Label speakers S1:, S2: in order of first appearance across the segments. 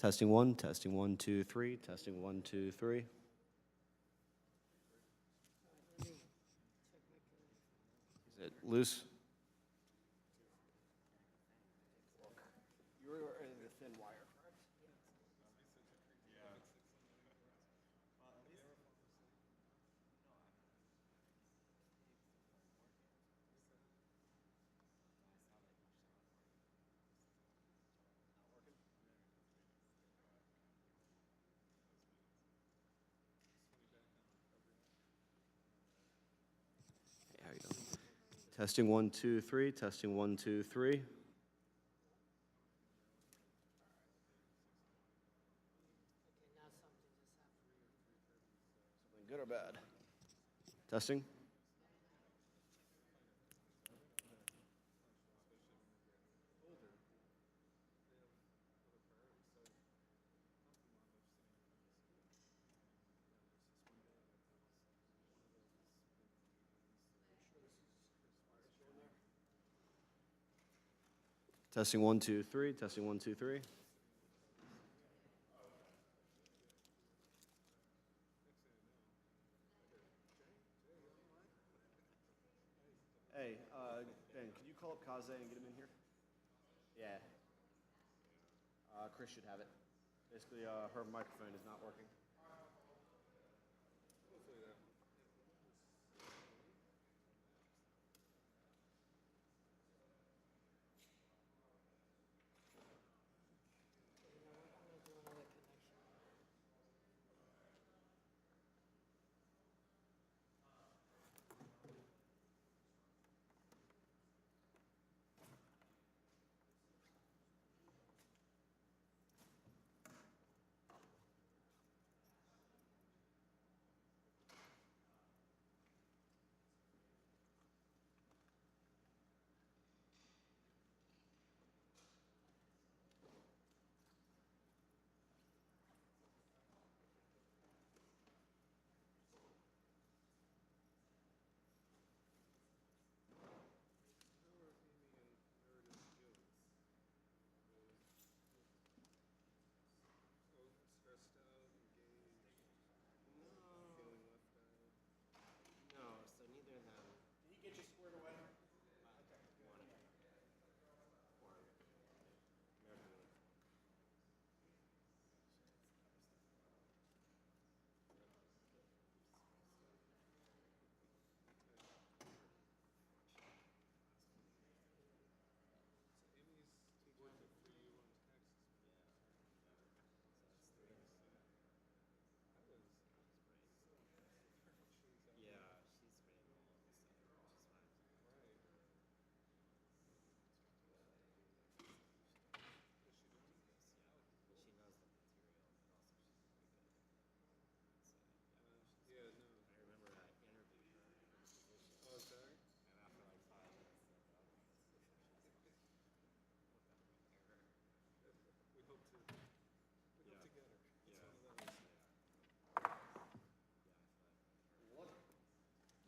S1: Testing 1, 2, 3. Testing 1, 2, 3. Is it loose? You're in the thin wire, correct? Hey, how you doing? Testing 1, 2, 3. Testing 1, 2, 3. Something good or bad? Testing. Testing 1, 2, 3. Testing 1, 2, 3. Hey, Ben, can you call up Kaze and get him in here? Yeah. Chris should have it. Basically, her microphone is not working. No, so neither of them. Did he get you squared away? Okay.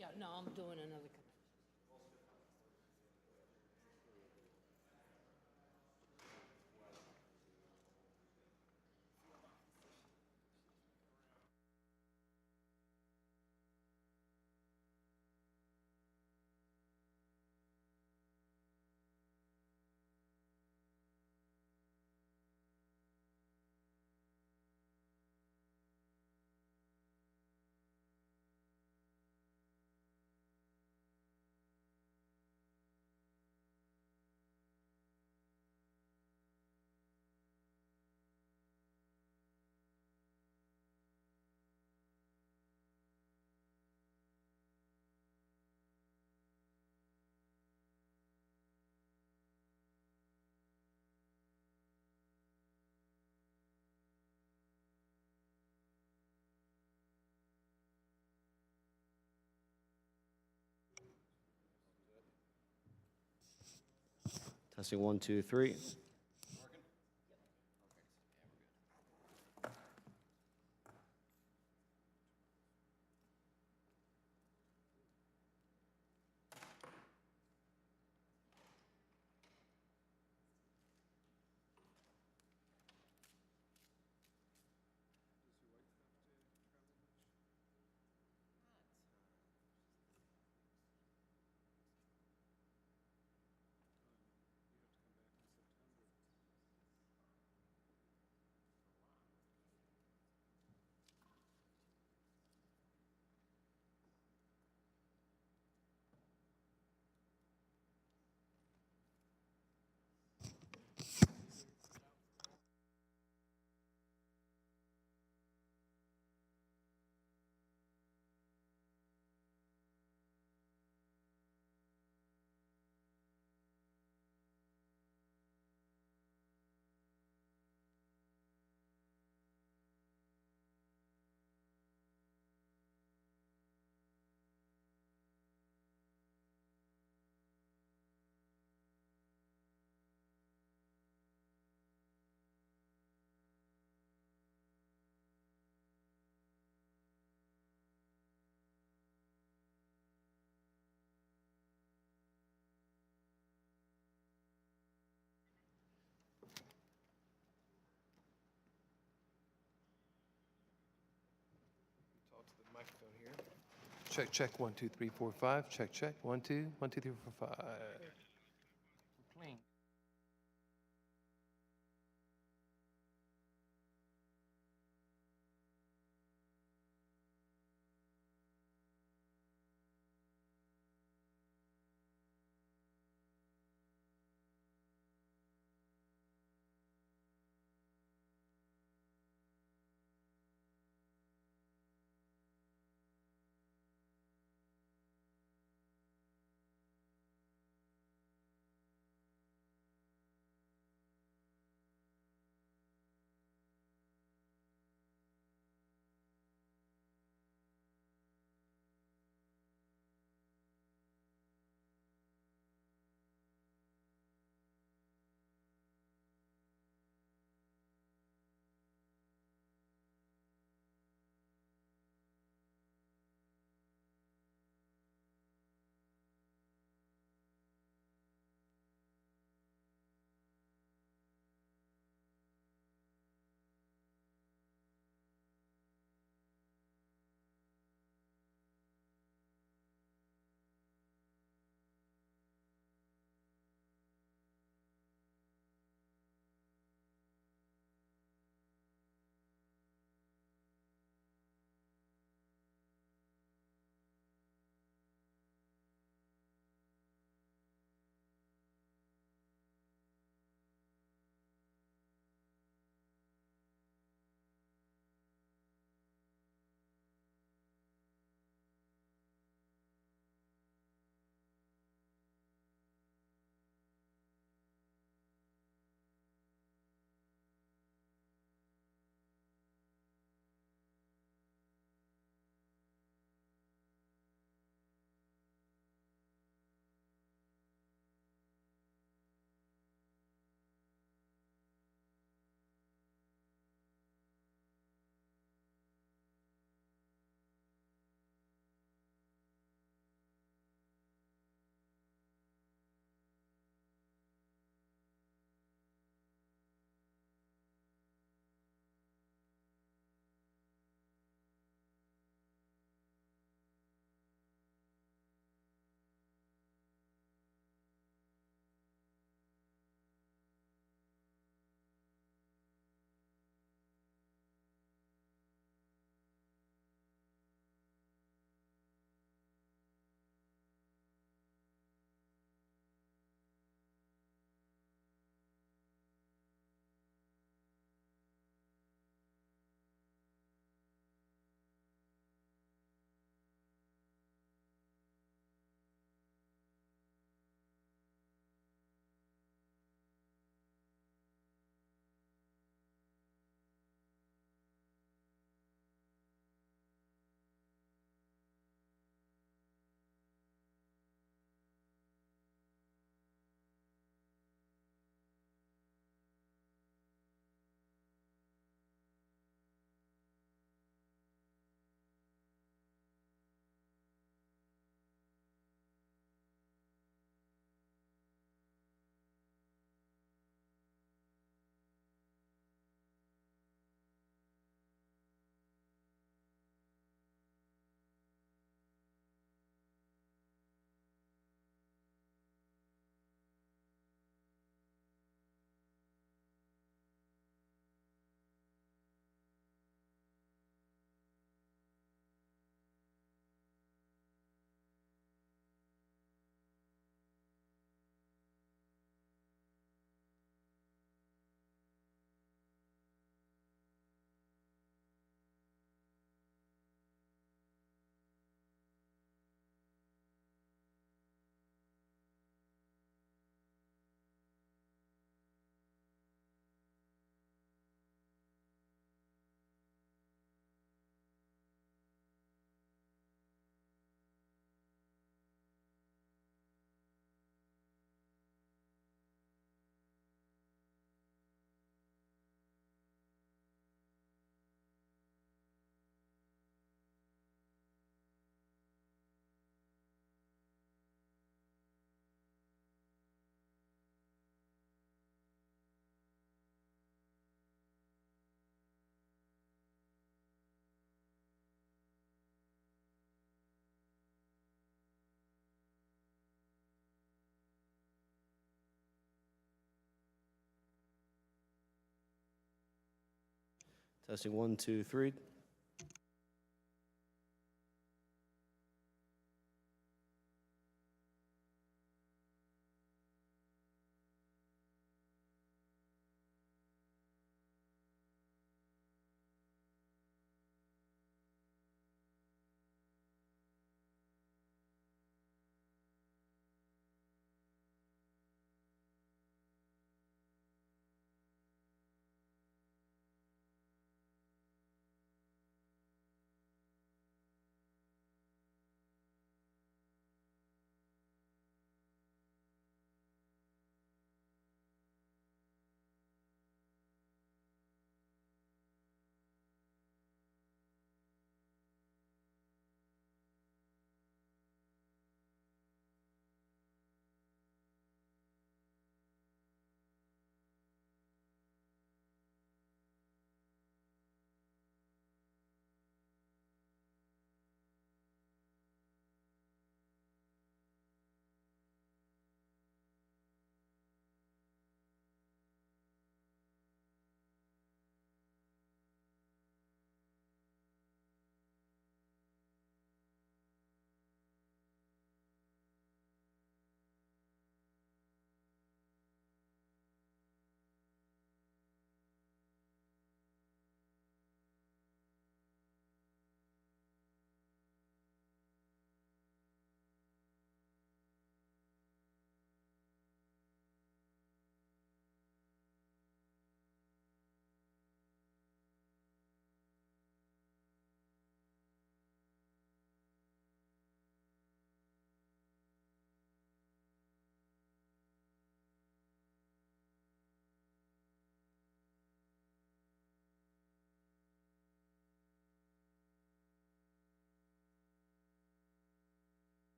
S2: Yeah, no, I'm doing another connection.
S1: Testing 1, 2, 3.
S3: Check, check, 1, 2, 3, 4, 5. Check, check, 1, 2, 1, 2, 3, 4, 5.
S4: Clean.
S1: Testing 1, 2, 3.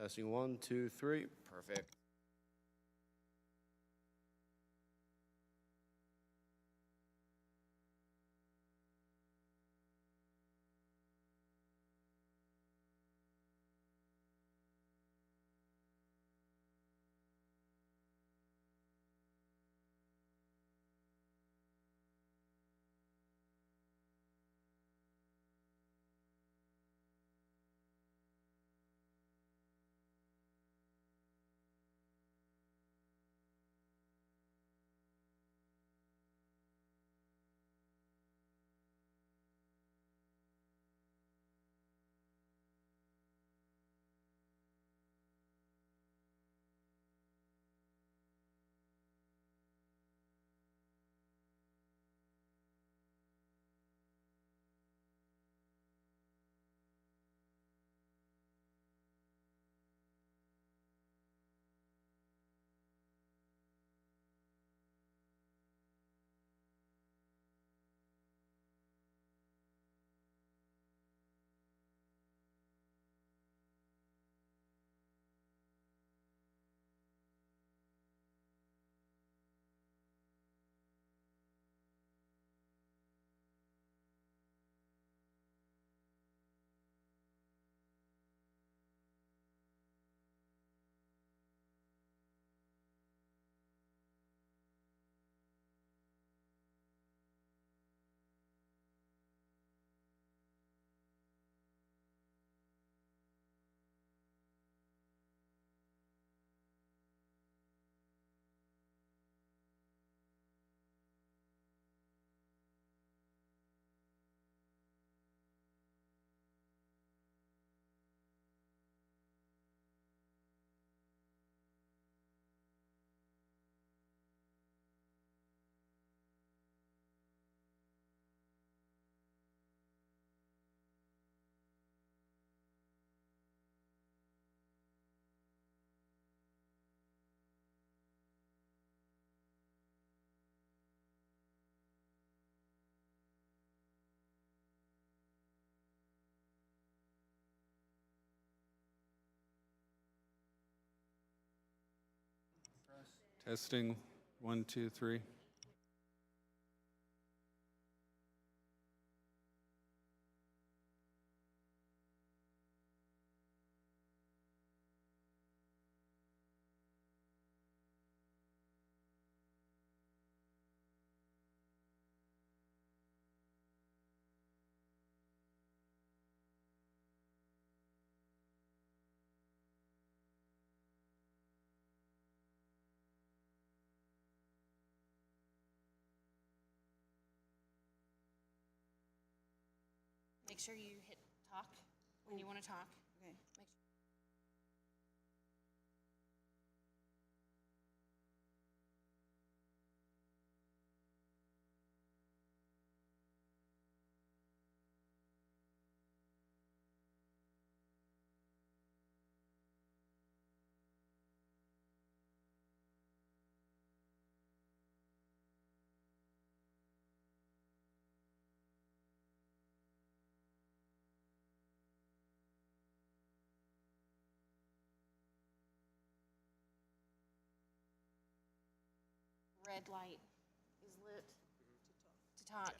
S1: Testing 1, 2, 3. Perfect.
S5: Testing, 1, 2, 3.
S2: sure you hit talk when you want to talk.
S6: Okay.
S2: Make red light is lit to talk.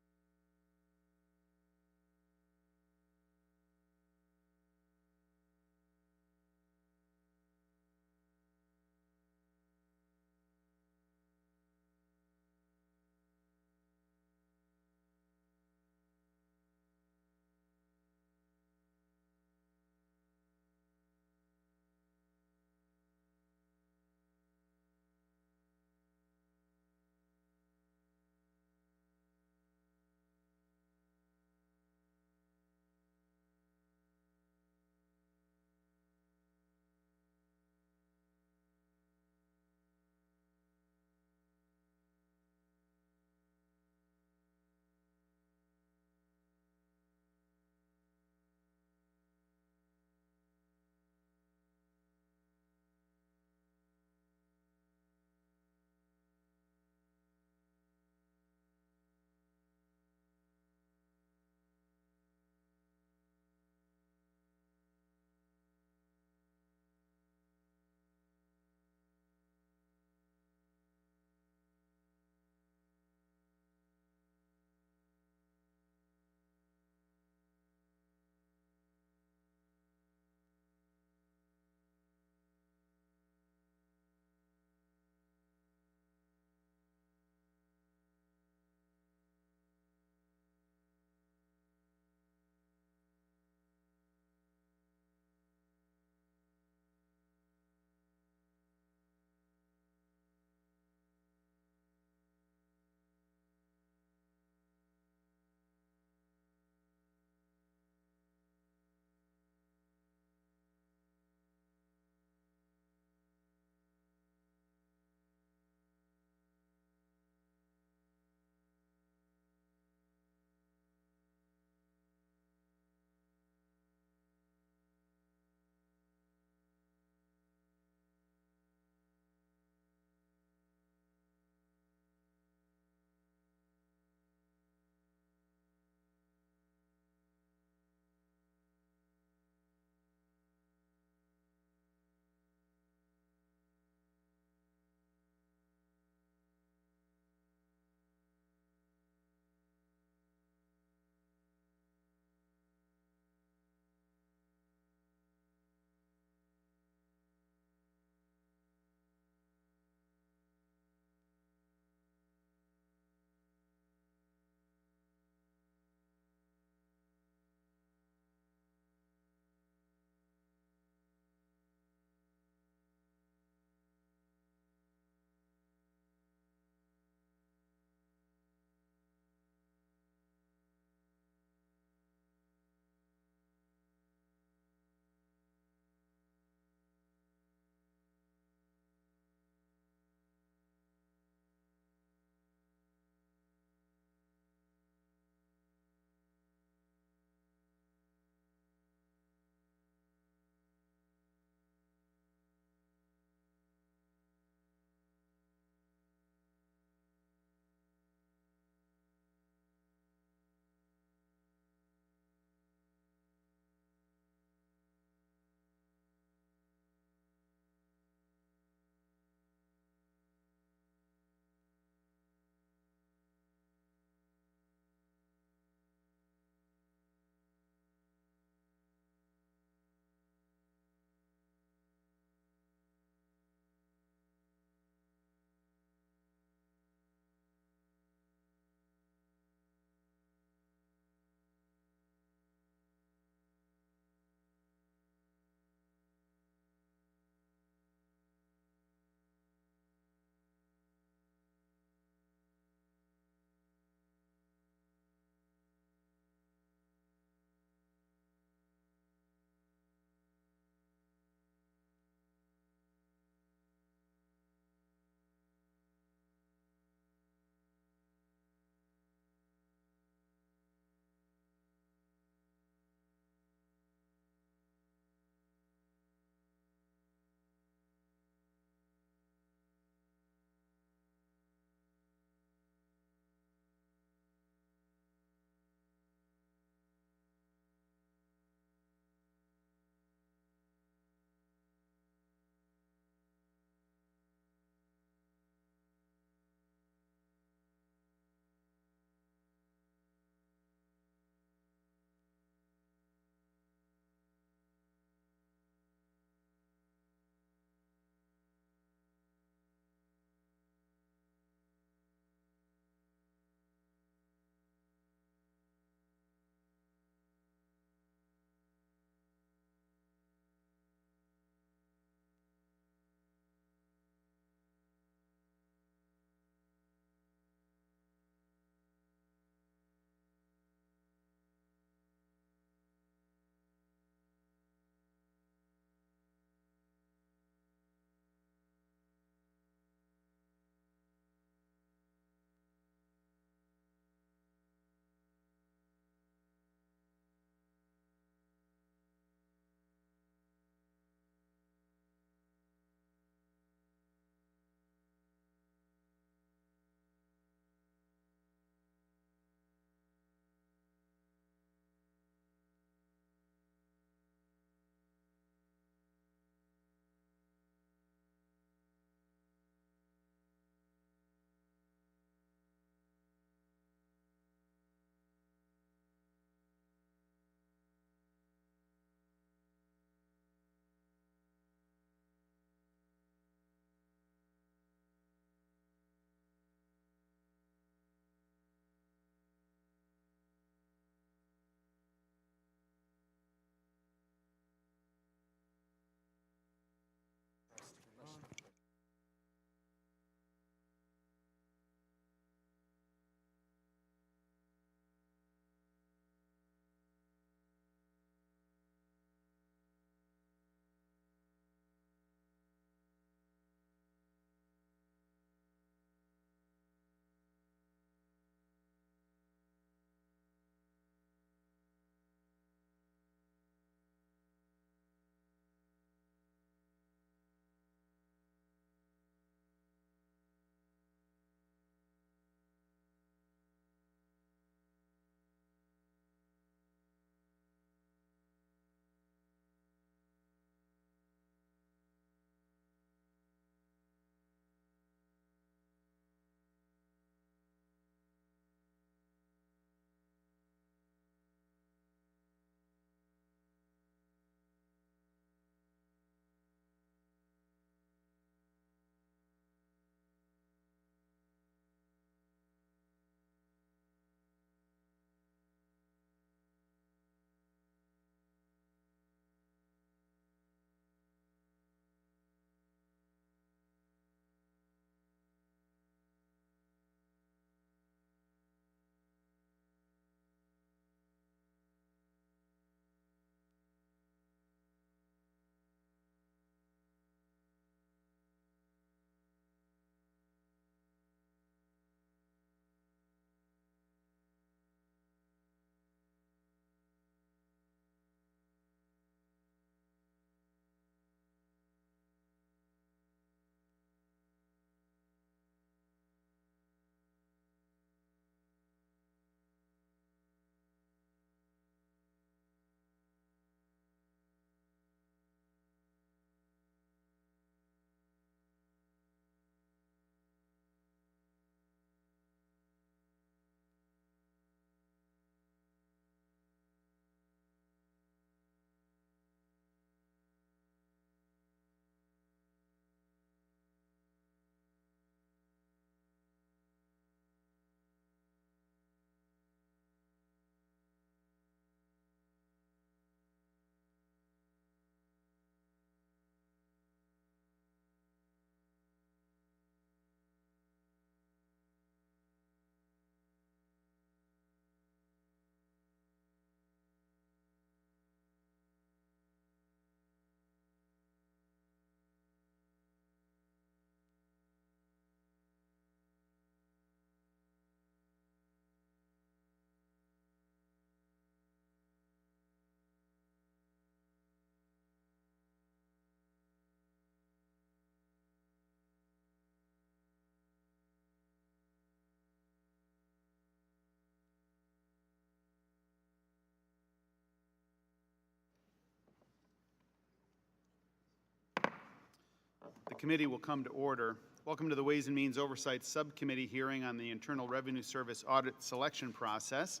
S6: The committee will come to order. Welcome to the Ways and Means Oversight Subcommittee hearing on the Internal Revenue Service audit selection process.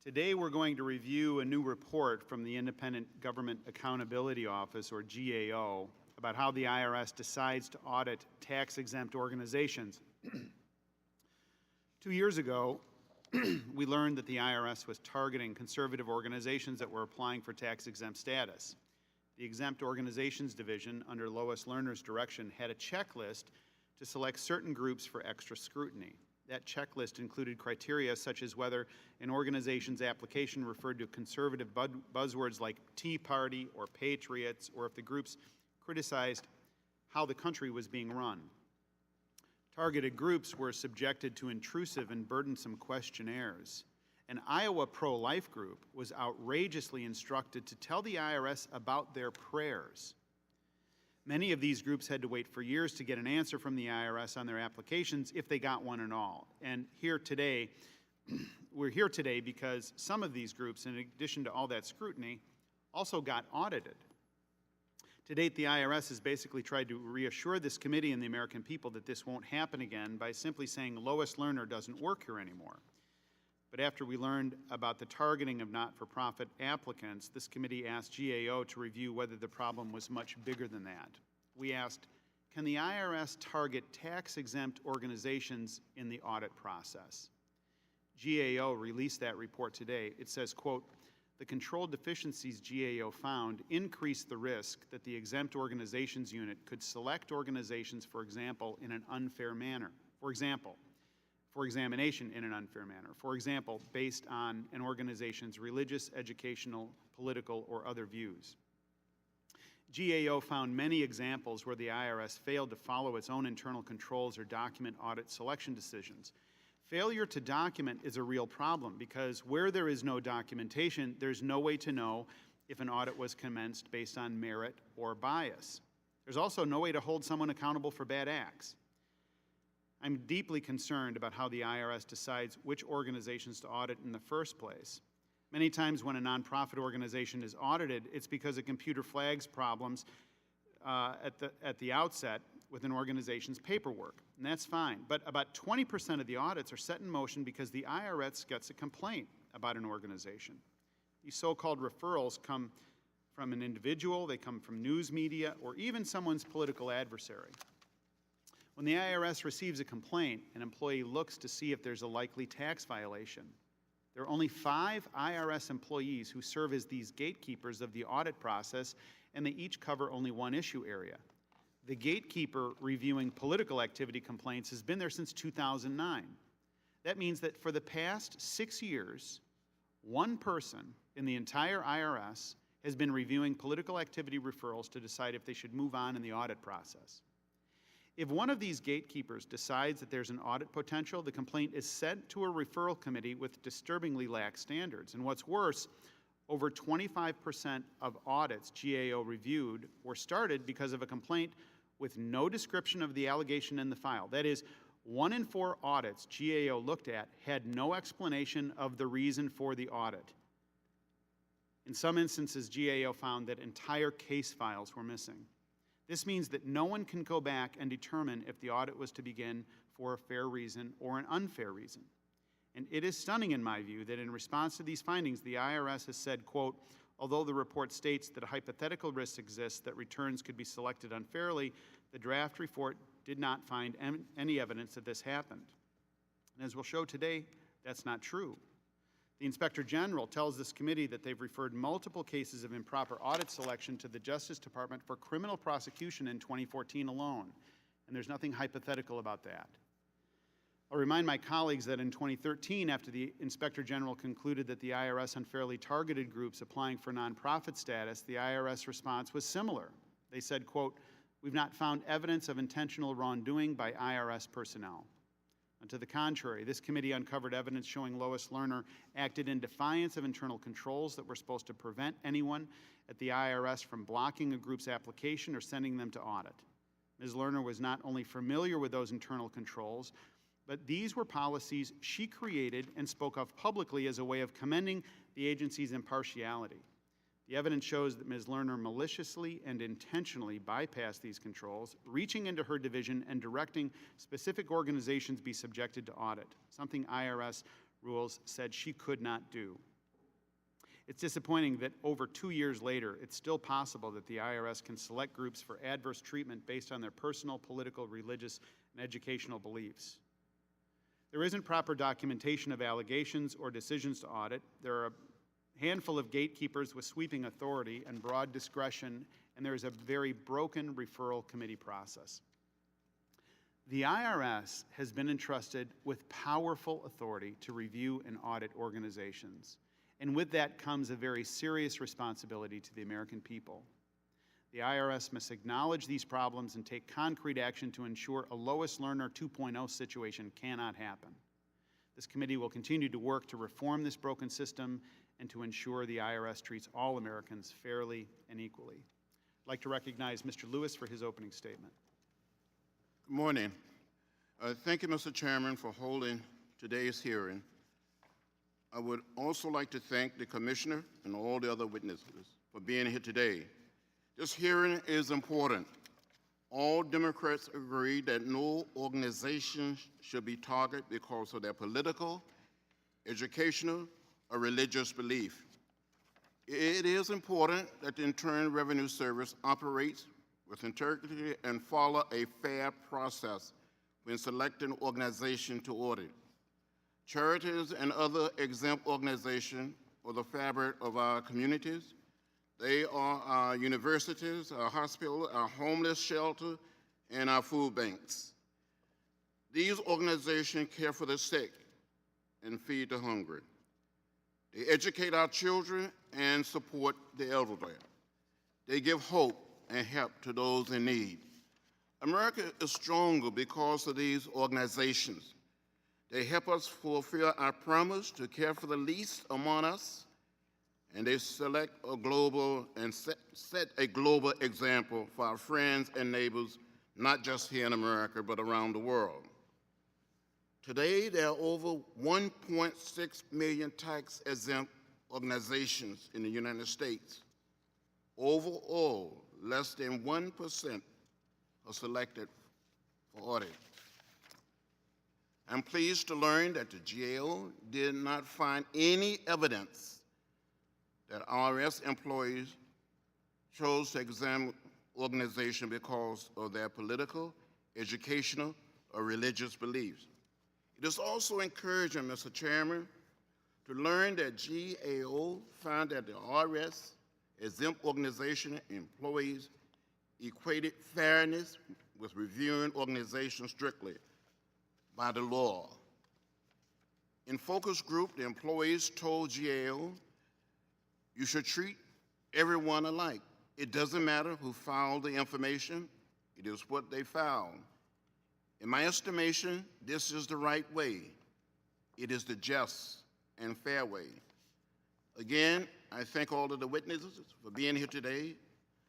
S6: Today we're going to review a new report from the Independent Government Accountability Office, or GAO, about how the IRS decides to audit tax-exempt organizations. 2 years ago, we learned that the IRS was targeting conservative organizations that were applying for tax-exempt status. The Exempt Organizations Division, under Lois Lerner's direction, had a checklist to select certain groups for extra scrutiny. That checklist included criteria such as whether an organization's application referred to conservative buzzwords like Tea Party or Patriots, or if the groups criticized how the country was being run. Targeted groups were subjected to intrusive and burdensome questionnaires. An Iowa pro-life group was outrageously instructed to tell the IRS about their prayers. Many of these groups had to wait for years to get an answer from the IRS on their applications, if they got one at all. And we're here today because some of these groups, in addition to all that scrutiny, also got audited. To date, the IRS has basically tried to reassure this committee and the American people that this won't happen again by simply saying Lois Lerner doesn't work here anymore. But after we learned about the targeting of not-for-profit applicants, this committee asked GAO to review whether the problem was much bigger than that. We asked, can the IRS target tax-exempt organizations in the audit process? GAO released that report today. It says, quote, the control deficiencies GAO found increased the risk that the exempt organizations unit could select organizations, for example, in an unfair manner. For examination in an unfair manner. For example, based on an organization's religious, educational, political, or other views. GAO found many examples where the IRS failed to follow its own internal controls or document audit selection decisions. Failure to document is a real problem because where there is no documentation, there's no way to know if an audit was commenced based on merit or bias. There's also no way to hold someone accountable for bad acts. I'm deeply concerned about how the IRS decides which organizations to audit in the first place. Many times when a nonprofit organization is audited, it's because it computer flags problems at the outset with an organization's paperwork, and that's fine. But about 20% of the audits are set in motion because the IRS gets a complaint about an organization. These so-called referrals come from an individual, they come from news media, or even someone's political adversary. When the IRS receives a complaint, an employee looks to see if there's a likely tax violation. There are only 5 IRS employees who serve as these gatekeepers of the audit process, and they each cover only one issue area. The gatekeeper reviewing political activity complaints has been there since 2009. That means that for the past 6 years, one person in the entire IRS has been reviewing political activity referrals to decide if they should move on in the audit process. If one of these gatekeepers decides that there's an audit potential, the complaint is sent to a referral committee with disturbingly lax standards. And what's worse, over 25% of audits GAO reviewed were started because of a complaint with no description of the allegation in the file. That is, 1 in 4 audits GAO looked at had no explanation of the reason for the audit. In some instances, GAO found that entire case files were missing. This means that no one can go back and determine if the audit was to begin for a fair reason or an unfair reason. And it is stunning in my view that in response to these findings, the IRS has said, quote, although the report states that a hypothetical risk exists that returns could be selected unfairly, the draft report did not find any evidence that this happened. And as we'll show today, that's not true. The Inspector General tells this committee that they've referred multiple cases of improper audit selection to the Justice Department for criminal prosecution in 2014 alone, and there's nothing hypothetical about that. I'll remind my colleagues that in 2013, after the Inspector General concluded that the IRS unfairly targeted groups applying for nonprofit status, the IRS response was similar. They said, quote, we've not found evidence of intentional wrongdoing by IRS personnel. And to the contrary, this committee uncovered evidence showing Lois Lerner acted in defiance of internal controls that were supposed to prevent anyone at the IRS from blocking a group's application or sending them to audit. Ms. Lerner was not only familiar with those internal controls, but these were policies she created and spoke of publicly as a way of commending the agency's impartiality. The evidence shows that Ms. Lerner maliciously and intentionally bypassed these controls, reaching into her division and directing specific organizations be subjected to audit, something IRS rules said she could not do. It's disappointing that over 2 years later, it's still possible that the IRS can select groups for adverse treatment based on their personal, political, religious, and educational beliefs. There isn't proper documentation of allegations or decisions to audit. There are a handful of gatekeepers with sweeping authority and broad discretion, and there is a very broken referral committee process. The IRS has been entrusted with powerful authority to review and audit organizations, and with that comes a very serious responsibility to the American people. The IRS must acknowledge these problems and take concrete action to ensure a Lois Lerner 2.0 situation cannot happen. This committee will continue to work to reform this broken system and to ensure the IRS treats all Americans fairly and equally. I'd like to recognize Mr. Lewis for his opening statement.
S7: Good morning. Thank you, Mr. Chairman, for holding today's hearing. I would also like to thank the Commissioner and all the other witnesses for being here today. This hearing is important. All Democrats agree that no organization should be targeted because of their political, educational, or religious belief. It is important that the Internal Revenue Service operates with integrity and follow a fair process when selecting an organization to audit. Charities and other exempt organizations are the fabric of our communities. They are our universities, our hospitals, our homeless shelter, and our food banks. These organizations care for the sick and feed the hungry. They educate our children and support the elderly. They give hope and help to those in need. America is stronger because of these organizations. They help us fulfill our promise to care for the least among us, and they select a global and set a global example for our friends and neighbors, not just here in America, but around the world. Today, there are over 1.6 million tax-exempt organizations in the United States. Overall, less than 1% are selected for audit. I'm pleased to learn that the GAO did not find any evidence that IRS employees chose to examine organizations because of their political, educational, or religious beliefs. It is also encouraging, Mr. Chairman, to learn that GAO found that the IRS exempt organization employees equated fairness with reviewing organizations strictly by the law. In focus group, the employees told GAO, you should treat everyone alike. It doesn't matter who filed the information, it is what they filed. In my estimation, this is the right way. It is the just and fair way. Again, I thank all of the witnesses for being here today.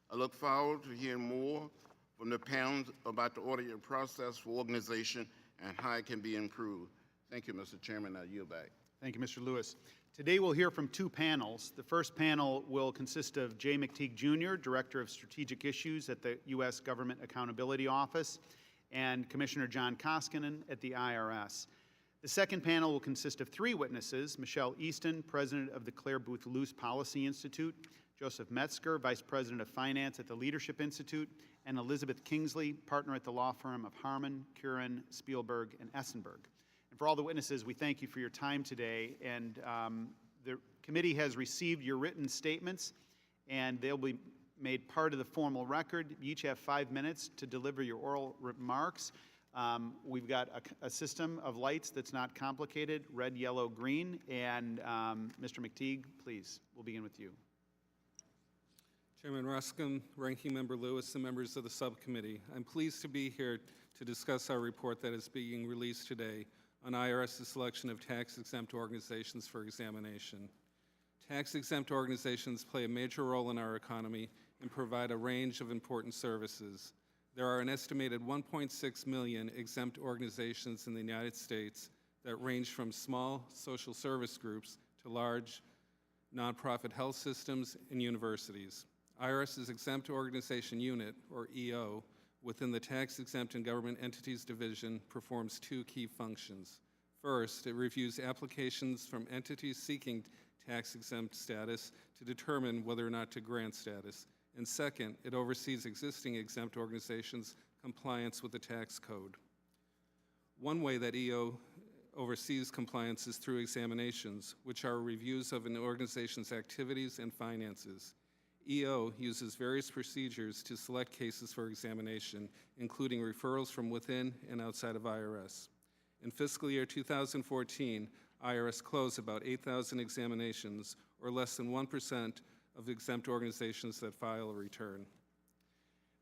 S7: I look forward to hearing more from the panels about the audit process for organization and how it can be improved. Thank you, Mr. Chairman. I yield back.
S6: Thank you, Mr. Lewis. Today we'll hear from two panels. The first panel will consist of Jay McTeague Jr., Director of Strategic Issues at the U.S. Government Accountability Office, and Commissioner John Koskinen at the IRS. The second panel will consist of three witnesses: Michelle Easton, President of the Claire Booth Luce Policy Institute, Joseph Metzger, Vice President of Finance at the Leadership Institute, and Elizabeth Kingsley, partner at the law firm of Harmon, Curran, Spielberg, and Essenberg. And for all the witnesses, we thank you for your time today. And the committee has received your written statements, and they'll be made part of the formal record. You each have 5 minutes to deliver your oral remarks. We've got a system of lights that's not complicated: red, yellow, green. And Mr. McTeague, please, we'll begin with you.
S5: Chairman Ruskin, Ranking Member Lewis, and members of the subcommittee, I'm pleased to be here to discuss our report that is being released today on IRS's selection of tax-exempt organizations for examination. Tax-exempt organizations play a major role in our economy and provide a range of important services. There are an estimated 1.6 million exempt organizations in the United States that range from small social service groups to large nonprofit health systems, and universities. IRS's Exempt Organization Unit, or EO, within the Tax-Exempt and Government Entities Division performs two key functions. First, it reviews applications from entities seeking tax-exempt status to determine whether or not to grant status. And second, it oversees existing exempt organizations' compliance with the tax code. One way that EO oversees compliance is through examinations, which are reviews of an organization's activities and finances. EO uses various procedures to select cases for examination, including referrals from within and outside of IRS. In fiscal year 2014, IRS closed about 8,000 examinations, or less than 1% of exempt organizations that file a return.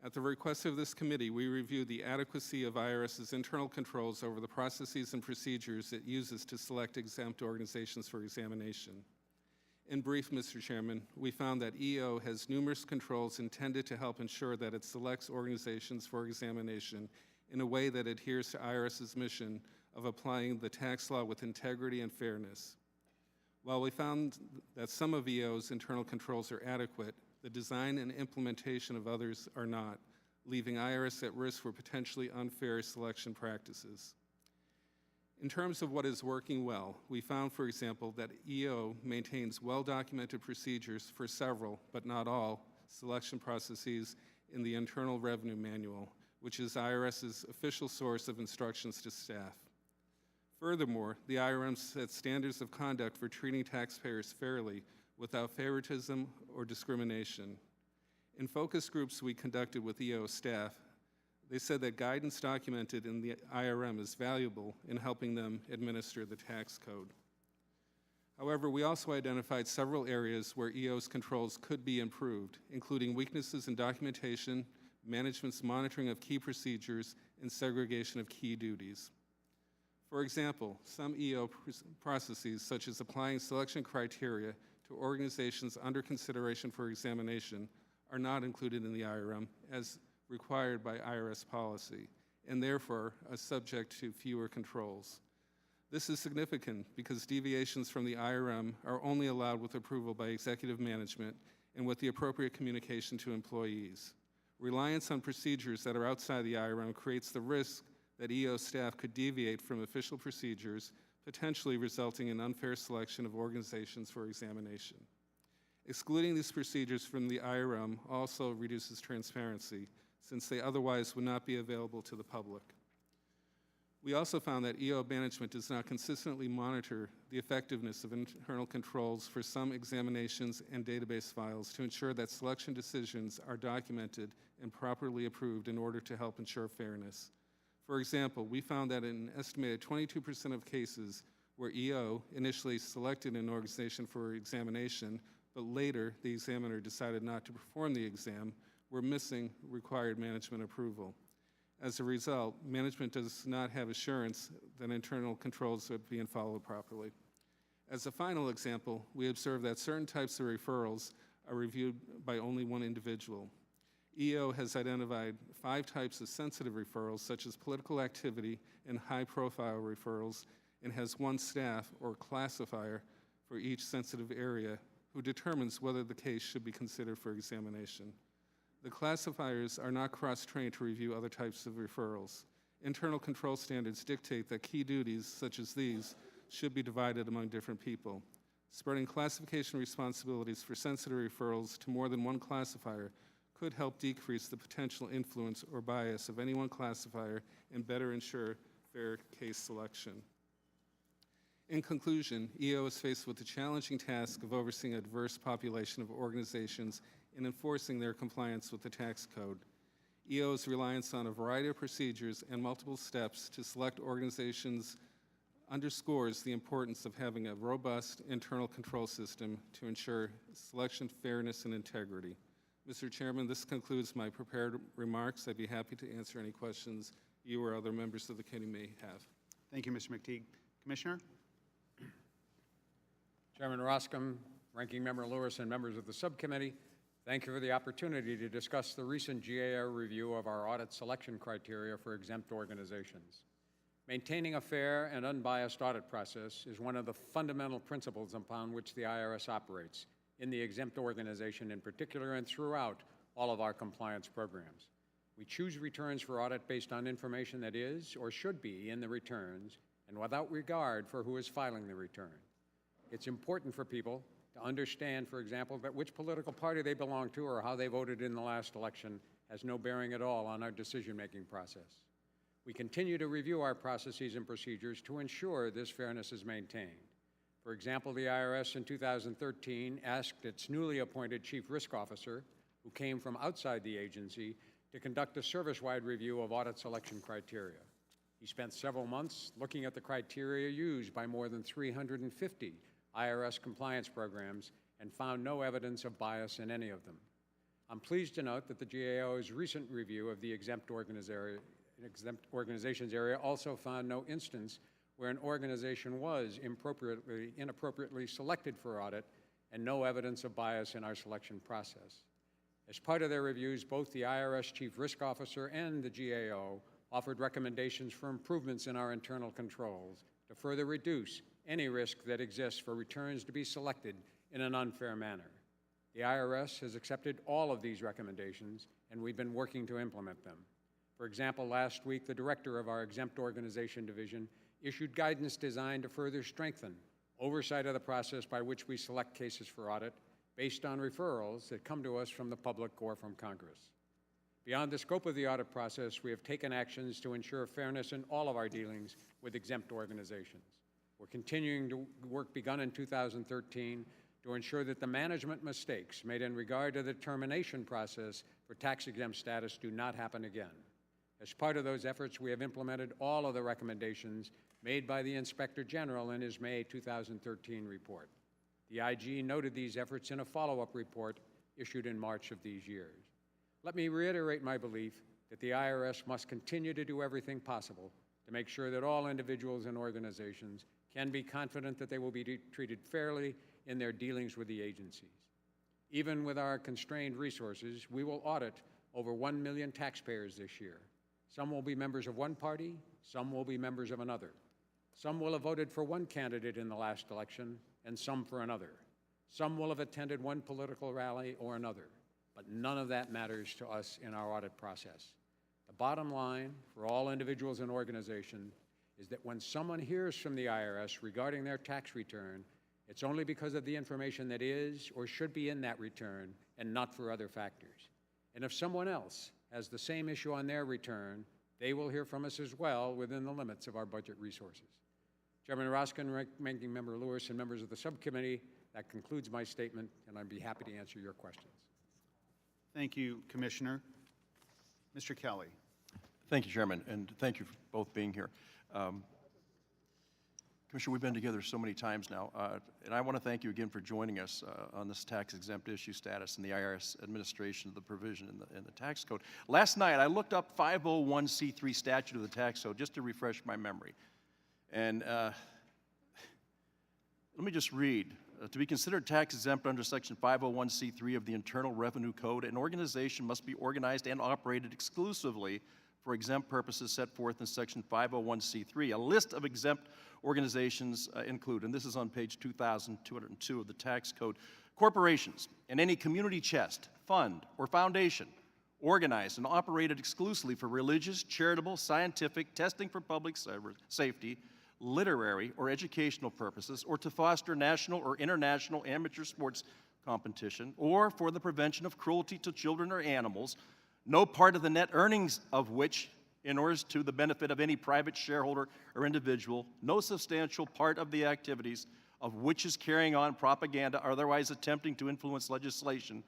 S5: At the request of this committee, we reviewed the adequacy of IRS's internal controls over the processes and procedures it uses to select exempt organizations for examination. In brief, Mr. Chairman, we found that EO has numerous controls intended to help ensure that it selects organizations for examination in a way that adheres to IRS's mission of applying the tax law with integrity and fairness. While we found that some of EO's internal controls are adequate, the design and implementation of others are not, leaving IRS at risk for potentially unfair selection practices. In terms of what is working well, we found, for example, that EO maintains well-documented procedures for several, but not all, selection processes in the Internal Revenue Manual, which is IRS's official source of instructions to staff. Furthermore, the IRM sets standards of conduct for treating taxpayers fairly without favoritism or discrimination. In focus groups we conducted with EO staff, they said that guidance documented in the IRM is valuable in helping them administer the tax code. However, we also identified several areas where EO's controls could be improved, including weaknesses in documentation, management's monitoring of key procedures, and segregation of key duties. For example, some EO processes, such as applying selection criteria to organizations under consideration for examination, are not included in the IRM as required by IRS policy, and therefore are subject to fewer controls. This is significant because deviations from the IRM are only allowed with approval by executive management and with the appropriate communication to employees. Reliance on procedures that are outside the IRM creates the risk that EO staff could deviate from official procedures, potentially resulting in unfair selection of organizations for examination. Excluding these procedures from the IRM also reduces transparency, since they otherwise would not be available to the public. We also found that EO management does not consistently monitor the effectiveness of internal controls for some examinations and database files to ensure that selection decisions are documented and properly approved in order to help ensure fairness. For example, we found that in an estimated 22% of cases where EO initially selected an organization for examination, but later the examiner decided not to perform the exam, were missing required management approval. As a result, management does not have assurance that internal controls are being followed properly. As a final example, we observed that certain types of referrals are reviewed by only one individual. EO has identified 5 types of sensitive referrals, such as political activity and high-profile referrals, and has one staff or classifier for each sensitive area who determines whether the case should be considered for examination. The classifiers are not cross-trained to review other types of referrals. Internal control standards dictate that key duties, such as these, should be divided among different people. Spreading classification responsibilities for sensitive referrals to more than one classifier could help decrease the potential influence or bias of any one classifier and better ensure fair case selection. In conclusion, EO is faced with the challenging task of overseeing a diverse population of organizations and enforcing their compliance with the tax code. EO's reliance on a variety of procedures and multiple steps to select organizations underscores the importance of having a robust internal control system to ensure selection fairness and integrity. Mr. Chairman, this concludes my prepared remarks. I'd be happy to answer any questions you or other members of the committee may have.
S6: Thank you, Mr. McTeague. Commissioner?
S8: Chairman Roscom, Ranking Member Lewis, and members of the subcommittee, thank you for the opportunity to discuss the recent GAO review of our audit selection criteria for exempt organizations. Maintaining a fair and unbiased audit process is one of the fundamental principles upon which the IRS operates, in the exempt organization in particular and throughout all of our compliance programs. We choose returns for audit based on information that is or should be in the returns and without regard for who is filing the return. It's important for people to understand, for example, that which political party they belong to or how they voted in the last election has no bearing at all on our decision-making process. We continue to review our processes and procedures to ensure this fairness is maintained. For example, the IRS in 2013 asked its newly appointed Chief Risk Officer, who came from outside the agency, to conduct a service-wide review of audit selection criteria. He spent several months looking at the criteria used by more than 350 IRS compliance programs and found no evidence of bias in any of them. I'm pleased to note that the GAO's recent review of the exempt organizations area also found no instance where an organization was inappropriately selected for audit and no evidence of bias in our selection process. As part of their reviews, both the IRS Chief Risk Officer and the GAO offered recommendations for improvements in our internal controls to further reduce any risk that exists for returns to be selected in an unfair manner. The IRS has accepted all of these recommendations, and we've been working to implement them. For example, last week, the director of our Exempt Organization Division issued guidance designed to further strengthen oversight of the process by which we select cases for audit based on referrals that come to us from the public or from Congress. Beyond the scope of the audit process, we have taken actions to ensure fairness in all of our dealings with exempt organizations. We're continuing to work begun in 2013 to ensure that the management mistakes made in regard to the determination process for tax-exempt status do not happen again. As part of those efforts, we have implemented all of the recommendations made by the Inspector General in his May 2013 report. The IG noted these efforts in a follow-up report issued in March of these years. Let me reiterate my belief that the IRS must continue to do everything possible to make sure that all individuals and organizations can be confident that they will be treated fairly in their dealings with the agencies. Even with our constrained resources, we will audit over 1 million taxpayers this year. Some will be members of one party, some will be members of another. Some will have voted for one candidate in the last election, and some for another. Some will have attended one political rally or another, but none of that matters to us in our audit process. The bottom line for all individuals and organizations is that when someone hears from the IRS regarding their tax return, it's only because of the information that is or should be in that return and not for other factors. And if someone else has the same issue on their return, they will hear from us as well within the limits of our budget resources. Chairman Roskin, Ranking Member Lewis, and members of the subcommittee, that concludes my statement, and I'd be happy to answer your questions.
S6: Thank you, Commissioner. Mr. Kelly.
S9: Thank you, Chairman, and thank you for both being here. Commissioner, we've been together so many times now, and I want to thank you again for joining us on this tax-exempt issue status and the IRS administration of the provision in the tax code. Last night, I looked up 501c3 statute of the tax code just to refresh my memory. And let me just read. To be considered tax-exempt under Section 501c3 of the Internal Revenue Code, an organization must be organized and operated exclusively for exempt purposes set forth in Section 501c3. A list of exempt organizations include, and this is on page 2202 of the tax code, corporations and any community chest, fund, or foundation organized and operated exclusively for religious, charitable, scientific, testing for public safety, literary, or educational purposes, or to foster national or international amateur sports competition, or for the prevention of cruelty to children or animals, no part of the net earnings of which inures to the benefit of any private shareholder or individual, no substantial part of the activities of which is carrying on propaganda or otherwise attempting to influence legislation,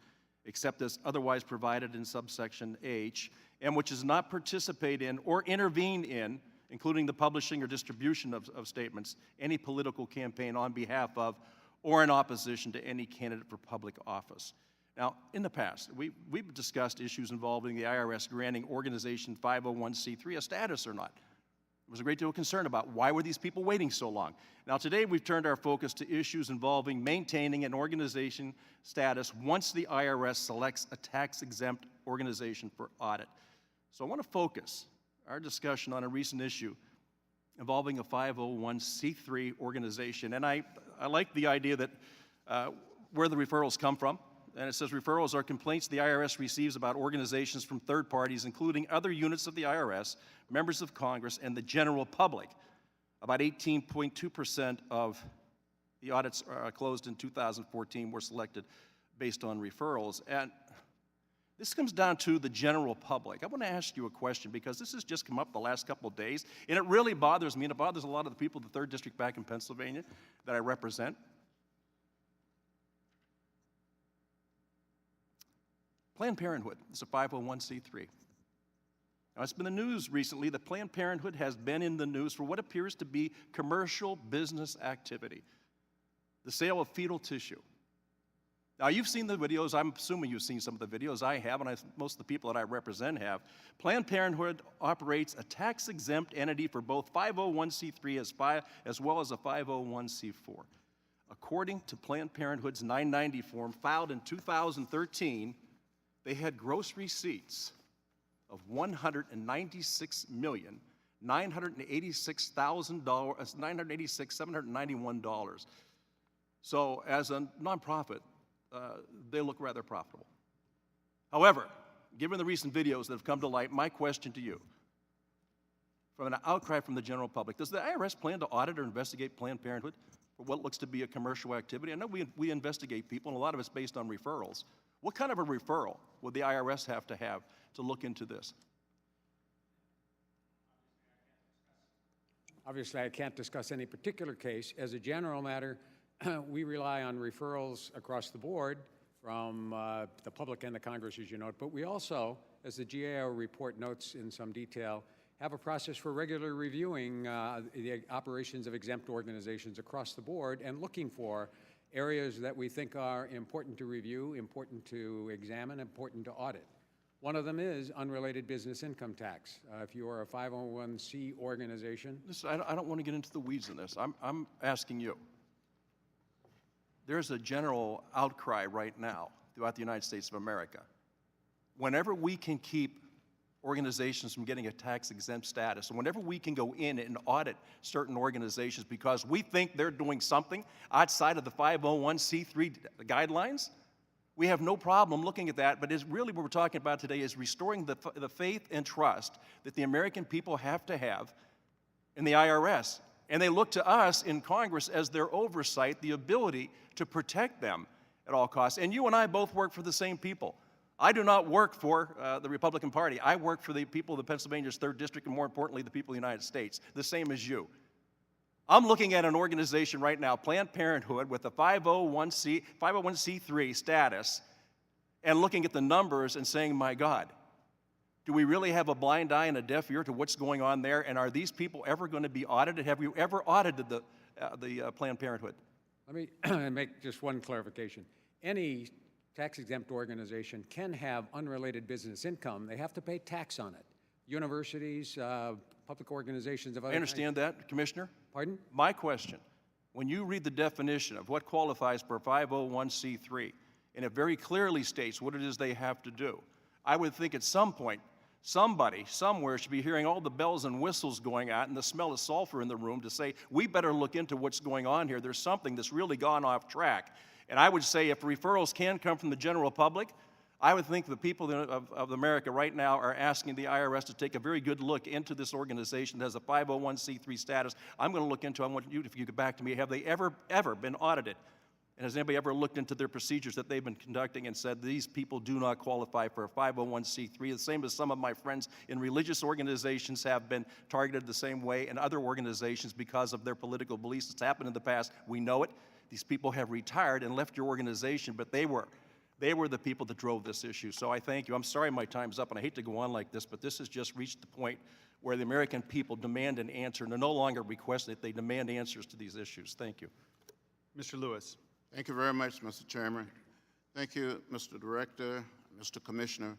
S9: except as otherwise provided in subsection H, and which does not participate in or intervene in, including the publishing or distribution of statements, any political campaign on behalf of or in opposition to any candidate for public office. Now, in the past, we've discussed issues involving the IRS granting Organization 501c3 a status or not. There was a great deal of concern about why were these people waiting so long. Now, today we've turned our focus to issues involving maintaining an organization status once the IRS selects a tax-exempt organization for audit. So I want to focus our discussion on a recent issue involving a 501c3 organization. And I like the idea that where the referrals come from. And it says referrals are complaints the IRS receives about organizations from third parties, including other units of the IRS, members of Congress, and the general public. About 18.2% of the audits closed in 2014 were selected based on referrals. And this comes down to the general public. I want to ask you a question because this has just come up the last couple of days, and it really bothers me, and it bothers a lot of the people in the 3rd District back in Pennsylvania that I represent. Planned Parenthood is a 501c3. Now, it's been in the news recently that Planned Parenthood has been in the news for what appears to be commercial business activity, the sale of fetal tissue. Now, you've seen the videos. I'm assuming you've seen some of the videos. I have, and most of the people that I represent have. Planned Parenthood operates a tax-exempt entity for both 501c3 as well as a 501c4. According to Planned Parenthood's 990 form filed in 2013, they had gross receipts of $986,791. So as a nonprofit, they look rather profitable. However, given the recent videos that have come to light, my question to you, from an outcry from the general public, does the IRS plan to audit or investigate Planned Parenthood for what looks to be a commercial activity? I know we investigate people, and a lot of it's based on referrals. What kind of a referral would the IRS have to look into this?
S8: Obviously, I can't discuss any particular case. As a general matter, we rely on referrals across the board from the public and the Congress, as you note, but we also, as the GAO report notes in some detail, have a process for regularly reviewing the operations of exempt organizations across the board and looking for areas that we think are important to review, important to examine, important to audit. One of them is unrelated business income tax. If you are a 501c organization.
S9: Listen, I don't want to get into the weeds in this. I'm asking you. There's a general outcry right now throughout the United States of America. Whenever we can keep organizations from getting a tax-exempt status, and whenever we can go in and audit certain organizations because we think they're doing something outside of the 501c3 guidelines, we have no problem looking at that, but really what we're talking about today is restoring the faith and trust that the American people have to have in the IRS. And they look to us in Congress as their oversight, the ability to protect them at all costs. And you and I both work for the same people. I do not work for the Republican Party. I work for the people of the Pennsylvania's 3rd District, and more importantly, the people of the United States, the same as you. I'm looking at an organization right now, Planned Parenthood, with a 501c3 status, and looking at the numbers and saying, my God, do we really have a blind eye and a deaf ear to what's going on there? And are these people ever going to be audited? Have you ever audited the Planned Parenthood?
S8: Let me make just one clarification. Any tax-exempt organization can have unrelated business income. They have to pay tax on it. Universities, public organizations of other
S9: I understand that, Commissioner.
S8: Pardon?
S9: My question, when you read the definition of what qualifies for a 501c3, and it very clearly states what it is they have to do, I would think at some point, somebody, somewhere should be hearing all the bells and whistles going out and the smell of sulfur in the room to say, we better look into what's going on here. There's something that's really gone off track. And I would say if referrals can come from the general public, I would think the people of America right now are asking the IRS to take a very good look into this organization that has a 501c3 status. I'm going to look into it. I want you, if you get back to me, have they ever been audited? And has anybody ever looked into their procedures that they've been conducting and said these people do not qualify for a 501c3? The same as some of my friends in religious organizations have been targeted the same way, and other organizations because of their political beliefs. It's happened in the past. We know it. These people have retired and left your organization, but they were the people that drove this issue. So I thank you. I'm sorry my time's up, and I hate to go on like this, but this has just reached the point where the American people demand an answer, and they're no longer requesting it. They demand answers to these issues. Thank you.
S6: Mr. Lewis.
S7: Thank you very much, Mr. Chairman. Thank you, Mr. Director, Mr. Commissioner,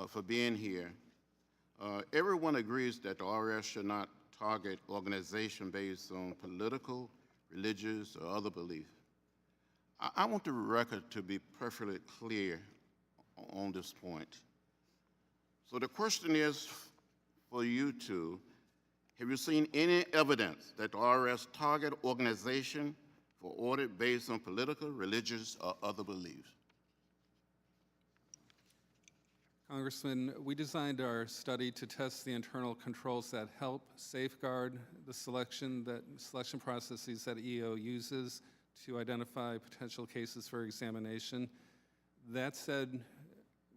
S7: for being here. Everyone agrees that the IRS should not target organizations based on political, religious, or other beliefs. I want the record to be perfectly clear on this point. So the question is for you two, Have you seen any evidence that the IRS target organization for audit based on political, religious, or other beliefs?
S5: Congressman, we designed our study to test the internal controls that help safeguard the selection processes that EO uses to identify potential cases for examination. That said,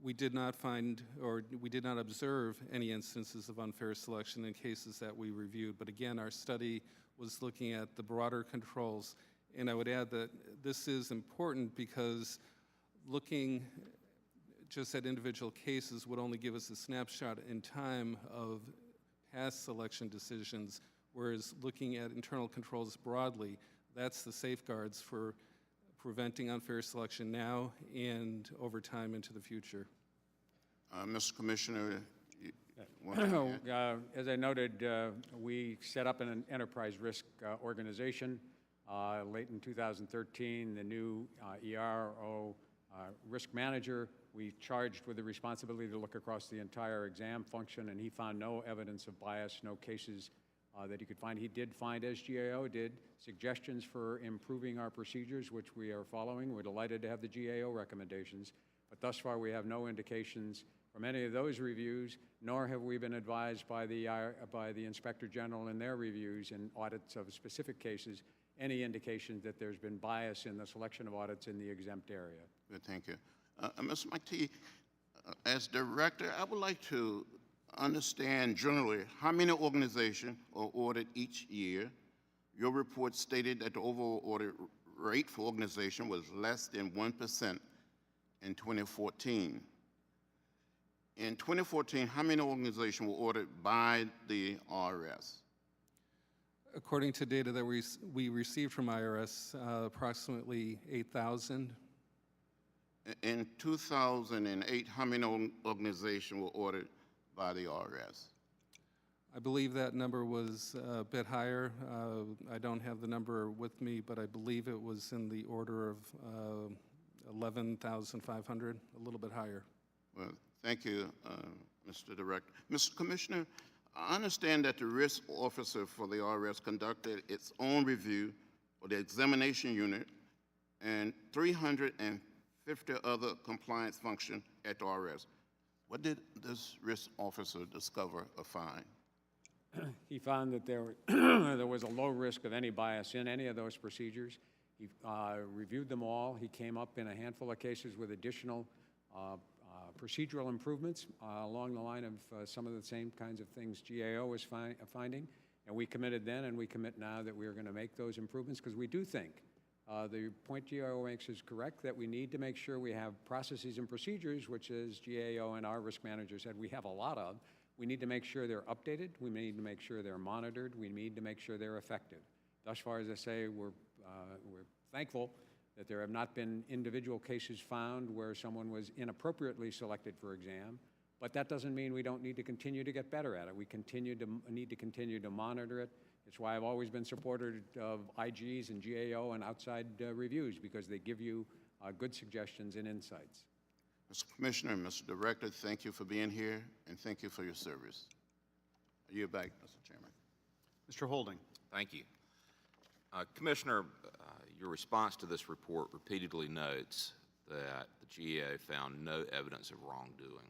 S5: we did not find, or we did not observe any instances of unfair selection in cases that we reviewed. But again, our study was looking at the broader controls. And I would add that this is important because looking just at individual cases would only give us a snapshot in time of past selection decisions, whereas looking at internal controls broadly, that's the safeguards for preventing unfair selection now and over time into the future.
S7: Mr. Commissioner, you want to add?
S8: As I noted, we set up an enterprise risk organization late in 2013. The new ERO risk manager, we charged with the responsibility to look across the entire exam function, and he found no evidence of bias, no cases that he could find. He did find, as GAO did, suggestions for improving our procedures, which we are following. We're delighted to have the GAO recommendations, but thus far we have no indications from any of those reviews, nor have we been advised by the Inspector General in their reviews and audits of specific cases, any indication that there's been bias in the selection of audits in the exempt area.
S7: Good, thank you. Mr. McTee, as director, I would like to understand generally how many organizations are audited each year. Your report stated that the overall audit rate for organization was less than 1% in 2014. In 2014, how many organizations were audited by the IRS?
S5: According to data that we received from IRS, approximately 8,000.
S7: In 2008, how many organizations were audited by the IRS?
S5: I believe that number was a bit higher. I don't have the number with me, but I believe it was in the order of 11,500, a little bit higher.
S7: Well, thank you, Mr. Director. Mr. Commissioner, I understand that the risk officer for the IRS conducted its own review of the examination unit and 350 other compliance functions at the IRS. What did this risk officer discover or find?
S8: He found that there was a low risk of any bias in any of those procedures. He reviewed them all. He came up in a handful of cases with additional procedural improvements along the line of some of the same kinds of things GAO was finding. And we committed then and we commit now that we are going to make those improvements because we do think the point GAO makes is correct, that we need to make sure we have processes and procedures, which as GAO and our risk manager said we have a lot of. We need to make sure they're updated. We need to make sure they're monitored. We need to make sure they're effective. Thus far, as I say, we're thankful that there have not been individual cases found where someone was inappropriately selected for exam, but that doesn't mean we don't need to continue to get better at it. We need to continue to monitor it. It's why I've always been supporter of IGs and GAO and outside reviews, because they give you good suggestions and insights.
S7: Mr. Commissioner and Mr. Director, thank you for being here, and thank you for your service. I yield back, Mr. Chairman.
S6: Mr. Holding.
S10: Thank you. Commissioner, your response to this report repeatedly notes that the GAO found no evidence of wrongdoing.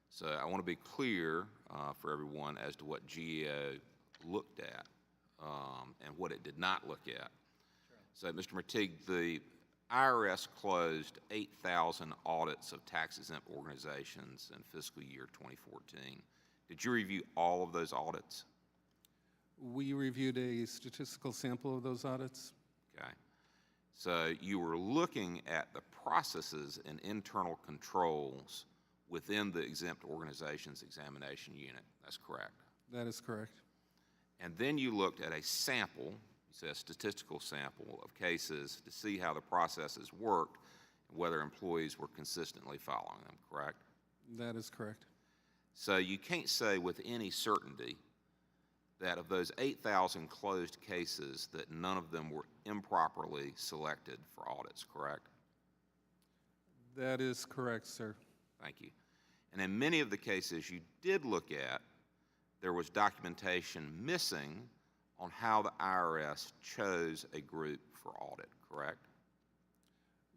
S10: So I want to be clear for everyone as to what GAO looked at and what it did not look at. Sure. So, Mr. Mertig, the IRS closed 8,000 audits of tax-exempt organizations in fiscal year 2014. Did you review all of those audits?
S5: We reviewed a statistical sample of those audits.
S10: Okay. So you were looking at the processes and internal controls within the exempt organization's examination unit. That's correct?
S5: That is correct.
S10: And then you looked at a sample, you said a statistical sample of cases to see how the processes worked and whether employees were consistently following them, correct?
S5: That is correct.
S10: So you can't say with any certainty that of those 8,000 closed cases that none of them were improperly selected for audits, correct?
S5: That is correct, sir.
S10: Thank you. And in many of the cases you did look at, there was documentation missing on how the IRS chose a group for audit, correct?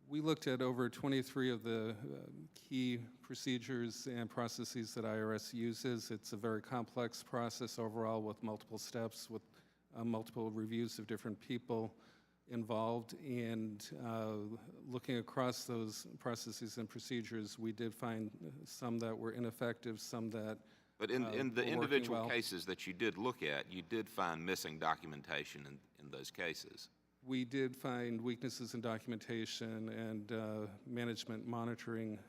S5: We looked at over 23 of the key procedures and processes that IRS uses. It's a very complex process overall with multiple steps, with multiple reviews of different people involved. And looking across those processes and procedures, we did find some that were ineffective, some that
S10: But in the
S5: were
S10: individual
S5: working well.
S10: cases that you did look at, you did find missing documentation in those cases.
S5: We did find weaknesses in documentation and management monitoring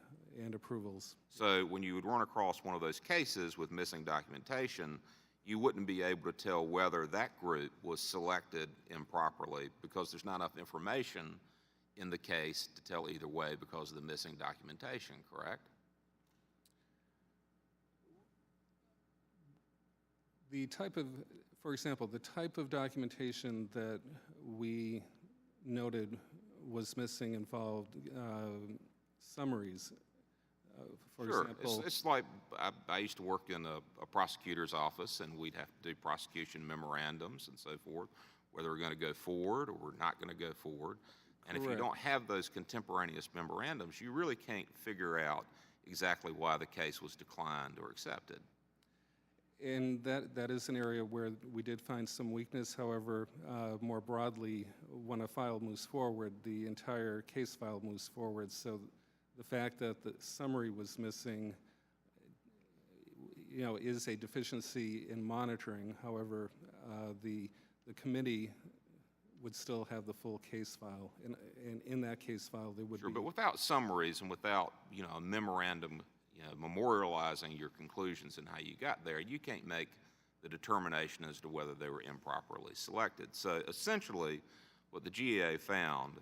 S5: and approvals.
S10: So when you would run across one of those cases with missing documentation, you wouldn't be able to tell whether that group was selected improperly because there's not enough information in the case to tell either way because of the missing documentation, correct?
S5: The type of, for example, the type of documentation that we noted was missing involved summaries. For
S10: Sure.
S5: example,
S10: It's like I used to work in a prosecutor's office, and we'd have to do prosecution memorandums and so forth, whether we're going to go forward or we're not going to go forward. And if you
S5: Correct.
S10: don't have those contemporaneous memorandums, you really can't figure out exactly why the case was declined or accepted.
S5: and that is an area where we did find some weakness. However, more broadly, when a file moves forward, the entire case file moves forward. So the fact that the summary was missing, is a deficiency in monitoring. However, the committee would still have the full case file, and in that case file, there would
S10: Sure,
S5: be.
S10: but without summaries and without, a memorandum, memorializing your conclusions and how you got there, you can't make the determination as to whether they were improperly selected. So essentially, what the GAO found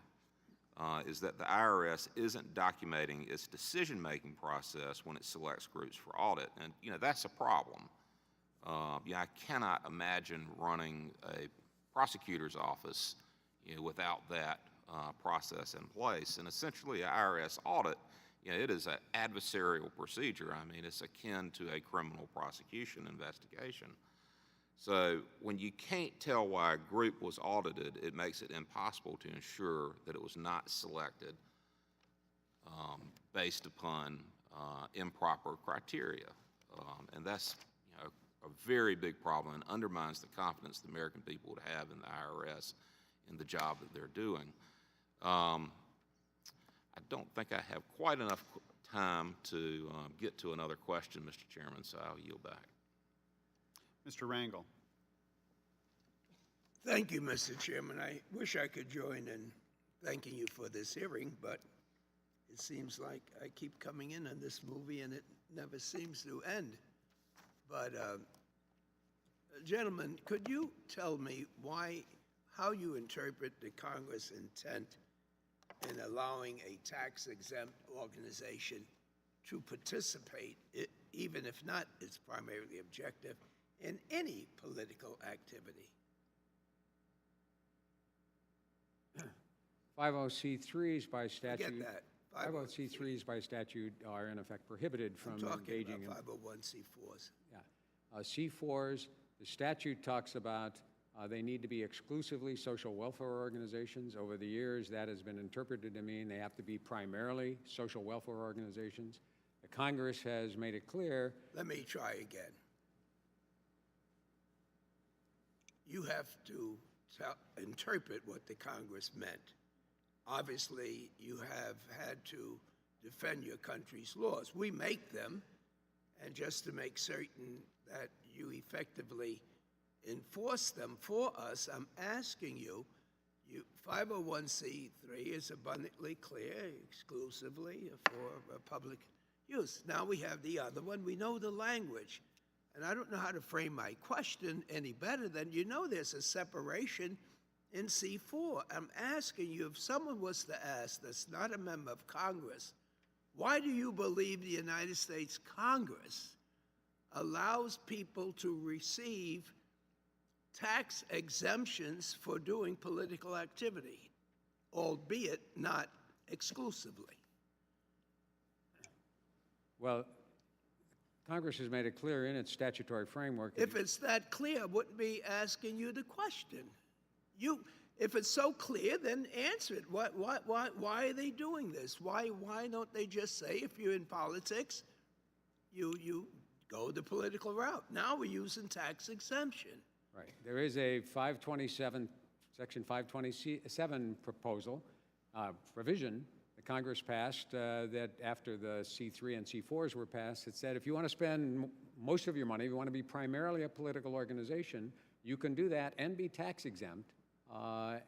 S10: is that the IRS isn't documenting its decision-making process when it selects groups for audit, and that's a problem. I cannot imagine running a prosecutor's office without that process in place. And essentially, an IRS audit, it is an adversarial procedure. I mean, it's akin to a criminal prosecution investigation. So when you can't tell why a group was audited, it makes it impossible to ensure that it was not selected based upon improper criteria. And that's a very big problem and undermines the confidence the American people would have in the IRS in the job that they're doing. I don't think I have quite enough time to get to another question, Mr. Chairman, so I'll yield back.
S6: Mr. Rangel.
S11: Thank you, Mr. Chairman. I wish I could join in thanking you for this hearing, but it seems like I keep coming in on this movie and it never seems to end. But, gentlemen, could you tell me how you interpret the Congress' intent in allowing a tax-exempt organization to participate, even if not its primarily objective, in any political activity?
S8: 50C3s by statute.
S11: Get that.
S8: 50C3s by statute are in effect prohibited from
S11: I'm talking
S8: engaging in.
S11: about 501c4s.
S8: Yeah. C4s, the statute talks about they need to be exclusively social welfare organizations. Over the years, that has been interpreted to mean they have to be primarily social welfare organizations. The Congress has made it clear.
S11: Let me try again. You have to interpret what the Congress meant. Obviously, you have had to defend your country's laws. We make them, and just to make certain that you effectively enforce them for us, I'm asking you, 501c3 is abundantly clear, exclusively for public use. Now we have the other one. We know the language. And I don't know how to frame my question any better than there's a separation in C4. I'm asking you, if someone was to ask that's not a member of Congress, why do you believe the United States Congress allows people to receive tax exemptions for doing political activity, albeit not exclusively?
S8: Well, Congress has made it clear in its statutory framework.
S11: If it's that clear, I wouldn't be asking you the question. If it's so clear, then answer it. Why are they doing this? Why don't they just say, if you're in politics, you go the political route? Now we're using tax exemption.
S8: Right. There is a 527, Section 527 proposal, provision that Congress passed that after the C3 and C4s were passed, it said if you want to spend most of your money, if you want to be primarily a political organization, you can do that and be tax exempt.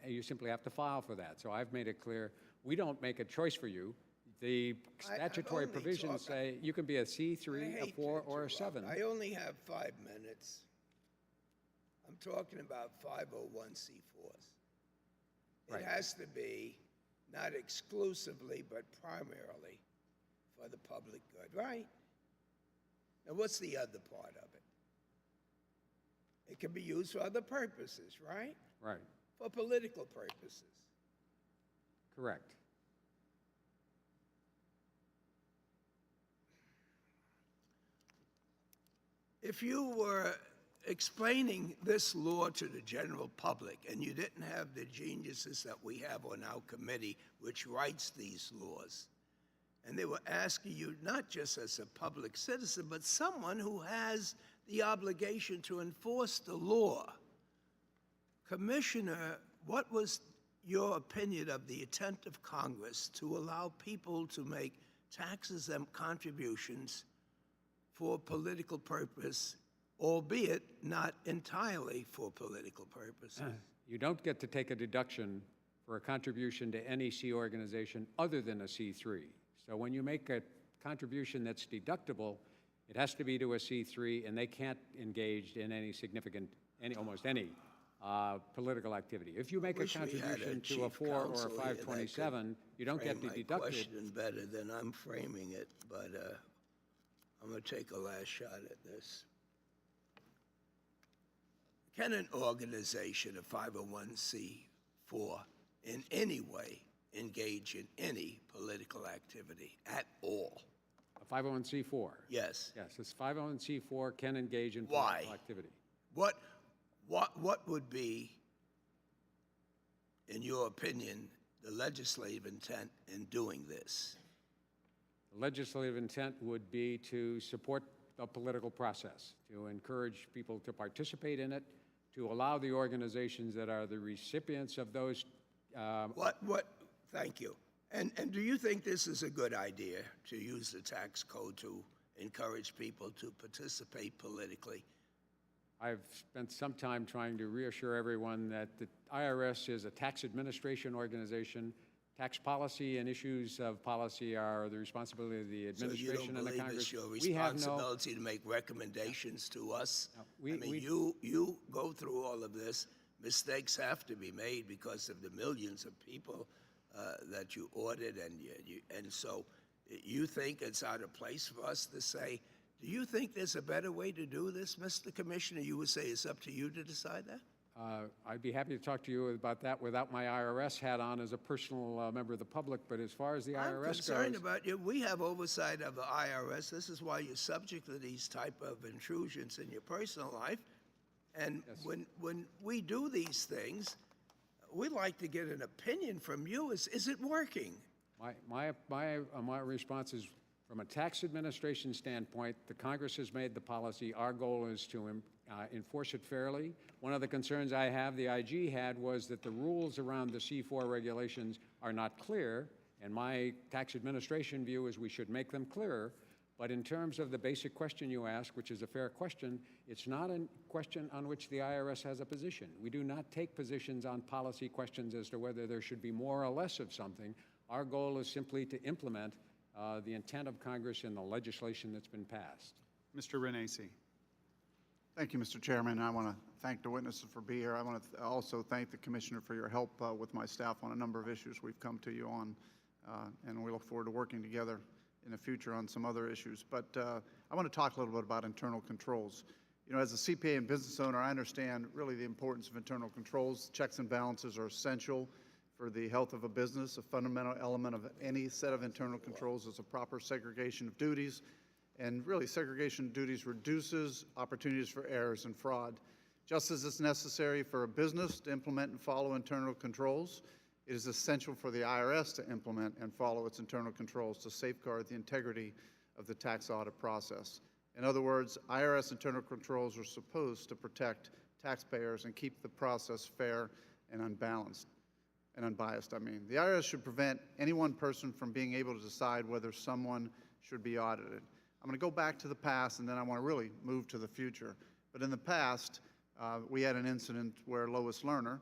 S8: You simply have to file for that. So I've made it clear, we don't make a choice for you. The statutory provisions say you can be a C3, a 4, or a 7.
S11: I only have 5 minutes. I'm talking about 501c4s.
S8: Right.
S11: It has to be not exclusively, but primarily for the public good, right? Now, what's the other part of it? It can be used for other purposes, right?
S8: Right.
S11: For political purposes.
S8: Correct.
S11: If you were explaining this law to the general public and you didn't have the geniuses that we have on our committee which writes these laws, and they were asking you not just as a public citizen, but someone who has the obligation to enforce the law, Commissioner, what was your opinion of the intent of Congress to allow people to make tax-exempt contributions for political purpose, albeit not entirely for political purposes?
S8: You don't get to take a deduction for a contribution to any C organization other than a C3. So when you make a contribution that's deductible, it has to be to a C3, and they can't engage in any significant, almost any political activity. If you make a contribution to a 4 or a 527, you don't get the deducted.
S11: Question better than I'm framing it, but I'm going to take a last shot at this. Can an organization, a 501c4, in any way engage in any political activity at all?
S8: A 501c4?
S11: Yes.
S8: Yes, this 501c4 can engage in
S11: Why?
S8: political activity.
S11: What would be, in your opinion, the legislative intent in doing this?
S8: The legislative intent would be to support the political process, to encourage people to participate in it, to allow the organizations that are the recipients of those.
S11: Thank you. And do you think this is a good idea, to use the tax code to encourage people to participate politically?
S8: I've spent some time trying to reassure everyone that the IRS is a tax administration organization. Tax policy and issues of policy are the responsibility of the administration and the Congress.
S11: So you don't believe it's your responsibility to make recommendations to us? You go through all of this. Mistakes have to be made because of the millions of people that you audit, and so you think it's out of place for us to say, do you think there's a better way to do this, Mr. Commissioner? You would say it's up to you to decide that?
S8: I'd be happy to talk to you about that without my IRS hat on as a personal member of the public, but as far as the IRS goes...
S11: I'm concerned about you. We have oversight of the IRS. This is why you're subject to these type of intrusions in your personal life. And yes, when we do these things, we like to get an opinion from you. Is it working?
S8: My response is, from a tax administration standpoint, the Congress has made the policy. Our goal is to enforce it fairly. One of the concerns I have, the IG had, was that the rules around the C4 regulations are not clear, and my tax administration view is we should make them clearer. But in terms of the basic question you ask, which is a fair question, it's not a question on which the IRS has a position. We do not take positions on policy questions as to whether there should be more or less of something. Our goal is simply to implement the intent of Congress in the legislation that's been passed.
S6: Mr. Renacci.
S12: Thank you, Mr. Chairman. I want to thank the witnesses for being here. I want to also thank the Commissioner for your help with my staff on a number of issues we've come to you on, and we look forward to working together in the future on some other issues. But I want to talk a little bit about internal controls. You know, as a CPA and business owner, I understand really the importance of internal controls. Checks and balances are essential for the health of a business. A fundamental element of any set of internal controls is a proper segregation of duties And really, segregation of duties reduces opportunities for errors and fraud. Just as it's necessary for a business to implement and follow internal controls, it is essential for the IRS to implement and follow its internal controls to safeguard the integrity of the tax audit process. In other words, IRS internal controls are supposed to protect taxpayers and keep the process fair and unbalanced. And unbiased, I mean. The IRS should prevent any one person from being able to decide whether someone should be audited. I'm going to go back to the past, and then I want to really move to the future. But in the past, we had an incident where Lois Lerner,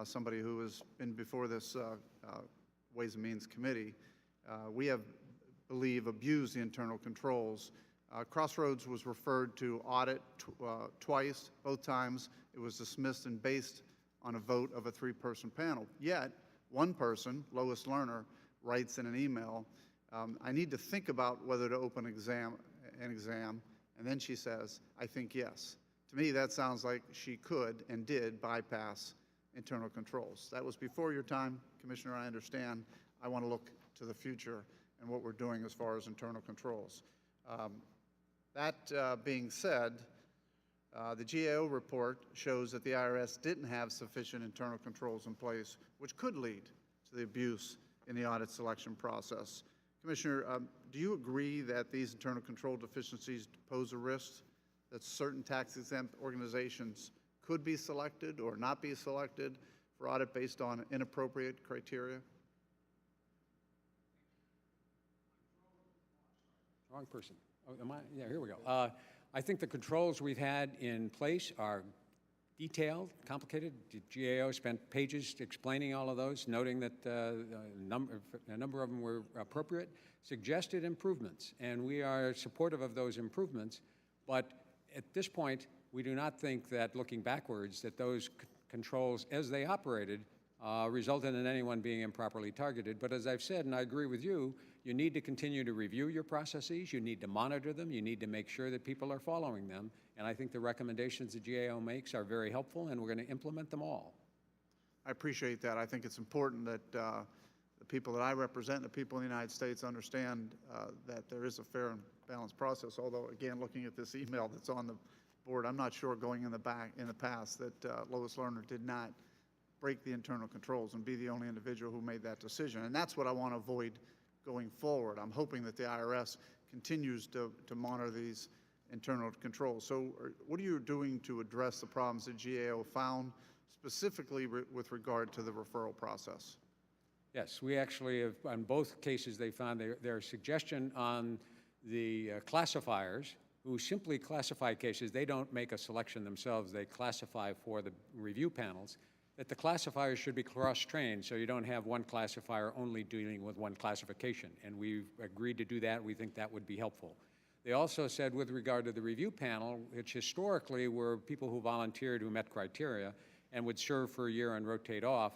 S12: somebody who has been before this Ways and Means Committee, we believe abused the internal controls. Crossroads was referred to audit twice. Both times it was dismissed and based on a vote of a 3-person panel. Yet, one person, Lois Lerner, writes in an email, I need to think about whether to open an exam, and then she says, I think yes. To me, that sounds like she could and did bypass internal controls. That was before your time, Commissioner, I understand. I want to look to the future and what we're doing as far as internal controls. That being said, the GAO report shows that the IRS didn't have sufficient internal controls in place, which could lead to the abuse in the audit selection process. Commissioner, do you agree that these internal control deficiencies pose a risk that certain tax-exempt organizations could be selected or not be selected for audit based on inappropriate criteria?
S8: Wrong person. Oh, am I? Yeah, here we go. I think the controls we've had in place are detailed, complicated. The GAO spent pages explaining all of those, noting that a number of them were appropriate, suggested improvements, and we are supportive of those improvements. But at this point, we do not think that, looking backwards, that those controls, as they operated, resulted in anyone being improperly targeted. But as I've said, and I agree with you, you need to continue to review your processes, you need to monitor them, you need to make sure that people are following them, and I think the recommendations the GAO makes are very helpful, and we're going to implement them all.
S12: I appreciate that. I think it's important that the people that I represent, the people in the United States, understand that there is a fair and balanced process, although, again, looking at this email that's on the board, I'm not sure going in the past that Lois Lerner did not break the internal controls and be the only individual who made that decision. And that's what I want to avoid going forward. I'm hoping that the IRS continues to monitor these internal controls. So what are you doing to address the problems that GAO found, specifically with regard to the referral process?
S8: Yes, we actually have, on both cases, they found their suggestion on the classifiers, who simply classify cases. They don't make a selection themselves. They classify for the review panels, that the classifiers should be cross-trained, so you don't have one classifier only dealing with one classification. And we've agreed to do that. We think that would be helpful. They also said, with regard to the review panel, which historically were people who volunteered who met criteria and would serve for a year and rotate off,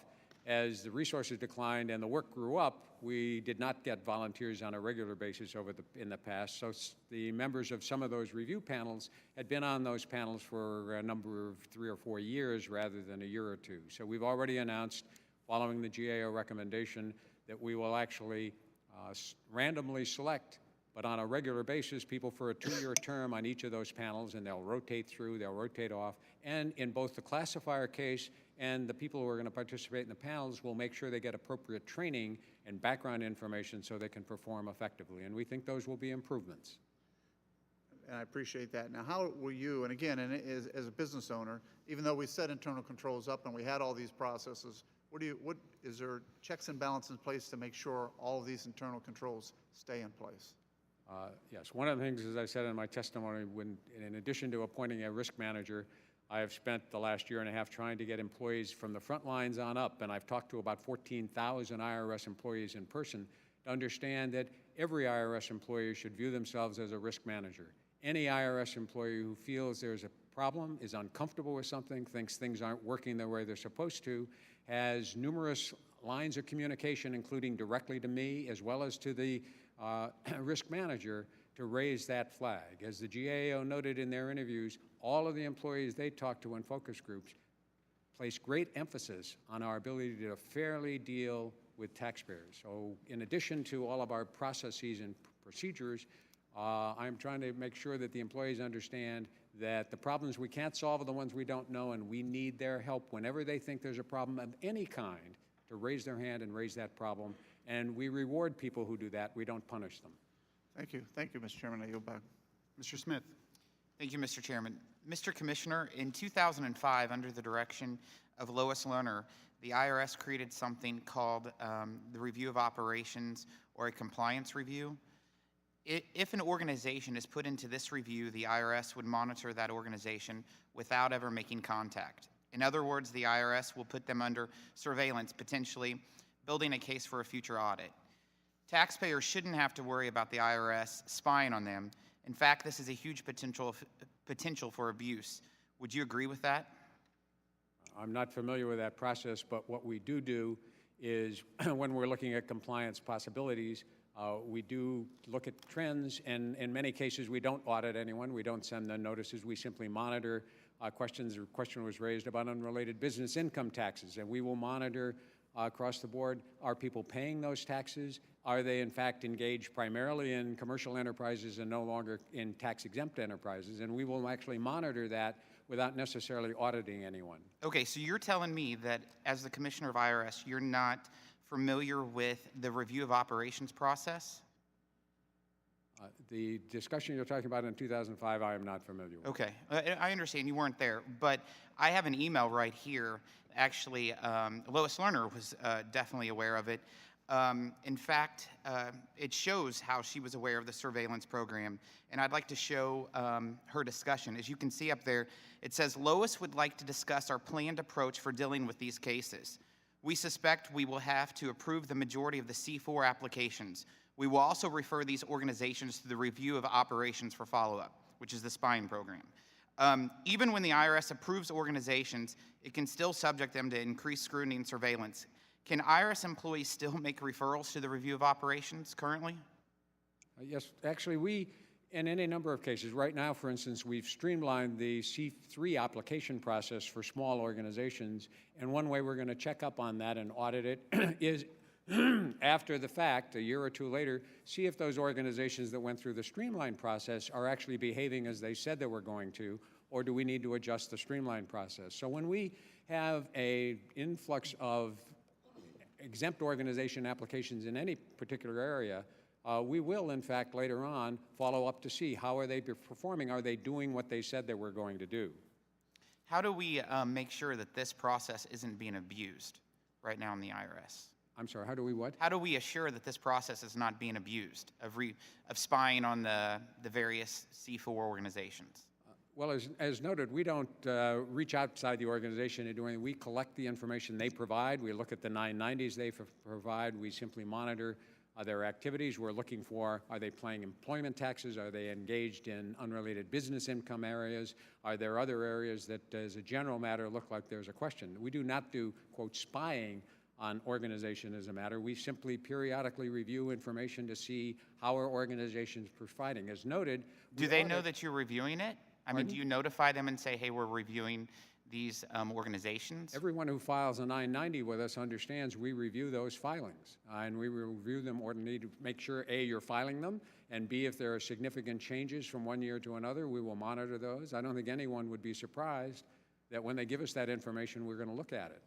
S8: as the resources declined and the work grew up, we did not get volunteers on a regular basis in the past. So the members of some of those review panels had been on those panels for a number of 3 or 4 years rather than a year or two. So we've already announced, following the GAO recommendation, that we will actually randomly select, but on a regular basis, people for a 2-year term on each of those panels, and they'll rotate through, they'll rotate off. And in both the classifier case and the people who are going to participate in the panels will make sure they get appropriate training and background information so they can perform effectively. And we think those will be improvements.
S12: And I appreciate that. Now, how will you, and again, as a business owner, even though we set internal controls up and we had all these processes, what is there checks and balances in place to make sure all of these internal controls stay in place?
S8: Yes, one of the things, as I said in my testimony, in addition to appointing a risk manager, I have spent the last year and a half trying to get employees from the front lines on up, and I've talked to about 14,000 IRS employees in person to understand that every IRS employee should view themselves as a risk manager. Any IRS employee who feels there's a problem, is uncomfortable with something, thinks things aren't working the way they're supposed to, has numerous lines of communication, including directly to me as well as to the risk manager, to raise that flag. As the GAO noted in their interviews, all of the employees they talked to in focus groups place great emphasis on our ability to fairly deal with taxpayers. So in addition to all of our processes and procedures, I'm trying to make sure that the employees understand that the problems we can't solve are the ones we don't know, and we need their help whenever they think there's a problem of any kind to raise their hand and raise that problem. And we reward people who do that. We don't punish them.
S12: Thank you. Thank you, Mr. Chairman. I yield back.
S6: Mr. Smith.
S13: Thank you, Mr. Chairman. Mr. Commissioner, in 2005, under the direction of Lois Lerner, the IRS created something called the Review of Operations, or a compliance review. If an organization is put into this review, the IRS would monitor that organization without ever making contact. In other words, the IRS will put them under surveillance, potentially building a case for a future audit. Taxpayers shouldn't have to worry about the IRS spying on them. In fact, this is a huge potential for abuse. Would you agree with that?
S8: I'm not familiar with that process, but what we do is when we're looking at compliance possibilities, we do look at trends, and in many cases we don't audit anyone. We don't send them notices. We simply monitor questions. A question was raised about unrelated business income taxes, and we will monitor across the board, are people paying those taxes? Are they in fact engaged primarily in commercial enterprises and no longer in tax-exempt enterprises? And we will actually monitor that without necessarily auditing anyone.
S13: Okay, so you're telling me that as the Commissioner of IRS, you're not familiar with the Review of Operations process?
S8: The discussion you're talking about in 2005, I am not familiar with.
S13: Okay, I understand you weren't there, but I have an email right here. Actually, Lois Lerner was definitely aware of it. In fact, it shows how she was aware of the surveillance program, and I'd like to show her discussion. As you can see up there, it says, Lois would like to discuss our planned approach for dealing with these cases. We suspect we will have to approve the majority of the C4 applications. We will also refer these organizations to the Review of Operations for follow-up, which is the spying program. Even when the IRS approves organizations, it can still subject them to increased scrutiny and surveillance. Can IRS employees still make referrals to the Review of Operations currently?
S8: Yes, actually in any number of cases, right now, for instance, we've streamlined the C3 application process for small organizations, and one way we're going to check up on that and audit it is after the fact, a year or two later, see if those organizations that went through the streamlined process are actually behaving as they said they were going to, or do we need to adjust the streamlined process? So when we have an influx of exempt organization applications in any particular area, we will, in fact, later on, follow up to see how are they performing. Are they doing what they said they were going to do?
S13: How do we make sure that this process isn't being abused right now in the IRS?
S8: I'm sorry, how do we what?
S13: How do we assure that this process is not being abused, of spying on the various C4 organizations?
S8: Well, as noted, we don't reach outside the organization and do anything. We collect the information they provide. We look at the 990s they provide. We simply monitor their activities. We're looking for, are they paying employment taxes? Are they engaged in unrelated business income areas? Are there other areas that, as a general matter, look like there's a question? We do not do, quote, spying on organization as a matter. We simply periodically review information to see how our organization is providing. As noted,
S13: do they know that you're reviewing it? I mean, do you notify them and say, hey, we're reviewing these organizations?
S8: Everyone who files a 990 with us understands we review those filings. And we review them or need to make sure, A, you're filing them, and B, if there are significant changes from one year to another, we will monitor those. I don't think anyone would be surprised that when they give us that information, we're going to look at it.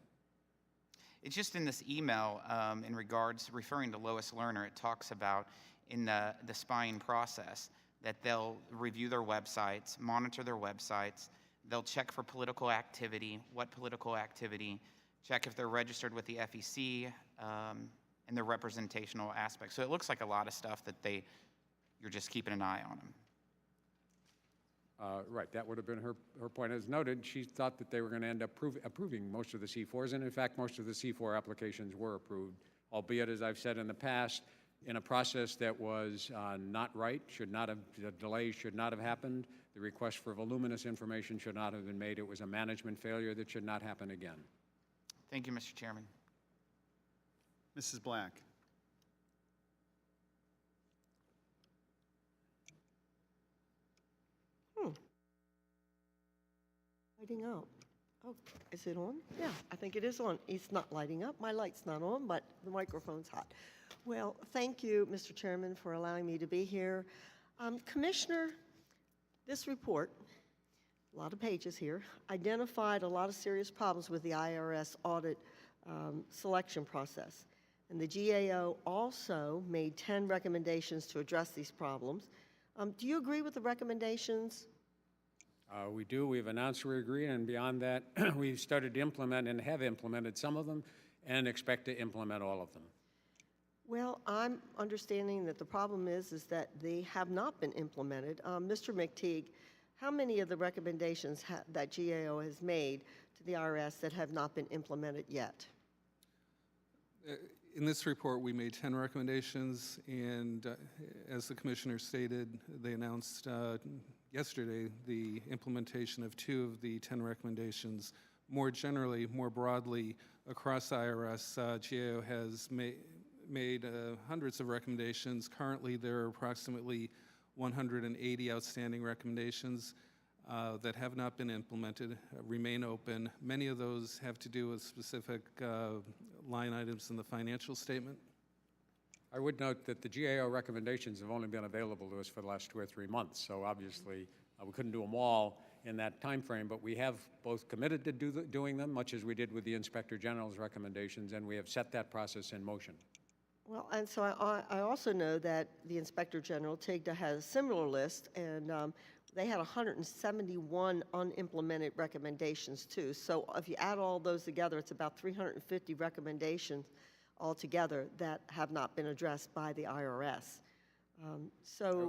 S13: It's just in this email in regards, referring to Lois Lerner, it talks about in the spying process that they'll review their websites, monitor their websites, they'll check for political activity, what political activity, check if they're registered with the FEC, and their representational aspects. So it looks like a lot of stuff that you're just keeping an eye on them.
S8: Right, that would have been her point. As noted, she thought that they were going to end up approving most of the C4s, and in fact, most of the C4 applications were approved, albeit, as I've said in the past, in a process that was not right, the delay should not have happened. The request for voluminous information should not have been made. It was a management failure that should not happen again.
S13: Thank you, Mr. Chairman.
S6: Mrs. Black.
S14: Lighting up. Oh, is it on? Yeah, I think it is on. It's not lighting up. My light's not on, but the microphone's hot. Well, thank you, Mr. Chairman, for allowing me to be here. Commissioner, this report, a lot of pages here, identified a lot of serious problems with the IRS audit selection process. And the GAO also made 10 recommendations to address these problems. Do you agree with the recommendations?
S8: We do. We've announced we agree, and beyond that, we've started to implement and have implemented some of them and expect to implement all of them.
S14: Well, I'm understanding that the problem is that they have not been implemented. Mr. McTeague, how many of the recommendations that GAO has made to the IRS that have not been implemented yet?
S5: In this report, we made 10 recommendations, and as the commissioner stated, they announced yesterday the implementation of 2 of the 10 recommendations. More generally, more broadly, across IRS, GAO has made hundreds of recommendations. Currently, there are approximately 180 outstanding recommendations that have not been implemented, remain open. Many of those have to do with specific line items in the financial statement.
S8: I would note that the GAO recommendations have only been available to us for the last 2 or 3 months, so obviously we couldn't do them all in that time frame, but we have both committed to doing them, much as we did with the Inspector General's recommendations, and we have set that process in motion.
S14: Well, and so I also know that the Inspector General, TIGTA, has a similar list, and they had 171 unimplemented recommendations, too. So if you add all those together, it's about 350 recommendations altogether that have not been addressed by the IRS.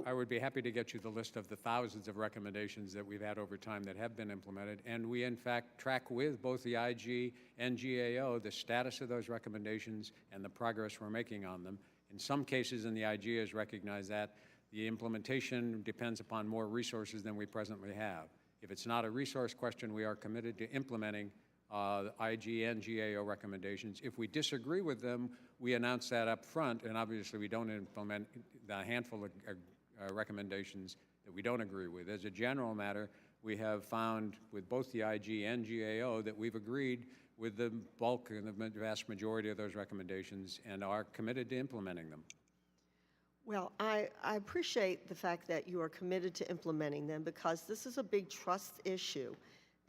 S8: I would be happy to get you the list of the thousands of recommendations that we've had over time that have been implemented, and we in fact track with both the IG and GAO the status of those recommendations and the progress we're making on them. In some cases, and the IG has recognized that, the implementation depends upon more resources than we presently have. If it's not a resource question, we are committed to implementing IG and GAO recommendations. If we disagree with them, we announce that up front, and obviously we don't implement the handful of recommendations that we don't agree with. As a general matter, we have found with both the IG and GAO that we've agreed with the bulk and the vast majority of those recommendations and are committed to implementing them.
S14: Well, I appreciate the fact that you are committed to implementing them because this is a big trust issue.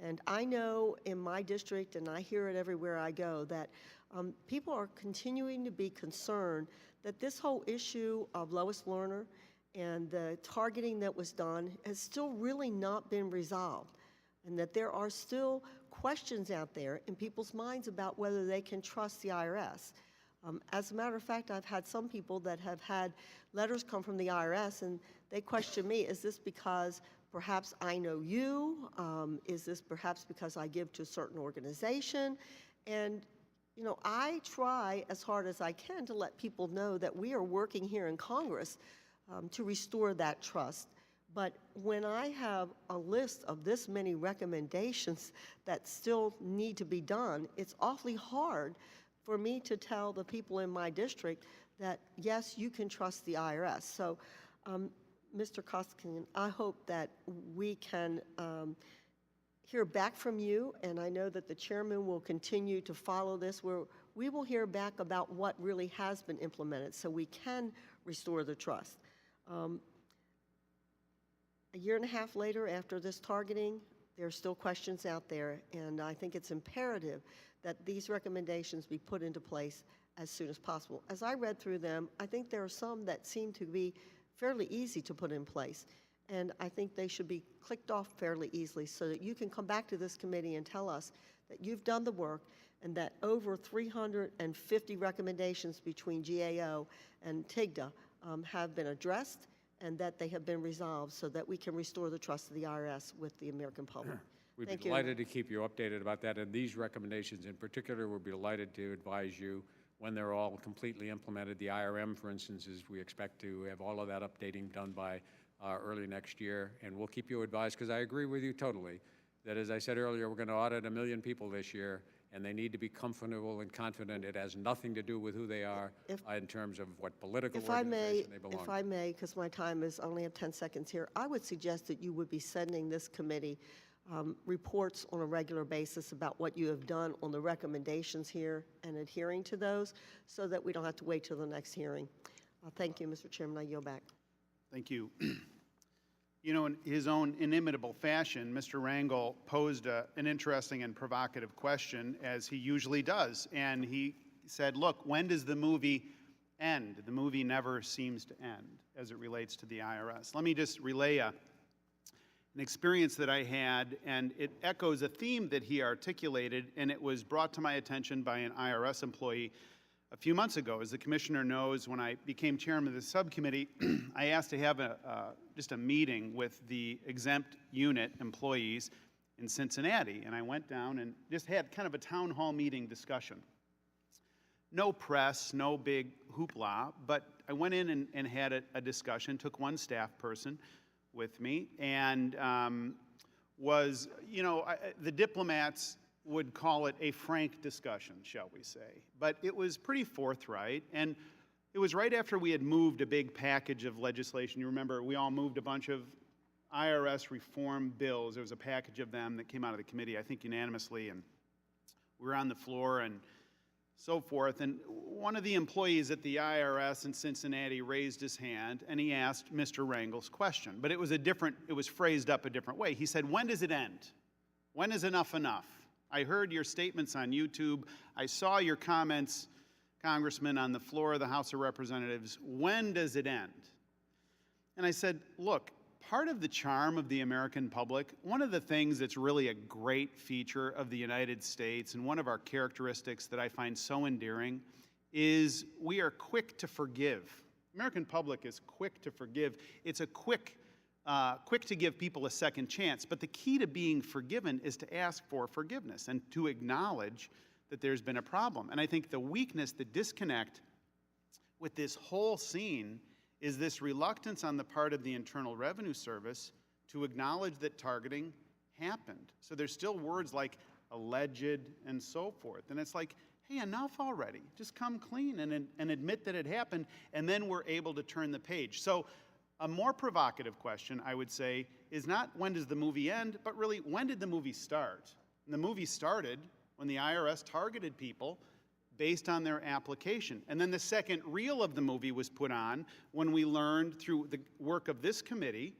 S14: And I know in my district, and I hear it everywhere I go, that people are continuing to be concerned that this whole issue of lowest learner and the targeting that was done has still really not been resolved, and that there are still questions out there in people's minds about whether they can trust the IRS. As a matter of fact, I've had some people that have had letters come from the IRS, and they question me, is this because perhaps I know you? Is this perhaps because I give to a certain organization? And, you know, I try as hard as I can to let people know that we are working here in Congress to restore that trust. But when I have a list of this many recommendations that still need to be done, it's awfully hard for me to tell the people in my district that, yes, you can trust the IRS. So, Mr. Koskinen, I hope that we can hear back from you, and I know that the chairman will continue to follow this, where we will hear back about what really has been implemented so we can restore the trust. A year and a half later, after this targeting, there are still questions out there, and I think it's imperative that these recommendations be put into place as soon as possible. As I read through them, I think there are some that seem to be fairly easy to put in place, and I think they should be clicked off fairly easily so that you can come back to this committee and tell us that you've done the work and that over 350 recommendations between GAO and TIGTA have been addressed and that they have been resolved so that we can restore the trust of the IRS with the American public.
S8: We'd
S14: Thank
S8: be
S14: you.
S8: delighted to keep you updated about that, and these recommendations in particular, we'll be delighted to advise you when they're all completely implemented. The IRM, for instance, is we expect to have all of that updating done by early next year, and we'll keep you advised, because I agree with you totally that, as I said earlier, we're going to audit 1 million people this year, and they need to be comfortable and confident it has nothing to do with who they are in terms of what political organization they belong to.
S14: If I may, because my time is only have 10 seconds here, I would suggest that you would be sending this committee reports on a regular basis about what you have done on the recommendations here and adhering to those so that we don't have to wait till the next hearing. Thank you, Mr. Chairman. I yield back.
S6: Thank you. You know, in his own inimitable fashion, Mr. Rangel posed an interesting and provocative question, as he usually does. And he said, look, when does the movie end? The movie never seems to end as it relates to the IRS. Let me just relay an experience that I had, and it echoes a theme that he articulated, and it was brought to my attention by an IRS employee a few months ago. As the commissioner knows, when I became chairman of the subcommittee, I asked to have just a meeting with the exempt unit employees in Cincinnati. And I went down and just had kind of a town hall meeting discussion. No press, no big hoopla, but I went in and had a discussion, took one staff person with me, and the diplomats would call it a frank discussion, shall we say. But it was pretty forthright, and it was right after we had moved a big package of legislation. You remember, we all moved a bunch of IRS reform bills. There was a package of them that came out of the committee, I think unanimously, and we were on the floor and so forth. And one of the employees at the IRS in Cincinnati raised his hand, and he asked Mr. Rangel's question. But it was phrased up a different way. He said, when does it end? When is enough enough? I heard your statements on YouTube. I saw your comments, Congressman, on the floor of the House of Representatives. When does it end? And I said, look, part of the charm of the American public, one of the things that's really a great feature of the United States, and one of our characteristics that I find so endearing, is we are quick to forgive. The American public is quick to forgive. It's a quick to give people a second chance. But the key to being forgiven is to ask for forgiveness and to acknowledge that there's been a problem. And I think the weakness, the disconnect with this whole scene is this reluctance on the part of the Internal Revenue Service to acknowledge that targeting happened. So there's still words like alleged and so forth. And it's like, hey, enough already. Just come clean and admit that it happened, and then we're able to turn the page. So a more provocative question, I would say, is not when does the movie end, but really when did the movie start? And the movie started when the IRS targeted people based on their application. And then the second reel of the movie was put on when we learned through the work of this committee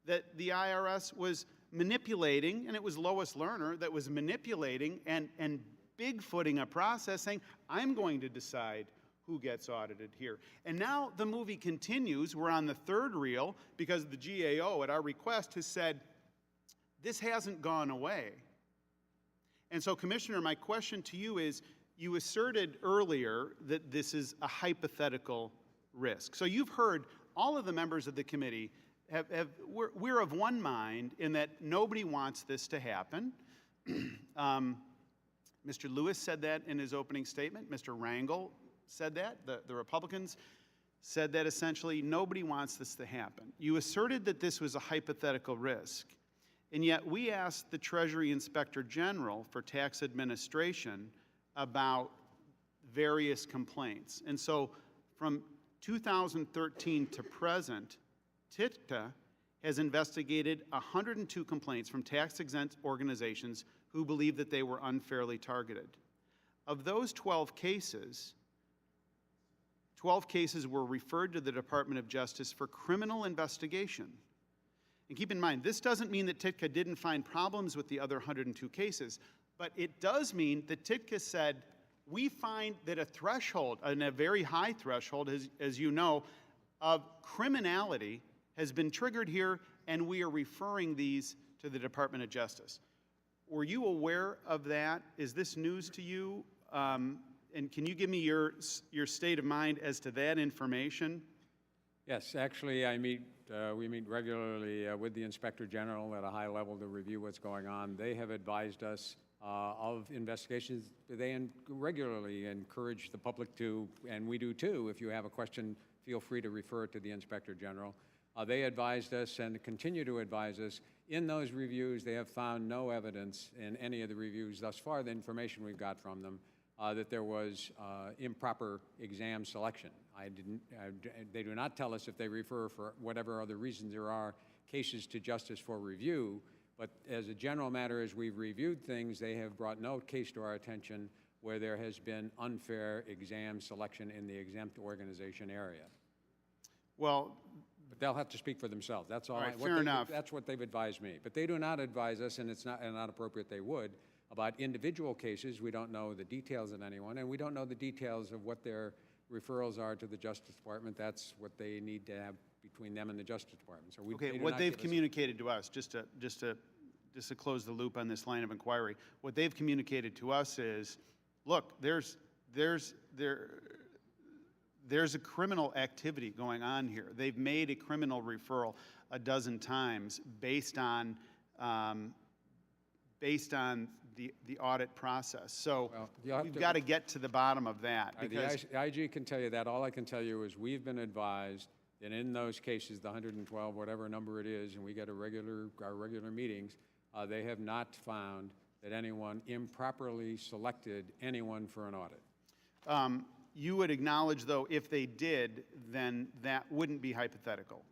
S6: that the IRS was manipulating, and it was Lois Lerner that was manipulating and bigfooting a process, saying, I'm going to decide who gets audited here. And now the movie continues. We're on the third reel because the GAO, at our request, has said, this hasn't gone away. And so, Commissioner, my question to you is, you asserted earlier that this is a hypothetical risk. So you've heard all of the members of the committee we're of one mind in that nobody wants this to happen. Mr. Lewis said that in his opening statement. Mr. Rangel said that. The Republicans said that essentially nobody wants this to happen. You asserted that this was a hypothetical risk, and yet we asked the Treasury Inspector General for Tax Administration about various complaints. And so from 2013 to present, TITCA has investigated 102 complaints from tax-exempt organizations who believe that they were unfairly targeted. Of those 12 cases were referred to the Department of Justice for criminal investigation. And keep in mind, this doesn't mean that TITCA didn't find problems with the other 102 cases, but it does mean that TITCA said, we find that a threshold, and a very high threshold, as you know, of criminality has been triggered here, and we are referring these to the Department of Justice. Were you aware of that? Is this news to you? And can you give me your state of mind as to that information?
S8: Yes, actually, we meet regularly with the Inspector General at a high level to review what's going on. They have advised us of investigations. They regularly encourage the public to, and we do too. If you have a question, feel free to refer it to the Inspector General. They advised us and continue to advise us. In those reviews, they have found no evidence in any of the reviews thus far, the information we've got from them, that there was improper exam selection. They do not tell us if they refer, for whatever other reasons there are, cases to justice for review, but as a general matter, as we've reviewed things, they have brought no case to our attention where there has been unfair exam selection in the exempt organization area.
S6: Well,
S8: But they'll have to speak for themselves. That's all.
S6: All right,
S8: what
S6: fair enough.
S8: That's what they've advised me. But they do not advise us, and it's not appropriate they would, about individual cases. We don't know the details of anyone, and we don't know the details of what their referrals are to the Justice Department. That's what they need to have between them and the Justice Department. So
S6: Okay, what they've communicated to us, just to close the loop on this line of inquiry, what they've communicated to us is, look, there's a criminal activity going on here. They've made a criminal referral a dozen times based on the audit process. So we've got to get to the bottom of that. Because
S8: the IG can tell you that. All I can tell you is we've been advised that in those cases, the 112, whatever number it is, and we get our regular meetings, they have not found that anyone improperly selected anyone for an audit.
S6: You would acknowledge, though, if they did, then that wouldn't be hypothetical.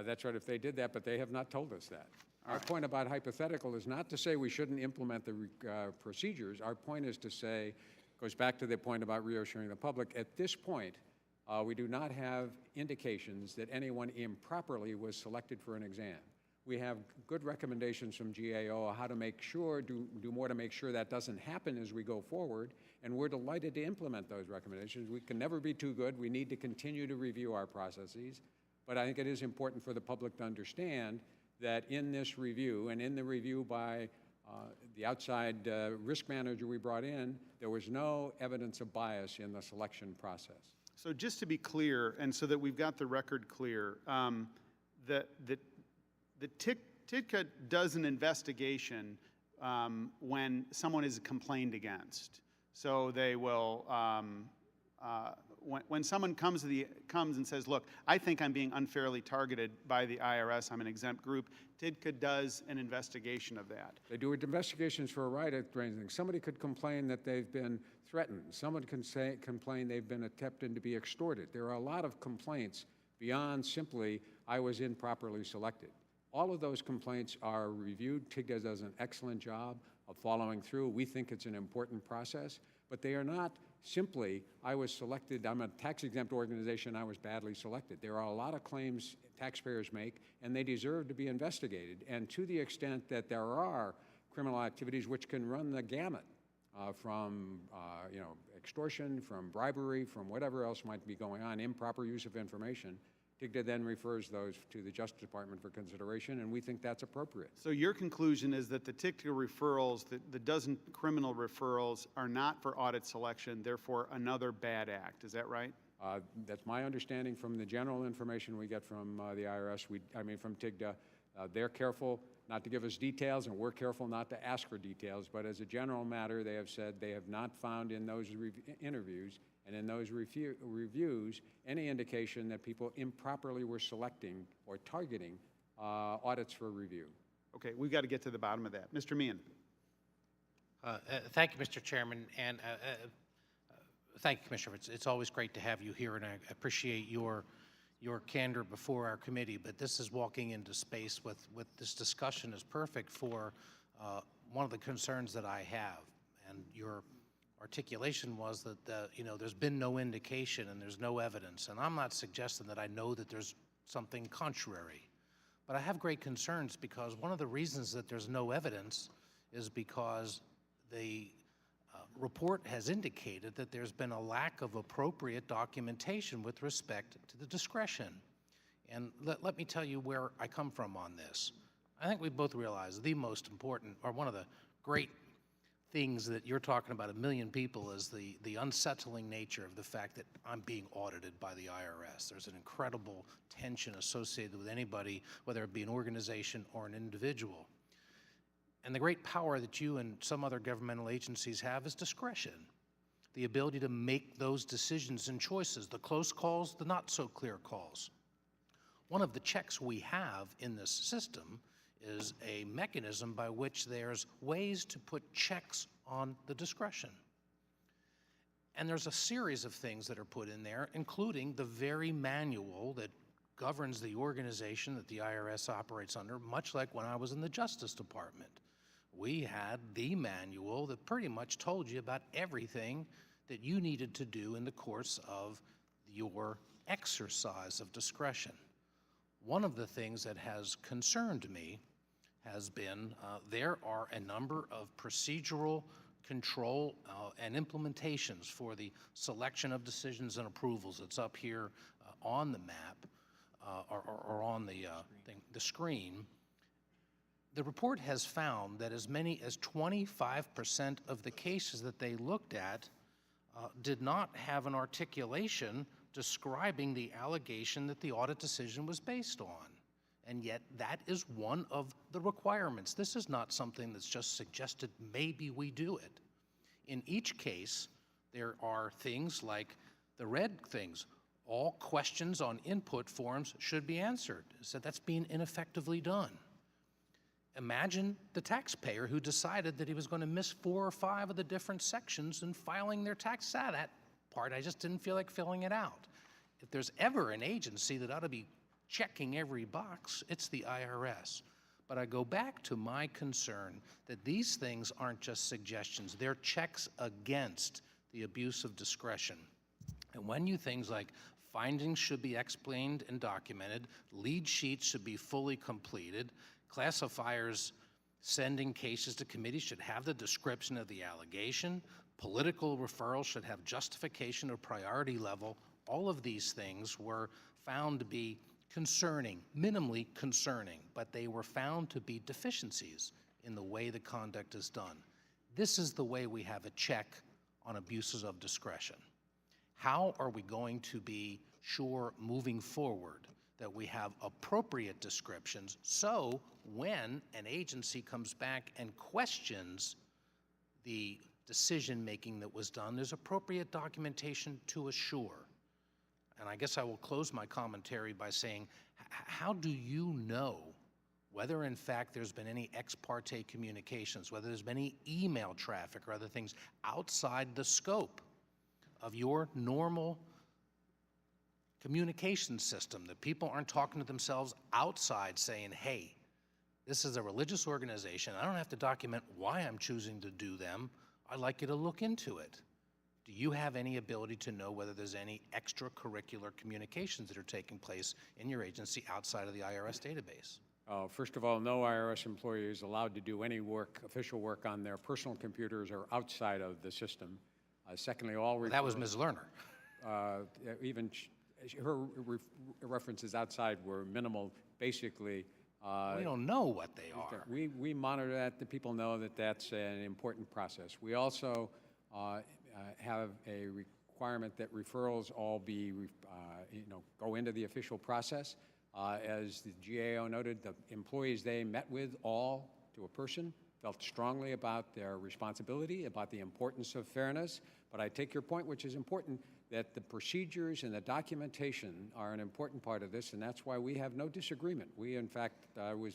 S8: That's right, if they did that, but they have not told us that. Our point about hypothetical is not to say we shouldn't implement the procedures. Our point is to say, goes back to the point about reassuring the public, at this point, we do not have indications that anyone improperly was selected for an exam. We have good recommendations from GAO how to make sure, do more to make sure that doesn't happen as we go forward, and we're delighted to implement those recommendations. We can never be too good. We need to continue to review our processes, but I think it is important for the public to understand that in this review, and in the review by the outside risk manager we brought in, there was no evidence of bias in the selection process.
S6: So just to be clear, and so that we've got the record clear, the TIDCA does an investigation when someone is complained against. So they will, when someone comes and says, look, I think I'm being unfairly targeted by the IRS, I'm an exempt group, TIDCA does an investigation of that.
S8: They do investigations for a variety of things. Somebody could complain that they've been threatened. Someone can complain they've been attempted to be extorted. There are a lot of complaints beyond simply, I was improperly selected. All of those complaints are reviewed. TIDCA does an excellent job of following through. We think it's an important process, but they are not simply, I was selected, I'm a tax-exempt organization, I was badly selected. There are a lot of claims taxpayers make, and they deserve to be investigated. And to the extent that there are criminal activities which can run the gamut from extortion, from bribery, from whatever else might be going on, improper use of information, TIDCA then refers those to the Justice Department for consideration, and we think that's appropriate.
S6: So your conclusion is that the TIDCA referrals, the dozen criminal referrals, are not for audit selection, therefore another bad act. Is that right?
S8: That's my understanding from the general information we get from the IRS, from TIDCA. They're careful not to give us details, and we're careful not to ask for details, but as a general matter, they have said they have not found in those interviews and in those reviews any indication that people improperly were selecting or targeting audits for review.
S6: Okay, we've got to get to the bottom of that. Mr. Meehan.
S4: Thank you, Mr. Chairman, and thank you, Commissioner. It's always great to have you here, and I appreciate your candor before our committee, but this is walking into space with this discussion is perfect for one of the concerns that I have, and your articulation was that there's been no indication and there's no evidence, and I'm not suggesting that I know that there's something contrary, but I have great concerns because one of the reasons that there's no evidence is because the report has indicated that there's been a lack of appropriate documentation with respect to the discretion. And let me tell you where I come from on this. I think we both realize the most important, or one of the great things that you're talking about, 1 million people, is the unsettling nature of the fact that I'm being audited by the IRS. There's an incredible tension associated with anybody, whether it be an organization or an individual. And the great power that you and some other governmental agencies have is discretion, the ability to make those decisions and choices, the close calls, the not so clear calls. One of the checks we have in this system is a mechanism by which there's ways to put checks on the discretion. And there's a series of things that are put in there, including the very manual that governs the organization that the IRS operates under, much like when I was in the Justice Department. We had the manual that pretty much told you about everything that you needed to do in the course of your exercise of discretion. One of the things that has concerned me has been there are a number of procedural control and implementations for the selection of decisions and approvals. It's up here on the map or on the screen. The report has found that as many as 25% of the cases that they looked at did not have an articulation describing the allegation that the audit decision was based on. And yet that is one of the requirements. This is not something that's just suggested maybe we do it. In each case, there are things like the red things. All questions on input forms should be answered. So that's being ineffectively done. Imagine the taxpayer who decided that he was going to miss 4 or 5 of the different sections in filing their tax. That part, I just didn't feel like filling it out. If there's ever an agency that ought to be checking every box, it's the IRS. But I go back to my concern that these things aren't just suggestions. They're checks against the abuse of discretion. And when you things like findings should be explained and documented, lead sheets should be fully completed, classifiers sending cases to committees should have the description of the allegation, political referrals should have justification or priority level. All of these things were found to be concerning, minimally concerning, but they were found to be deficiencies in the way the conduct is done. This is the way we have a check on abuses of discretion. How are we going to be sure moving forward that we have appropriate descriptions so when an agency comes back and questions the decision-making that was done, there's appropriate documentation to assure? And I guess I will close my commentary by saying, how do you know whether in fact there's been any ex parte communications, whether there's been any email traffic or other things outside the scope of your normal communication system, that people aren't talking to themselves outside saying, hey, this is a religious organization. I don't have to document why I'm choosing to do them. I'd like you to look into it. Do you have any ability to know whether there's any extracurricular communications that are taking place in your agency outside of the IRS database?
S8: First of all, no IRS employee is allowed to do any work, official work on their personal computers or outside of the system. Secondly, all
S4: that was Ms. Lerner.
S8: Even her references outside were minimal. Basically,
S4: we don't know what they are.
S8: We monitor that. The people know that that's an important process. We also have a requirement that referrals all be, go into the official process. As the GAO noted, the employees they met with all, to a person, felt strongly about their responsibility, about the importance of fairness. But I take your point, which is important, that the procedures and the documentation are an important part of this, and that's why we have no disagreement. We, in fact,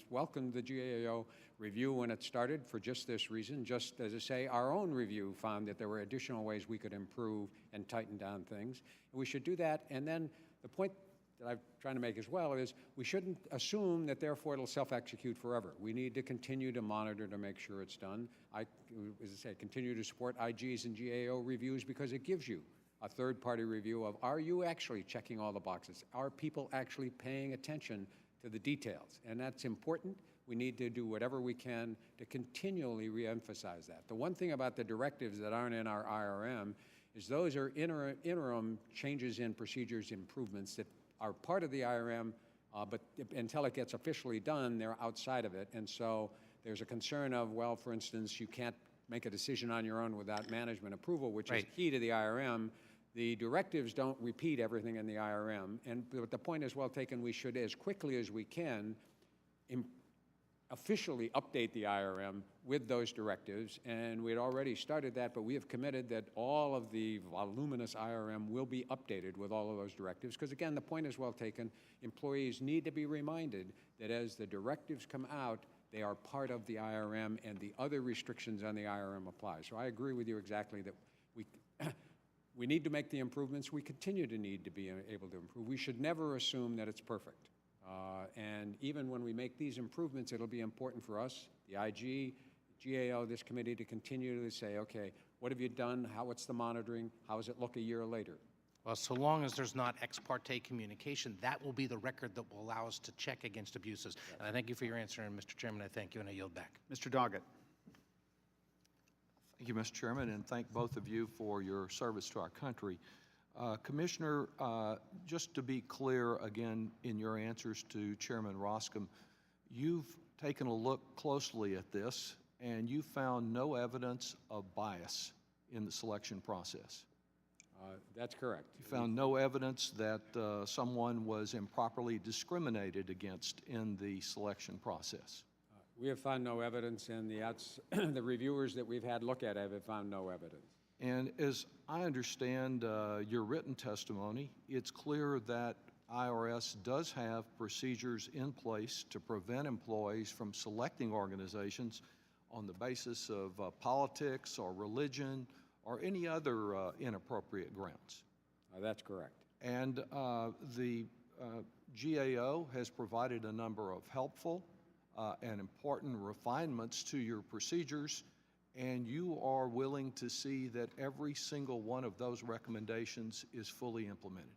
S8: welcomed the GAO review when it started for just this reason. Just as I say, our own review found that there were additional ways we could improve and tighten down things. And we should do that. And then the point that I'm trying to make as well is we shouldn't assume that therefore it'll self-execute forever. We need to continue to monitor to make sure it's done. As I say, continue to support IGs and GAO reviews because it gives you a third-party review of, are you actually checking all the boxes? Are people actually paying attention to the details? And that's important. We need to do whatever we can to continually reemphasize that. The one thing about the directives that aren't in our IRM is those are interim changes in procedures, improvements that are part of the IRM, but until it gets officially done, they're outside of it. And so there's a concern of, well, for instance, you can't make a decision on your own without management approval, which is key to the IRM. The directives don't repeat everything in the IRM, but the point is well taken. We should, as quickly as we can, officially update the IRM with those directives, and we had already started that, but we have committed that all of the voluminous IRM will be updated with all of those directives, because again, the point is well taken. Employees need to be reminded that as the directives come out, they are part of the IRM, and the other restrictions on the IRM apply. So I agree with you exactly that we need to make the improvements. We continue to need to be able to improve. We should never assume that it's perfect. And even when we make these improvements, it'll be important for us, the IG, GAO, this committee, to continue to say, okay, what have you done? What's the monitoring? How does it look a year later?
S4: Well, so long as there's not ex parte communication, that will be the record that will allow us to check against abuses. And I thank you for your answer, and Mr. Chairman, I thank you, and I yield back.
S6: Mr. Doggett.
S15: Thank you, Mr. Chairman, and thank both of you for your service to our country. Commissioner, just to be clear again in your answers to Chairman Roscom, you've taken a look closely at this, and you found no evidence of bias in the selection process.
S8: That's correct.
S15: You found no evidence that someone was improperly discriminated against in the selection process.
S8: We have found no evidence, and the reviewers that we've had look at it have found no evidence.
S15: And as I understand your written testimony, it's clear that IRS does have procedures in place to prevent employees from selecting organizations on the basis of politics or religion or any other inappropriate grounds.
S8: That's correct.
S15: And the GAO has provided a number of helpful and important refinements to your procedures, and you are willing to see that every single one of those recommendations is fully implemented.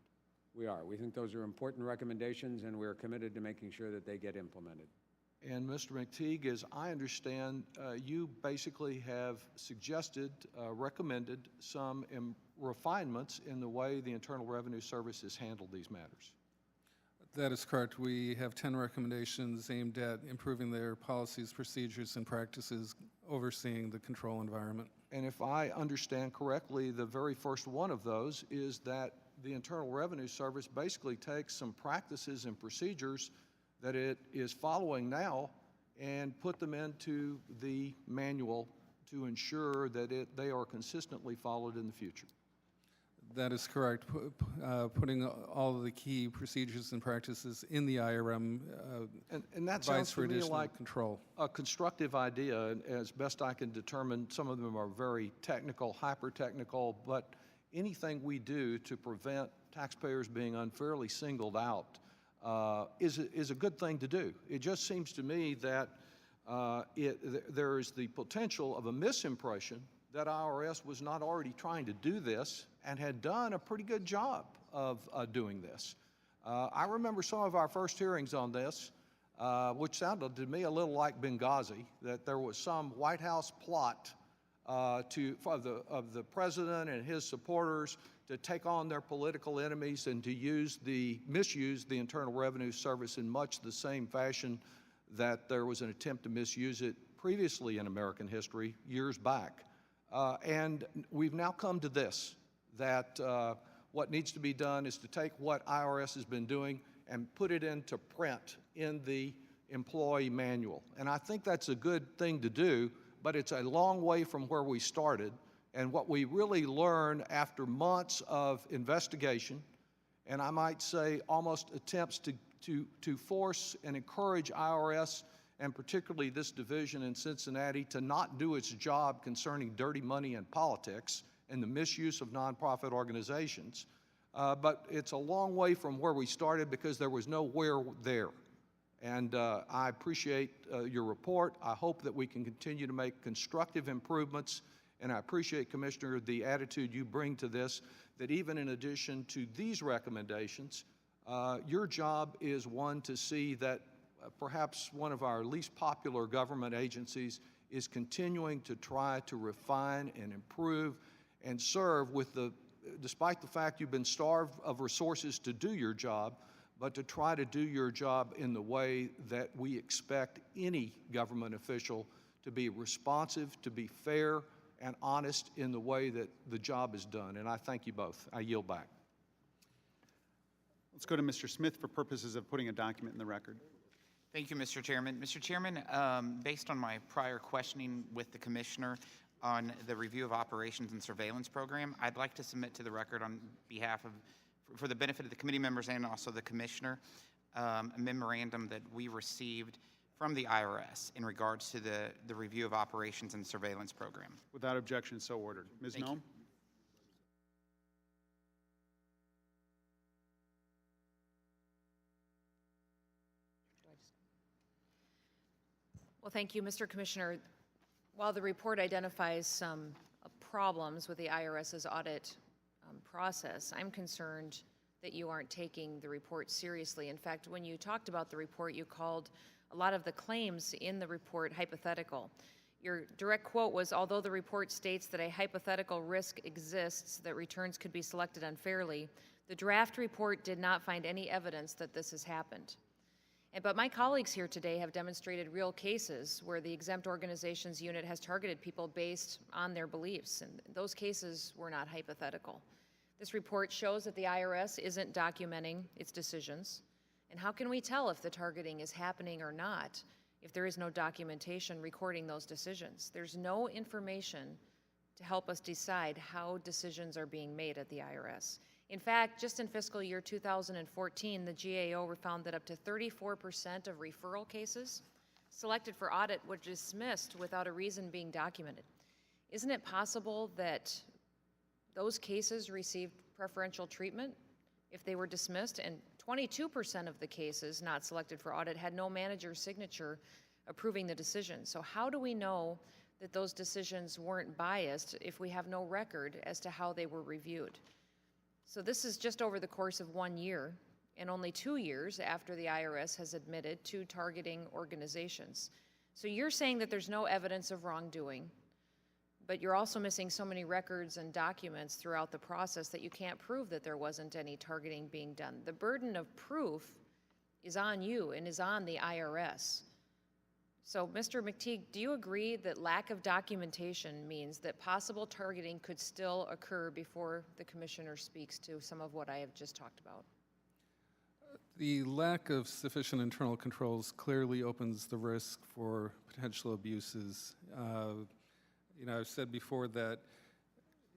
S8: We are. We think those are important recommendations, and we're committed to making sure that they get implemented.
S15: And Mr. McTeague, as I understand, you basically have suggested, recommended some refinements in the way the Internal Revenue Service has handled these matters.
S5: That is correct. We have 10 recommendations aimed at improving their policies, procedures, and practices overseeing the control environment.
S15: And if I understand correctly, the very first one of those is that the Internal Revenue Service basically takes some practices and procedures that it is following now and put them into the manual to ensure that they are consistently followed in the future.
S5: That is correct. Putting all of the key procedures and practices in the IRM
S15: and that
S5: provides
S15: sounds
S5: for
S15: to me
S5: additional
S15: like
S5: control.
S15: A constructive idea. And as best I can determine, some of them are very technical, hyper-technical, but anything we do to prevent taxpayers being unfairly singled out is a good thing to do. It just seems to me that there is the potential of a misimpression that IRS was not already trying to do this and had done a pretty good job of doing this. I remember some of our first hearings on this, which sounded to me a little like Benghazi, that there was some White House plot of the president and his supporters to take on their political enemies and to misuse the Internal Revenue Service in much the same fashion that there was an attempt to misuse it previously in American history years back. And we've now come to this, that what needs to be done is to take what IRS has been doing and put it into print in the employee manual. And I think that's a good thing to do, but it's a long way from where we started. And what we really learn after months of investigation, and I might say almost attempts to force and encourage IRS, and particularly this division in Cincinnati, to not do its job concerning dirty money and politics and the misuse of nonprofit organizations. But it's a long way from where we started because there was nowhere there. And I appreciate your report. I hope that we can continue to make constructive improvements. And I appreciate, Commissioner, the attitude you bring to this, that even in addition to these recommendations, your job is one to see that perhaps one of our least popular government agencies is continuing to try to refine and improve and serve despite the fact you've been starved of resources to do your job, but to try to do your job in the way that we expect any government official to be responsive, to be fair and honest in the way that the job is done. And I thank you both. I yield back.
S6: Let's go to Mr. Smith for purposes of putting a document in the record.
S13: Thank you, Mr. Chairman. Mr. Chairman, based on my prior questioning with the Commissioner on the review of operations and surveillance program, I'd like to submit to the record on behalf of, for the benefit of the committee members and also the Commissioner, a memorandum that we received from the IRS in regards to the review of operations and surveillance program.
S6: Without objection, so ordered. Ms. Noem?
S2: Well, thank you, Mr. Commissioner. While the report identifies some problems with the IRS's audit process. I'm concerned that you aren't taking the report seriously. In fact, when you talked about the report, you called a lot of the claims in the report hypothetical. Your direct quote was, although the report states that a hypothetical risk exists that returns could be selected unfairly, the draft report did not find any evidence that this has happened. But my colleagues here today have demonstrated real cases where the exempt organizations unit has targeted people based on their beliefs, and those cases were not hypothetical. This report shows that the IRS isn't documenting its decisions. And how can we tell if the targeting is happening or not if there is no documentation recording those decisions? There's no information to help us decide how decisions are being made at the IRS. In fact, just in fiscal year 2014, the GAO found that up to 34% of referral cases selected for audit were dismissed without a reason being documented. Isn't it possible that those cases received preferential treatment if they were dismissed? And 22% of the cases not selected for audit had no manager's signature approving the decision. So how do we know that those decisions weren't biased if we have no record as to how they were reviewed? So this is just over the course of 1 year, and only 2 years after the IRS has admitted to targeting organizations. So you're saying that there's no evidence of wrongdoing, but you're also missing so many records and documents throughout the process that you can't prove that there wasn't any targeting being done. The burden of proof is on you and is on the IRS. So, Mr. McTeague, do you agree that lack of documentation means that possible targeting could still occur before the commissioner speaks to some of what I have just talked about?
S5: The lack of sufficient internal controls clearly opens the risk for potential abuses. I've said before that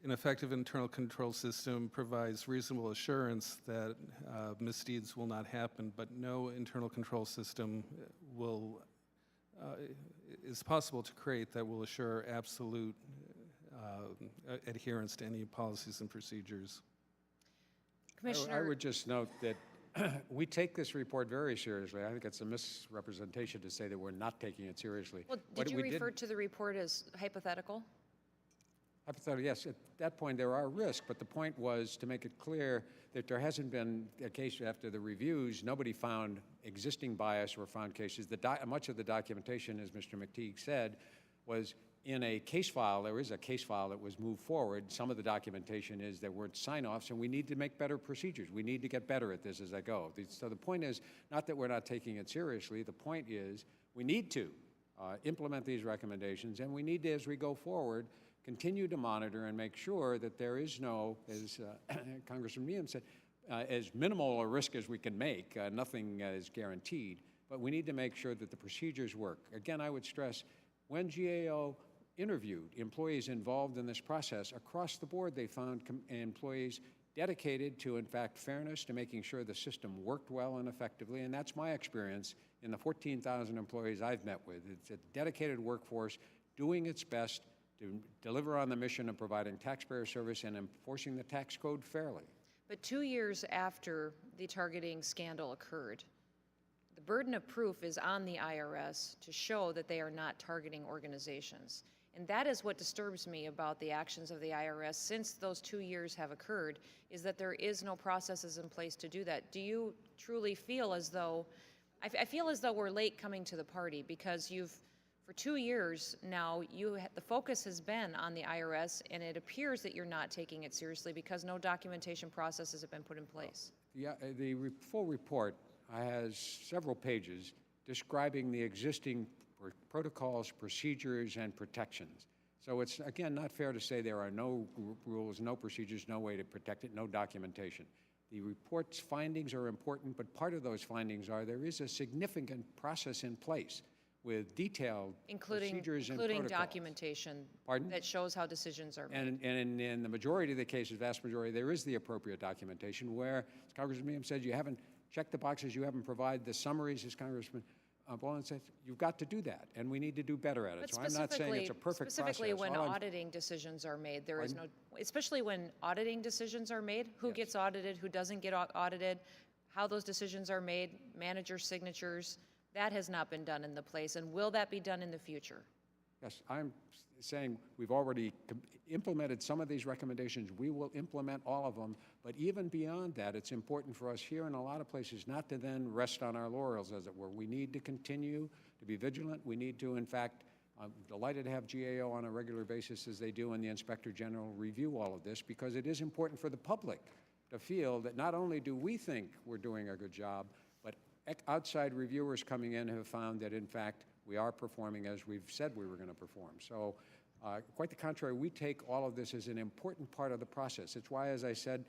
S5: an effective internal control system provides reasonable assurance that misdeeds will not happen, but no internal control system is possible to create that will assure absolute adherence to any policies and procedures.
S2: Commissioner,
S8: I would just note that we take this report very seriously. I think it's a misrepresentation to say that we're not taking it seriously.
S2: well, did you refer to the report as hypothetical?
S8: Hypothetically, yes. At that point, there are risks, but the point was to make it clear that there hasn't been a case after the reviews. Nobody found existing bias or found cases. Much of the documentation, as Mr. McTeague said, was in a case file. There is a case file that was moved forward. Some of the documentation is there weren't sign-offs, and we need to make better procedures. We need to get better at this as I go. So the point is not that we're not taking it seriously. The point is we need to implement these recommendations, and we need to, as we go forward, continue to monitor and make sure that there is no, as Congressman Meehan said, as minimal a risk as we can make. Nothing is guaranteed, but we need to make sure that the procedures work. Again, I would stress, when GAO interviewed employees involved in this process, across the board they found employees dedicated to, in fact, fairness, to making sure the system worked well and effectively, and that's my experience in the 14,000 employees I've met with. It's a dedicated workforce doing its best to deliver on the mission of providing taxpayer service and enforcing the tax code fairly.
S2: But 2 years after the targeting scandal occurred, the burden of proof is on the IRS to show that they are not targeting organizations. And that is what disturbs me about the actions of the IRS since those 2 years have occurred, is that there is no processes in place to do that. Do you truly feel as though, I feel as though we're late coming to the party, because for 2 years now, the focus has been on the IRS, and it appears that you're not taking it seriously because no documentation processes have been put in place.
S8: Yeah, the full report has several pages describing the existing protocols, procedures, and protections. So it's, again, not fair to say there are no rules, no procedures, no way to protect it, no documentation. The report's findings are important, but part of those findings are there is a significant process in place with detailed procedures and protocols.
S2: Including documentation that shows how decisions are made.
S8: And in the majority of the cases, vast majority, there is the appropriate documentation where, as Congressman Meehan said, you haven't checked the boxes, you haven't provided the summaries, as Congressman Boland said, you've got to do that, and we need to do better at it.
S2: But
S8: so I'm not saying it's a perfect
S2: specifically
S8: process.
S2: when auditing decisions are made, there is no, especially when auditing decisions are made, who gets audited, who doesn't get audited, how those decisions are made, manager signatures, that has not been done in the place, and will that be done in the future?
S8: Yes, I'm saying we've already implemented some of these recommendations. We will implement all of them. But even beyond that, it's important for us here in a lot of places not to then rest on our laurels, as it were. We need to continue to be vigilant. We need to, in fact, I'm delighted to have GAO on a regular basis, as they do, and the Inspector General review all of this, because it is important for the public to feel that not only do we think we're doing a good job, but outside reviewers coming in have found that, in fact, we are performing as we've said we were going to perform. So quite the contrary, we take all of this as an important part of the process. It's why, as I said,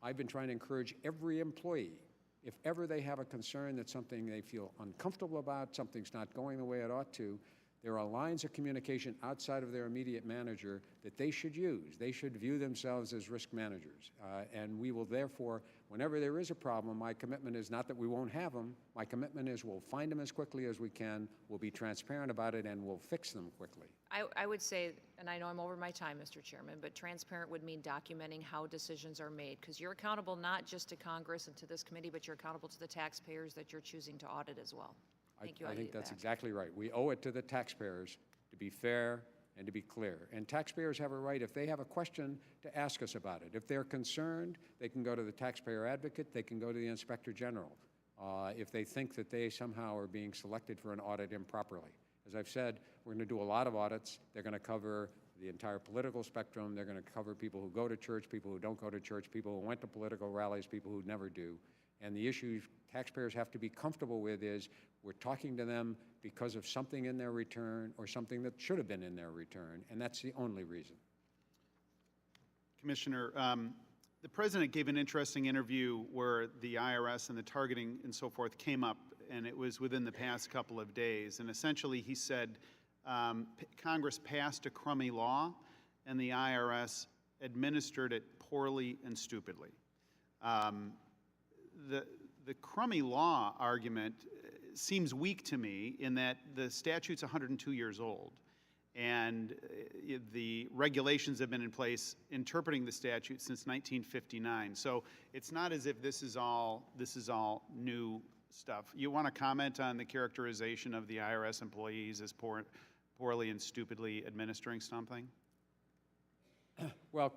S8: I've been trying to encourage every employee, if ever they have a concern that something they feel uncomfortable about, something's not going the way it ought to, there are lines of communication outside of their immediate manager that they should use. They should view themselves as risk managers. And we will therefore, whenever there is a problem, my commitment is not that we won't have them. My commitment is we'll find them as quickly as we can, we'll be transparent about it, and we'll fix them quickly.
S2: I would say, and I know I'm over my time, Mr. Chairman, but transparent would mean documenting how decisions are made, because you're accountable not just to Congress and to this committee, but you're accountable to the taxpayers that you're choosing to audit as well. Thank you.
S8: I think that's exactly right. We owe it to the taxpayers to be fair and to be clear. And taxpayers have a right, if they have a question, to ask us about it. If they're concerned, they can go to the taxpayer advocate, they can go to the Inspector General, if they think that they somehow are being selected for an audit improperly. As I've said, we're going to do a lot of audits. They're going to cover the entire political spectrum. They're going to cover people who go to church, people who don't go to church, people who went to political rallies, people who never do. And the issue taxpayers have to be comfortable with is we're talking to them because of something in their return or something that should have been in their return, and that's the only reason.
S6: Commissioner, the President gave an interesting interview where the IRS and the targeting and so forth came up, and it was within the past couple of days. And essentially he said Congress passed a crummy law and the IRS administered it poorly and stupidly. The crummy law argument seems weak to me in that the statute's 102 years old, and the regulations have been in place interpreting the statute since 1959. So it's not as if this is all new stuff. You want to comment on the characterization of the IRS employees as poorly and stupidly administering something?
S8: Well,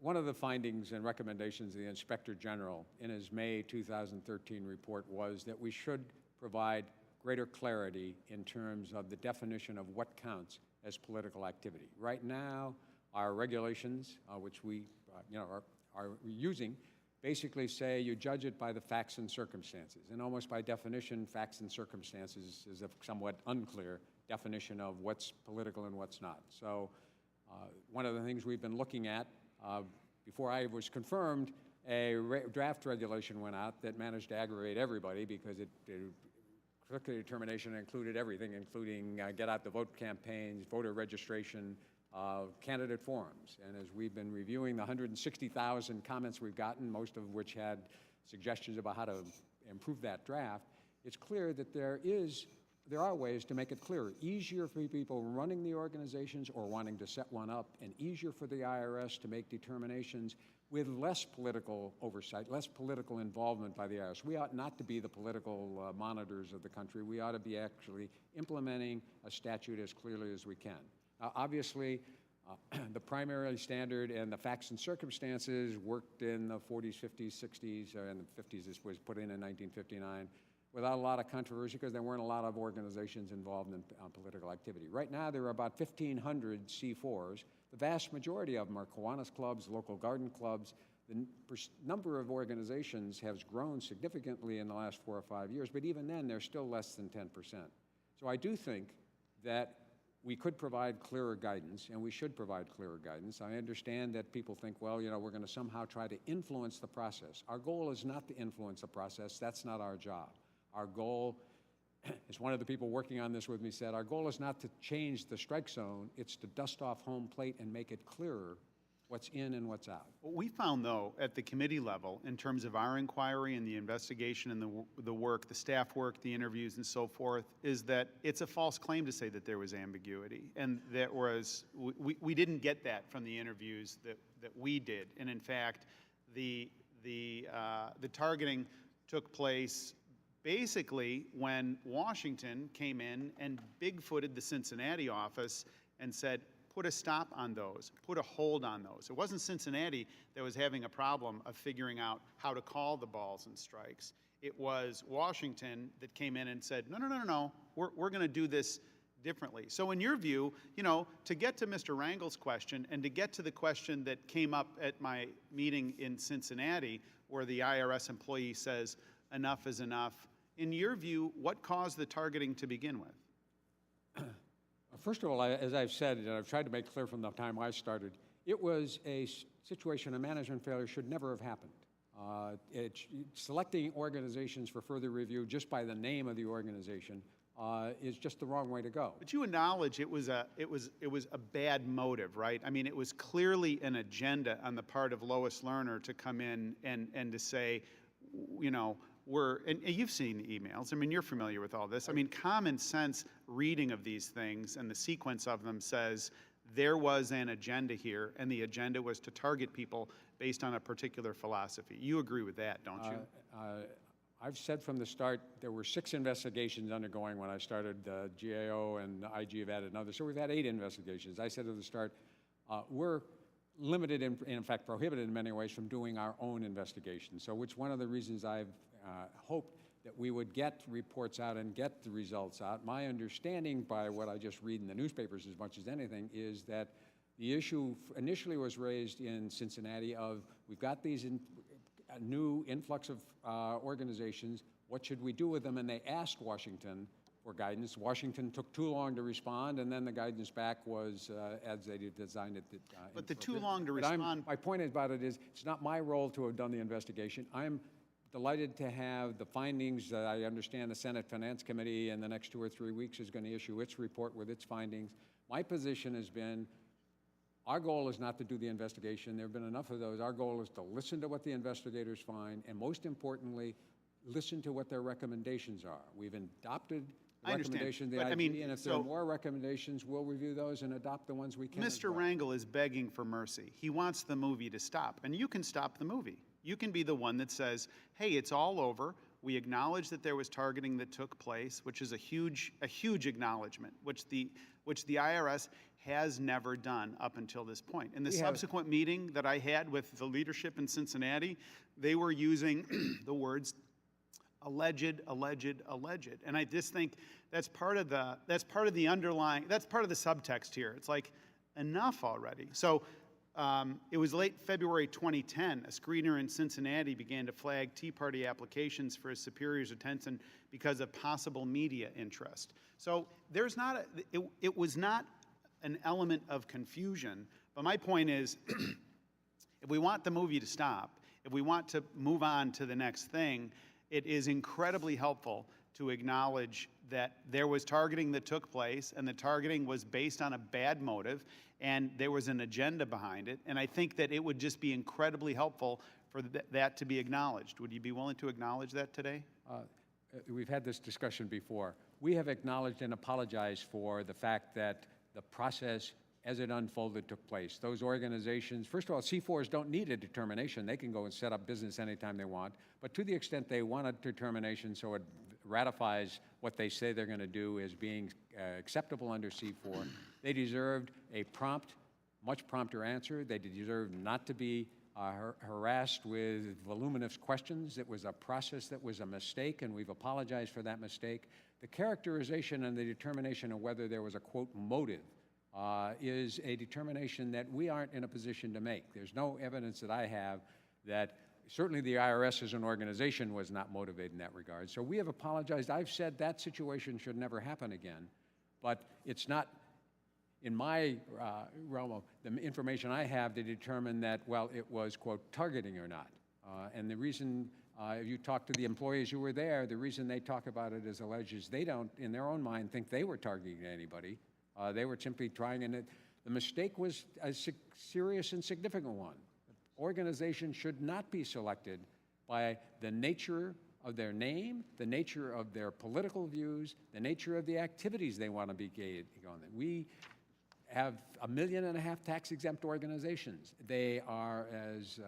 S8: one of the findings and recommendations of the Inspector General in his May 2013 report was that we should provide greater clarity in terms of the definition of what counts as political activity. Right now, our regulations, which we are using, basically say you judge it by the facts and circumstances. And almost by definition, facts and circumstances is a somewhat unclear definition of what's political and what's not. So one of the things we've been looking at, before I was confirmed, a draft regulation went out that managed to aggravate everybody because it took the determination and included everything, including get out the vote campaigns, voter registration, candidate forums. And as we've been reviewing the 160,000 comments we've gotten, most of which had suggestions about how to improve that draft, it's clear that there are ways to make it clearer, easier for people running the organizations or wanting to set one up, and easier for the IRS to make determinations with less political oversight, less political involvement by the IRS. We ought not to be the political monitors of the country. We ought to be actually implementing a statute as clearly as we can. Now, obviously, the primary standard and the facts and circumstances worked in the 40s, 50s, 60s, and the 50s. This was put in 1959. Without a lot of controversy, because there weren't a lot of organizations involved in political activity. Right now, there are about 1,500 C4s. The vast majority of them are Kiwanis clubs, local garden clubs. The number of organizations has grown significantly in the last 4 or 5 years, but even then, they're still less than 10%. So I do think that we could provide clearer guidance, and we should provide clearer guidance. I understand that people think, well, we're going to somehow try to influence the process. Our goal is not to influence the process. That's not our job. Our goal, as one of the people working on this with me said, our goal is not to change the strike zone, it's to dust off home plate and make it clearer what's in and what's out.
S6: What we found, though, at the committee level, in terms of our inquiry and the investigation and the work, the staff work, the interviews and so forth, is that it's a false claim to say that there was ambiguity. And that was, we didn't get that from the interviews that we did. And in fact, the targeting took place basically when Washington came in and bigfooted the Cincinnati office and said, put a stop on those, put a hold on those. It wasn't Cincinnati that was having a problem of figuring out how to call the balls and strikes. It was Washington that came in and said, no, no, no, no, no, we're going to do this differently. So in your view, you know, to get to Mr. Rangel's question and to get to the question that came up at my meeting in Cincinnati where the IRS employee says, enough is enough, in your view, what caused the targeting to begin with?
S8: First of all, as I've said, and I've tried to make clear from the time I started, it was a situation, a management failure should never have happened. Selecting organizations for further review just by the name of the organization is just the wrong way to go.
S6: But you acknowledge it was a bad motive, right? I mean, it was clearly an agenda on the part of Lois Lerner to come in and to say, you know, and you've seen the emails. I mean, you're familiar with all this. I mean, common sense reading of these things and the sequence of them says there was an agenda here, and the agenda was to target people based on a particular philosophy. You agree with that, don't you?
S8: I've said from the start there were 6 investigations undergoing when I started. GAO and IG have added another. So we've had 8 investigations. I said at the start, we're limited, in fact prohibited in many ways from doing our own investigation. So it's one of the reasons I've hoped that we would get reports out and get the results out. My understanding by what I just read in the newspapers as much as anything is that the issue initially was raised in Cincinnati of we've got these a new influx of organizations, what should we do with them? And they asked Washington for guidance. Washington took too long to respond, and then the guidance back was as they designed it.
S6: But the too long to respond...
S8: My point about it is it's not my role to have done the investigation. I'm delighted to have the findings. I understand the Senate Finance Committee in the next 2 or 3 weeks is going to issue its report with its findings. My position has been our goal is not to do the investigation. There have been enough of those. Our goal is to listen to what the investigators find, and most importantly, listen to what their recommendations are. We've adopted the recommendations of the IG, and if there are more recommendations, we'll review those and adopt the ones we can.
S6: Mr. Rangel is begging for mercy. He wants the movie to stop, and you can stop the movie. You can be the one that says, hey, it's all over. We acknowledge that there was targeting that took place, which is a huge acknowledgement, which the IRS has never done up until this point. In the subsequent meeting that I had with the leadership in Cincinnati, they were using the words alleged, alleged, alleged. And I just think that's part of the subtext here. It's like, enough already. So it was late February 2010, a screener in Cincinnati began to flag Tea Party applications for his superior's attention because of possible media interest. So there's not it was not an element of confusion, but my point is, if we want the movie to stop, if we want to move on to the next thing, it is incredibly helpful to acknowledge that there was targeting that took place, and the targeting was based on a bad motive, and there was an agenda behind it, and I think that it would just be incredibly helpful for that to be acknowledged. Would you be willing to acknowledge that today?
S8: We've had this discussion before. We have acknowledged and apologized for the fact that the process as it unfolded took place. Those organizations, first of all, C4s don't need a determination. They can go and set up business anytime they want. But to the extent they want a determination so it ratifies what they say they're going to do as being acceptable under C4, they deserved a prompt, much prompter answer. They deserved not to be harassed with voluminous questions. It was a process that was a mistake, and we've apologized for that mistake. The characterization and the determination of whether there was a, quote, motive is a determination that we aren't in a position to make. There's no evidence that I have that certainly the IRS as an organization was not motivated in that regard. So we have apologized. I've said that situation should never happen again, but it's not in my realm of the information I have to determine that, well, it was, quote, targeting or not. And the reason, if you talk to the employees who were there, the reason they talk about it as alleged is they don't, in their own mind, think they were targeting anybody. They were simply trying, and the mistake was a serious and significant one. Organizations should not be selected by the nature of their name, the nature of their political views, the nature of the activities they want to be going. We have 1.5 million tax-exempt organizations. They are, as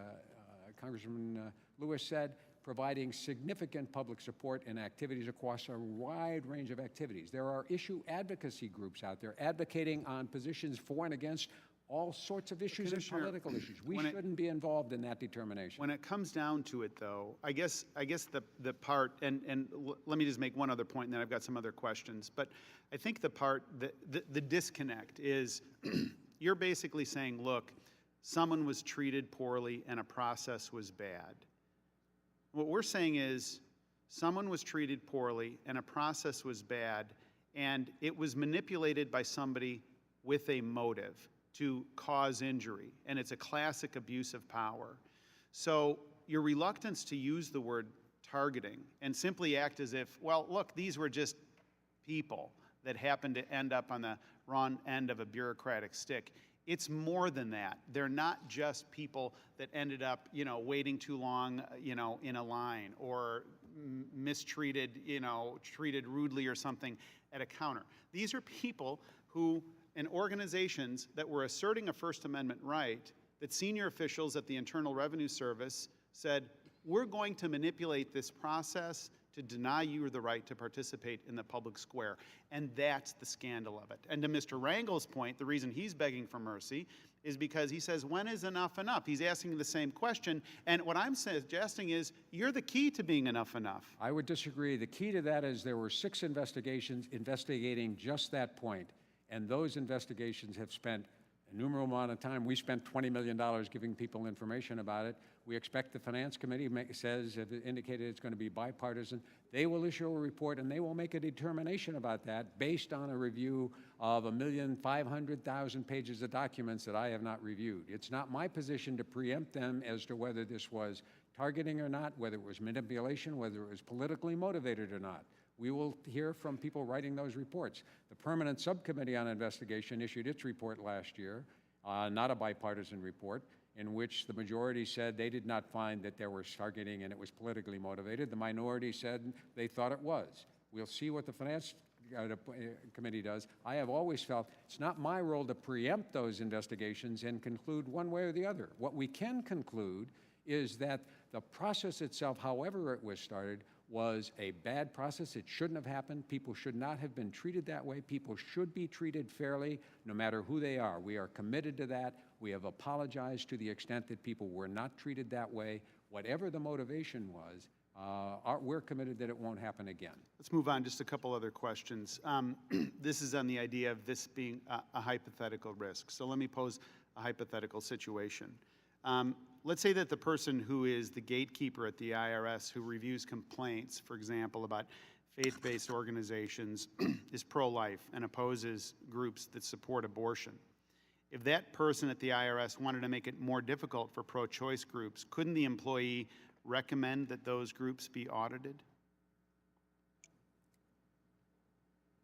S8: Congressman Lewis said, providing significant public support and activities across a wide range of activities. There are issue advocacy groups out there advocating on positions for and against all sorts of issues and
S6: Commissioner,
S8: political issues. We
S6: when it-
S8: shouldn't be involved in that determination.
S6: When it comes down to it, though, I guess the part, and let me just make one other point, and then I've got some other questions. But I think the part, the disconnect is you're basically saying, look, someone was treated poorly and a process was bad. What we're saying is someone was treated poorly and a process was bad, and it was manipulated by somebody with a motive to cause injury, and it's a classic abuse of power. So your reluctance to use the word targeting and simply act as if, well, look, these were just people that happened to end up on the wrong end of a bureaucratic stick. It's more than that. They're not just people that ended up, waiting too long, in a line or mistreated, treated rudely or something at a counter. These are people who, and organizations that were asserting a First Amendment right, that senior officials at the Internal Revenue Service said, we're going to manipulate this process to deny you the right to participate in the public square. And that's the scandal of it. And to Mr. Rangel's point, the reason he's begging for mercy is because he says, when is enough enough? He's asking the same question. And what I'm suggesting is, you're the key to being enough enough.
S8: I would disagree. The key to that is there were 6 investigations investigating just that point. And those investigations have spent a numerable amount of time. We spent $20 million giving people information about it. We expect the Finance Committee indicated it's going to be bipartisan. They will issue a report and they will make a determination about that based on a review of 1,500,000 pages of documents that I have not reviewed. It's not my position to preempt them as to whether this was targeting or not, whether it was manipulation, whether it was politically motivated or not. We will hear from people writing those reports. The Permanent Subcommittee on Investigation issued its report last year, not a bipartisan report, in which the majority said they did not find that there was targeting and it was politically motivated. The minority said they thought it was. We'll see what the Finance Committee does. I have always felt it's not my role to preempt those investigations and conclude one way or the other. What we can conclude is that the process itself, however it was started, was a bad process. It shouldn't have happened. People should not have been treated that way. People should be treated fairly, no matter who they are. We are committed to that. We have apologized to the extent that people were not treated that way. Whatever the motivation was, we're committed that it won't happen again.
S6: Let's move on. Just a couple other questions. This is on the idea of this being a hypothetical risk. So let me pose a hypothetical situation. Let's say that the person who is the gatekeeper at the IRS who reviews complaints, for example, about faith-based organizations, is pro-life and opposes groups that support abortion. If that person at the IRS wanted to make it more difficult for pro-choice groups, couldn't the employee recommend that those groups be audited?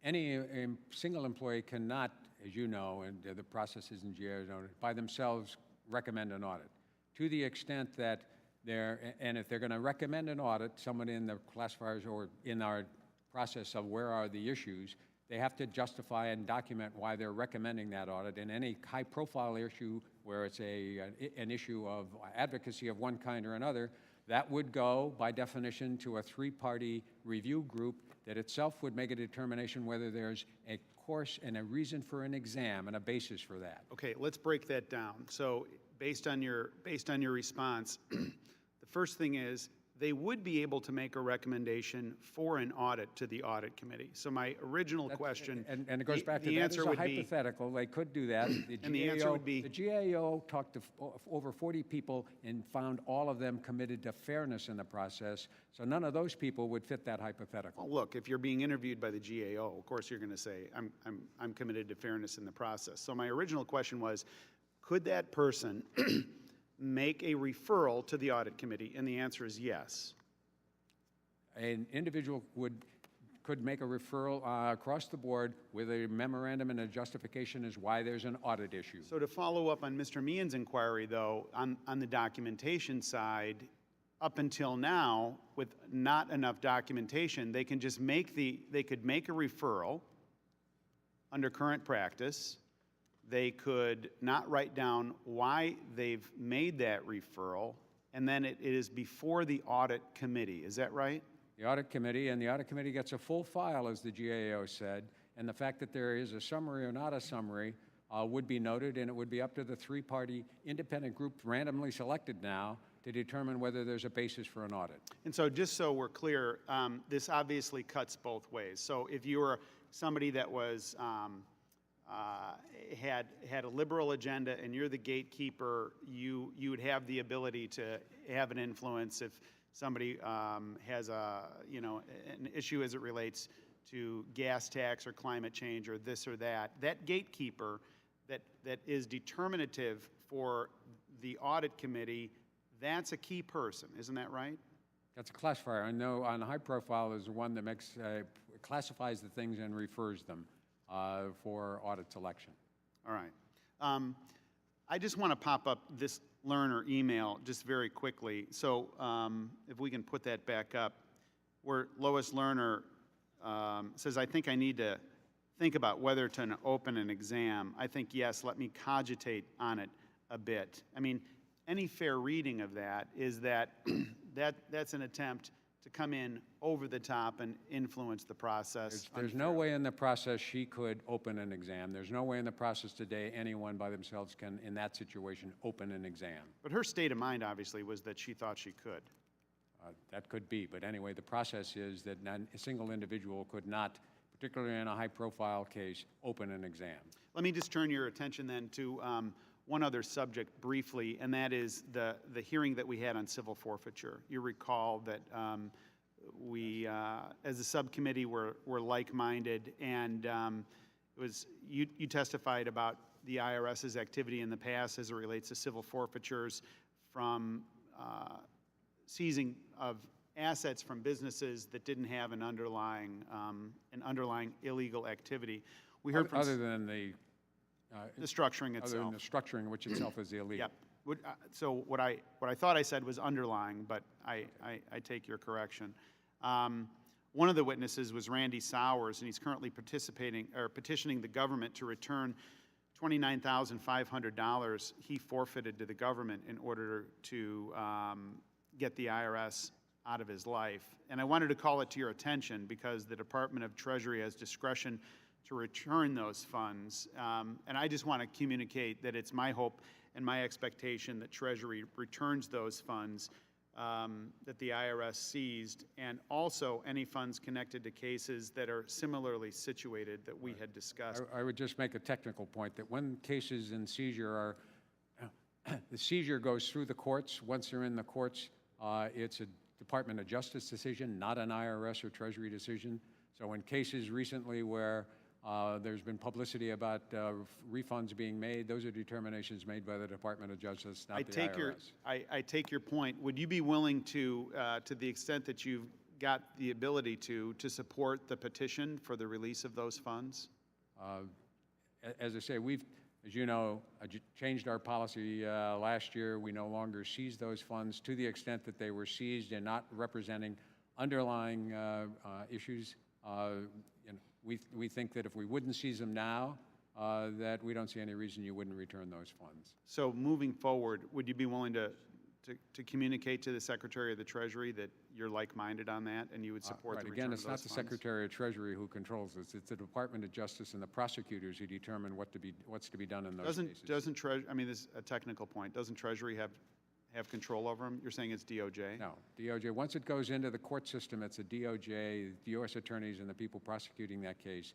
S8: Any single employee cannot, as you know, and the processes in GAO by themselves recommend an audit. To the extent that and if they're going to recommend an audit, someone in the classifiers or in our process of where are the issues, they have to justify and document why they're recommending that audit. And any high-profile issue where it's an issue of advocacy of one kind or another, that would go, by definition, to a 3-party review group that itself would make a determination whether there's a course and a reason for an exam and a basis for that.
S6: Okay, let's break that down. So based on your response, the first thing is they would be able to make a recommendation for an audit to the audit committee. So my original question,
S8: and it goes back to
S6: the
S8: that
S6: answer
S8: is a
S6: would be,
S8: hypothetical. They could do that.
S6: the answer would be,
S8: the GAO talked to over 40 people and found all of them committed to fairness in the process. So none of those people would fit that hypothetical.
S6: well, look, if you're being interviewed by the GAO, of course you're going to say, I'm committed to fairness in the process. So my original question was, could that person make a referral to the audit committee? And the answer is yes.
S8: An individual could make a referral across the board with a memorandum and a justification as why there's an audit issue.
S6: So to follow up on Mr. Meehan's inquiry, though, on the documentation side, up until now, with not enough documentation, they can just they could make a referral under current practice. They could not write down why they've made that referral, and then it is before the audit committee. Is that right?
S8: The audit committee, and the audit committee gets a full file, as the GAO said, and the fact that there is a summary or not a summary would be noted, and it would be up to the three-party independent group randomly selected now to determine whether there's a basis for an audit.
S6: And so just so we're clear, this obviously cuts both ways. So if you were somebody that was had a liberal agenda and you're the gatekeeper, you would have the ability to have an influence if somebody has an issue as it relates to gas tax or climate change or this or that. That gatekeeper that is determinative for the audit committee, that's a key person, isn't that right?
S8: That's a classifier. I know on high profile is one that makes classifies the things and refers them for audit selection.
S6: All right. I just want to pop up this learner email just very quickly. So if we can put that back up, where Lois Lerner says, I think I need to think about whether to open an exam. I think, yes, let me cogitate on it a bit. I mean, any fair reading of that is that that's an attempt to come in over the top and influence the process.
S8: There's no way in the process she could open an exam. There's no way in the process today anyone by themselves can, in that situation, open an exam.
S6: But her state of mind, obviously, was that she thought she could.
S8: That could be, but anyway, the process is that a single individual could not, particularly in a high-profile case, open an exam.
S6: Let me just turn your attention then to one other subject briefly, and that is the hearing that we had on civil forfeiture. You recall that we, as a subcommittee, were like-minded, and it was you testified about the IRS's activity in the past as it relates to civil forfeitures from seizing of assets from businesses that didn't have an underlying illegal activity. We heard from
S8: other than the
S6: structuring itself.
S8: Other than the structuring, which itself is illegal.
S6: Yep. So what I thought I said was underlying, but I take your correction. One of the witnesses was Randy Sowers, and he's currently petitioning the government to return $29,500 he forfeited to the government in order to get the IRS out of his life. And I wanted to call it to your attention because the Department of Treasury has discretion to return those funds. And I just want to communicate that it's my hope and my expectation that Treasury returns those funds that the IRS seized, and also any funds connected to cases that are similarly situated that we had discussed.
S8: I would just make a technical point that when cases in seizure are, the seizure goes through the courts. Once they're in the courts, it's a Department of Justice decision, not an IRS or Treasury decision. So in cases recently where there's been publicity about refunds being made, those are determinations made by the Department of Justice, not the IRS.
S6: I take your point. Would you be willing to the extent that you've got the ability to support the petition for the release of those funds?
S8: As I say, we've, as you know, changed our policy last year. We no longer seize those funds to the extent that they were seized and not representing underlying issues. We think that if we wouldn't seize them now, that we don't see any reason you wouldn't return those funds.
S6: So moving forward, would you be willing to communicate to the Secretary of the Treasury that you're like-minded on that and you would support the return
S8: Again,
S6: of
S8: it's
S6: those
S8: not the
S6: funds?
S8: Secretary of Treasury who controls this. It's the Department of Justice and the prosecutors who determine what's to be done in those cases.
S6: Doesn't Treasury, I mean, this is a technical point, doesn't Treasury have control over them? You're saying it's DOJ?
S8: No, DOJ, once it goes into the court system, it's a DOJ, the U.S. attorneys and the people prosecuting that case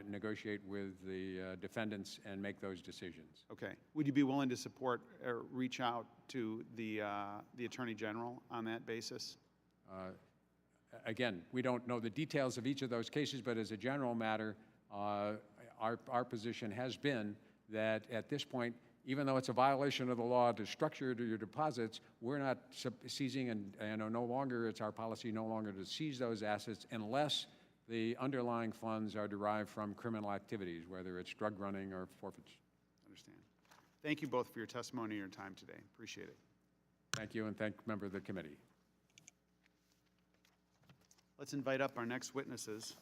S8: negotiate with the defendants and make those decisions.
S6: Okay. Would you be willing to support or reach out to the Attorney General on that basis?
S8: Again, we don't know the details of each of those cases, but as a general matter, our position has been that at this point, even though it's a violation of the law to structure your deposits, we're not seizing, and no longer, it's our policy no longer to seize those assets unless the underlying funds are derived from criminal activities, whether it's drug running or forfeiture.
S6: Understand. Thank you both for your testimony and your time today. Appreciate it.
S8: Thank you, and thank member of the committee.
S6: Let's invite up our next witnesses.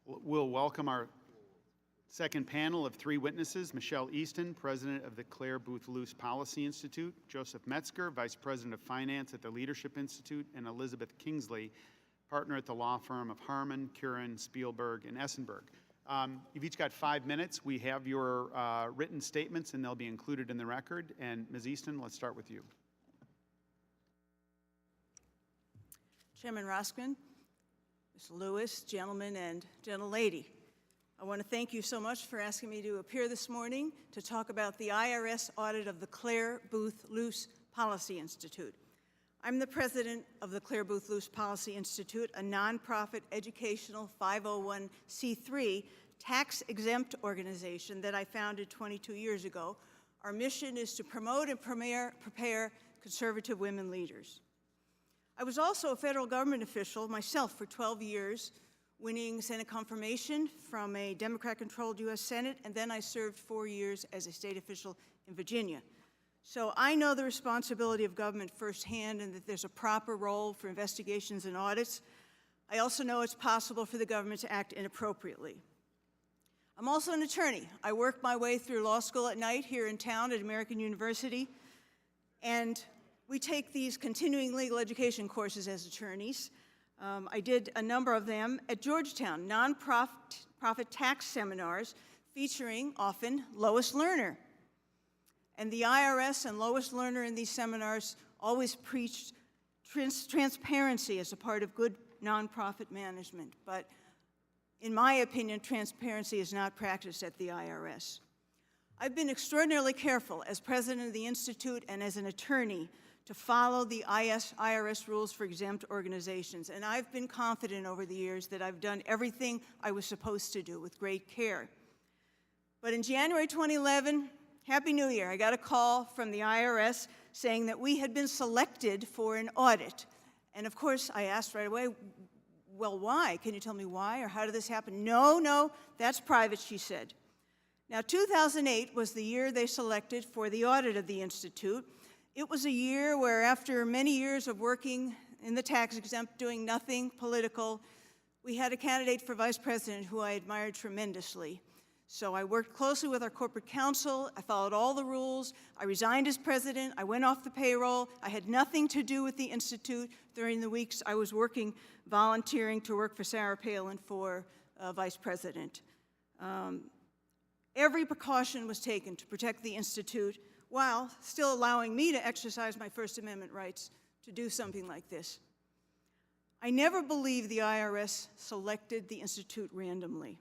S6: We'll welcome our second panel of three witnesses: Michelle Easton, President of the Claire Booth Luce Policy Institute; Joseph Metzger, Vice President of Finance at the Leadership Institute; and Elizabeth Kingsley, partner at the law firm of Harmon, Curran, Spielberg, and Essenberg. You've each got 5 minutes. We have your written statements, and they'll be included in the record. And Ms. Easton, let's start with you.
S16: Chairman Roskman, Ms. Lewis, gentlemen, and gentlelady, I want to thank you so much for asking me to appear this morning to talk about the IRS audit of the Claire Booth Luce Policy Institute. I'm the president of the Claire Booth Luce Policy Institute, a nonprofit educational 501c3 tax-exempt organization that I founded 22 years ago. Our mission is to promote and prepare conservative women leaders. I was also a federal government official myself for 12 years, winning Senate confirmation from a Democrat-controlled U.S. Senate, and then I served 4 years as a state official in Virginia. So I know the responsibility of government firsthand and that there's a proper role for investigations and audits. I also know it's possible for the government to act inappropriately. I'm also an attorney. I worked my way through law school at night here in town at American University, and we take these continuing legal education courses as attorneys. I did a number of them at Georgetown, nonprofit tax seminars featuring often Lois Lerner. And the IRS and Lois Lerner in these seminars always preached transparency as a part of good nonprofit management. But in my opinion, transparency is not practiced at the IRS. I've been extraordinarily careful as president of the Institute and as an attorney to follow the IRS rules for exempt organizations. And I've been confident over the years that I've done everything I was supposed to do with great care. But in January 2011, Happy New Year, I got a call from the IRS saying that we had been selected for an audit. And of course, I asked right away, well, why? Can you tell me why, or how did this happen? No, that's private, she said. Now, 2008 was the year they selected for the audit of the Institute. It was a year where, after many years of working in the tax exempt, doing nothing political, we had a candidate for vice president who I admired tremendously. So I worked closely with our corporate counsel. I followed all the rules. I resigned as president. I went off the payroll. I had nothing to do with the Institute during the weeks I was working, volunteering to work for Sarah Palin for vice president. Every precaution was taken to protect the Institute while still allowing me to exercise my First Amendment rights to do something like this. I never believed the IRS selected the Institute randomly,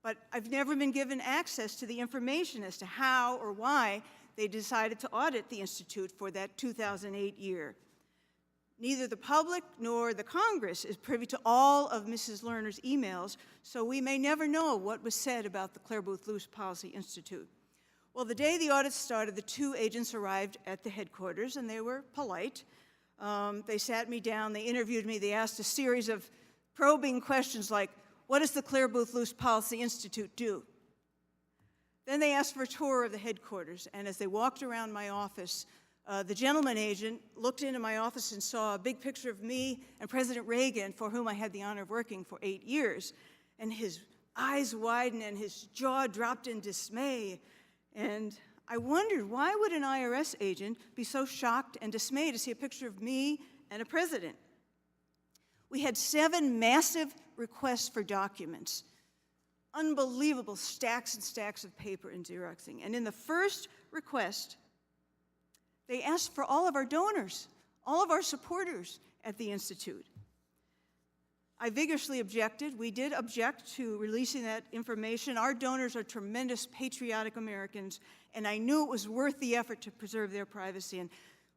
S16: but I've never been given access to the information as to how or why they decided to audit the Institute for that 2008 year. Neither the public nor the Congress is privy to all of Mrs. Lerner's emails, so we may never know what was said about the Claire Booth Luce Policy Institute. Well, the day the audit started, the two agents arrived at the headquarters, and they were polite. They sat me down, they interviewed me, they asked a series of probing questions like, what does the Claire Booth Luce Policy Institute do? Then they asked for a tour of the headquarters, and as they walked around my office, the gentleman agent looked into my office and saw a big picture of me and President Reagan, for whom I had the honor of working for 8 years, and his eyes widened and his jaw dropped in dismay. And I wondered, why would an IRS agent be so shocked and dismayed to see a picture of me and a president? We had 7 massive requests for documents, unbelievable stacks and stacks of paper and Xeroxing. And in the first request, they asked for all of our donors, all of our supporters at the Institute. I vigorously objected. We did object to releasing that information. Our donors are tremendous patriotic Americans, and I knew it was worth the effort to preserve their privacy. And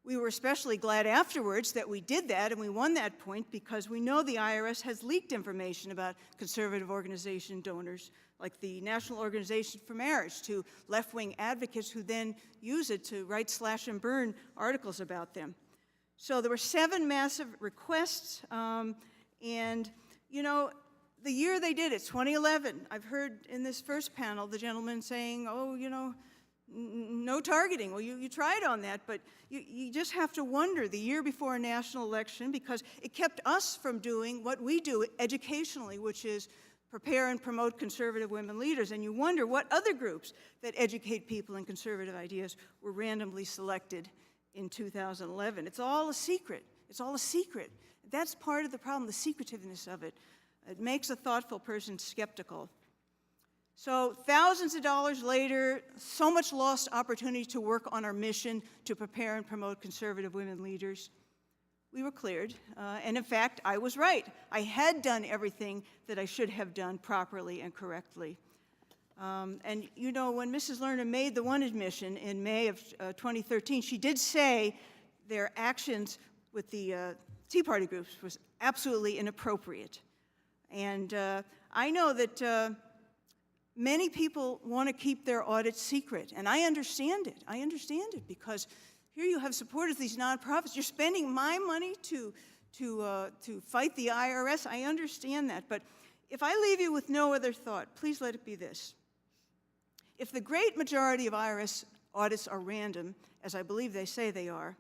S16: we were especially glad afterwards that we did that and we won that point, because we know the IRS has leaked information about conservative organization donors, like the National Organization for Marriage, to left-wing advocates who then use it to write slash and burn articles about them. So there were 7 massive requests. And, you know, the year they did it, 2011, I've heard in this first panel the gentleman saying, oh, you know, no targeting. Well, you tried on that, but you just have to wonder, the year before a national election, because it kept us from doing what we do educationally, which is prepare and promote conservative women leaders, and you wonder what other groups that educate people in conservative ideas were randomly selected in 2011. It's all a secret. It's all a secret. That's part of the problem, the secretiveness of it. It makes a thoughtful person skeptical. So thousands of dollars later, so much lost opportunity to work on our mission to prepare and promote conservative women leaders. We were cleared, and in fact, I was right. I had done everything that I should have done properly and correctly. And you know, when Mrs. Lerner made the one admission in May of 2013, she did say their actions with the Tea Party groups was absolutely inappropriate. And I know that many people want to keep their audit secret, and I understand it. I understand it because here you have supporters of these nonprofits. You're spending my money to fight the IRS. I understand that. But if I leave you with no other thought, please let it be this. If the great majority of IRS audits are random, as I believe they say they are,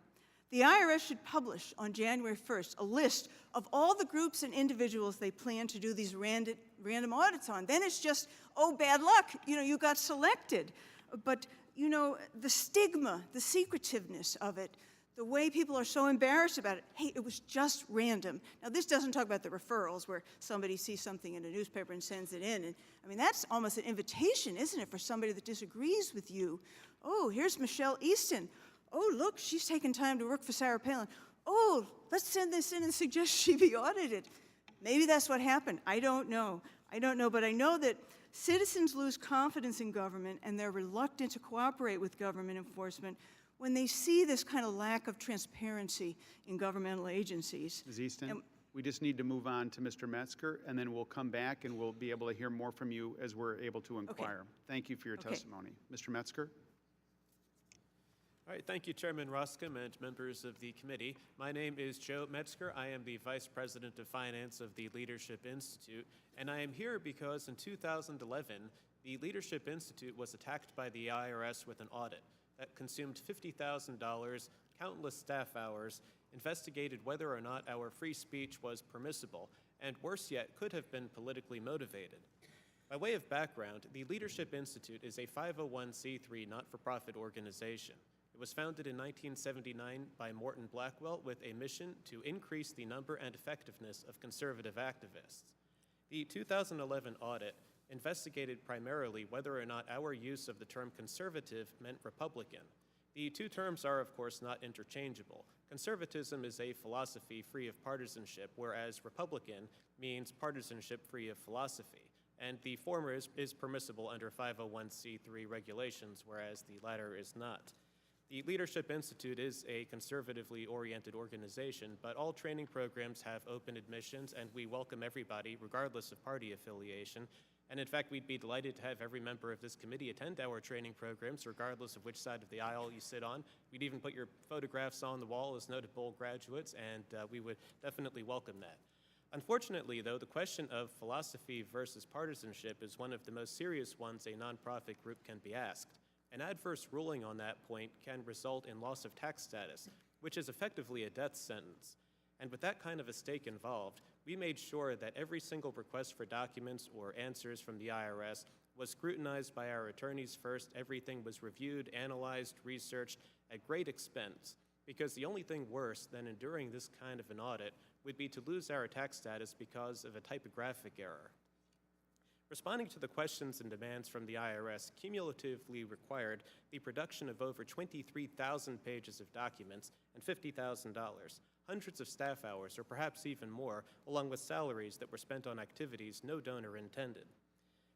S16: the IRS should publish on January 1st a list of all the groups and individuals they plan to do these random audits on. Then it's just, oh, bad luck, you know, you got selected. But you know, the stigma, the secretiveness of it, the way people are so embarrassed about it. Hey, it was just random. Now, this doesn't talk about the referrals where somebody sees something in a newspaper and sends it in. And, I mean, that's almost an invitation, isn't it, for somebody that disagrees with you? Oh, here's Michelle Easton. Oh, look, she's taken time to work for Sarah Palin. Oh, let's send this in and suggest she be audited. Maybe that's what happened. I don't know. I don't know, but I know that citizens lose confidence in government and they're reluctant to cooperate with government enforcement when they see this kind of lack of transparency in governmental agencies.
S6: Ms. Easton, we just need to move on to Mr. Metzger, and then we'll come back and we'll be able to hear more from you as we're able to inquire. Okay. Thank you for your testimony. Mr. Metzger?
S17: All right, thank you, Chairman Ruscom and members of the committee. My name is Joe Metzger. I am the Vice President of Finance of the Leadership Institute, and I am here because in 2011, the Leadership Institute was attacked by the IRS with an audit that consumed $50,000, countless staff hours, investigated whether or not our free speech was permissible, and worse yet, could have been politically motivated. By way of background, the Leadership Institute is a 501c3 not-for-profit organization. It was founded in 1979 by Morton Blackwell with a mission to increase the number and effectiveness of conservative activists. The 2011 audit investigated primarily whether or not our use of the term conservative meant Republican. The two terms are, of course, not interchangeable. Conservatism is a philosophy free of partisanship, whereas Republican means partisanship free of philosophy. And the former is permissible under 501c3 regulations, whereas the latter is not. The Leadership Institute is a conservatively oriented organization, but all training programs have open admissions, and we welcome everybody, regardless of party affiliation. And in fact, we'd be delighted to have every member of this committee attend our training programs, regardless of which side of the aisle you sit on. We'd even put your photographs on the wall as notable graduates, and we would definitely welcome that. Unfortunately, though, the question of philosophy versus partisanship is one of the most serious ones a nonprofit group can be asked. An adverse ruling on that point can result in loss of tax status, which is effectively a death sentence. And with that kind of a stake involved, we made sure that every single request for documents or answers from the IRS was scrutinized by our attorneys first. Everything was reviewed, analyzed, researched at great expense, because the only thing worse than enduring this kind of an audit would be to lose our tax status because of a typographic error. Responding to the questions and demands from the IRS cumulatively required the production of over 23,000 pages of documents and $50,000, hundreds of staff hours, or perhaps even more, along with salaries that were spent on activities no donor intended.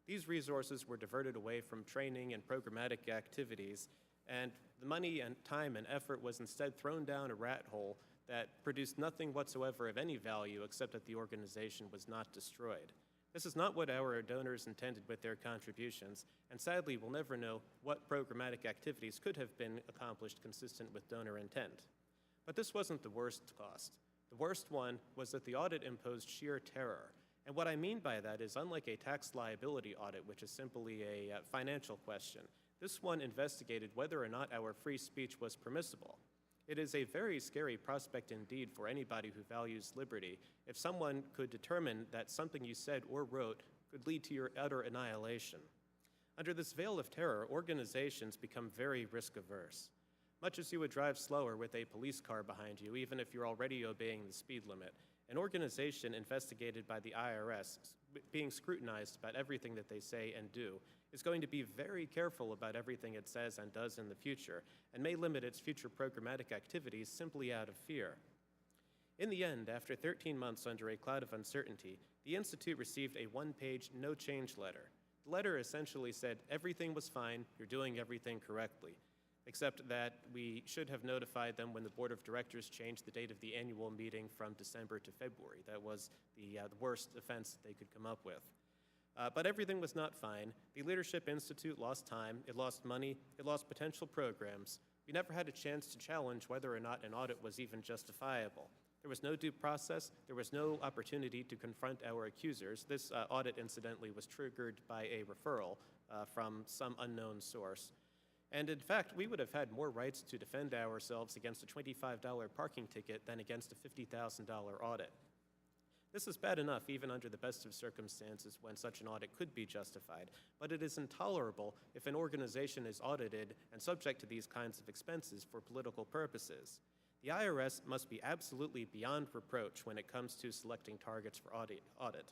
S17: These resources were diverted away from training and programmatic activities, and the money and time and effort was instead thrown down a rat hole that produced nothing whatsoever of any value except that the organization was not destroyed. This is not what our donors intended with their contributions, and sadly we'll never know what programmatic activities could have been accomplished consistent with donor intent. But this wasn't the worst cost. The worst one was that the audit imposed sheer terror. And what I mean by that is, unlike a tax liability audit, which is simply a financial question, this one investigated whether or not our free speech was permissible. It is a very scary prospect indeed for anybody who values liberty if someone could determine that something you said or wrote could lead to your utter annihilation. Under this veil of terror, organizations become very risk-averse. Much as you would drive slower with a police car behind you, even if you're already obeying the speed limit, an organization investigated by the IRS, being scrutinized about everything that they say and do, is going to be very careful about everything it says and does in the future, and may limit its future programmatic activities simply out of fear. In the end, after 13 months under a cloud of uncertainty, the Institute received a one-page no-change letter. The letter essentially said, everything was fine, you're doing everything correctly, except that we should have notified them when the board of directors changed the date of the annual meeting from December to February. That was the worst offense that they could come up with. But everything was not fine. The Leadership Institute lost time, it lost money, it lost potential programs. We never had a chance to challenge whether or not an audit was even justifiable. There was no due process, there was no opportunity to confront our accusers. This audit, incidentally, was triggered by a referral from some unknown source. And in fact, we would have had more rights to defend ourselves against a $25 parking ticket than against a $50,000 audit. This is bad enough even under the best of circumstances when such an audit could be justified, but it is intolerable if an organization is audited and subject to these kinds of expenses for political purposes. The IRS must be absolutely beyond reproach when it comes to selecting targets for audit.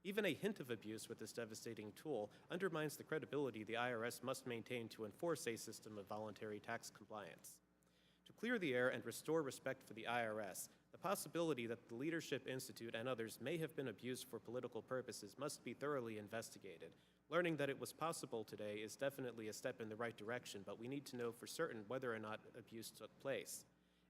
S17: Even a hint of abuse with this devastating tool undermines the credibility the IRS must maintain to enforce a system of voluntary tax compliance. To clear the air and restore respect for the IRS, the possibility that the Leadership Institute and others may have been abused for political purposes must be thoroughly investigated. Learning that it was possible today is definitely a step in the right direction, but we need to know for certain whether or not abuse took place.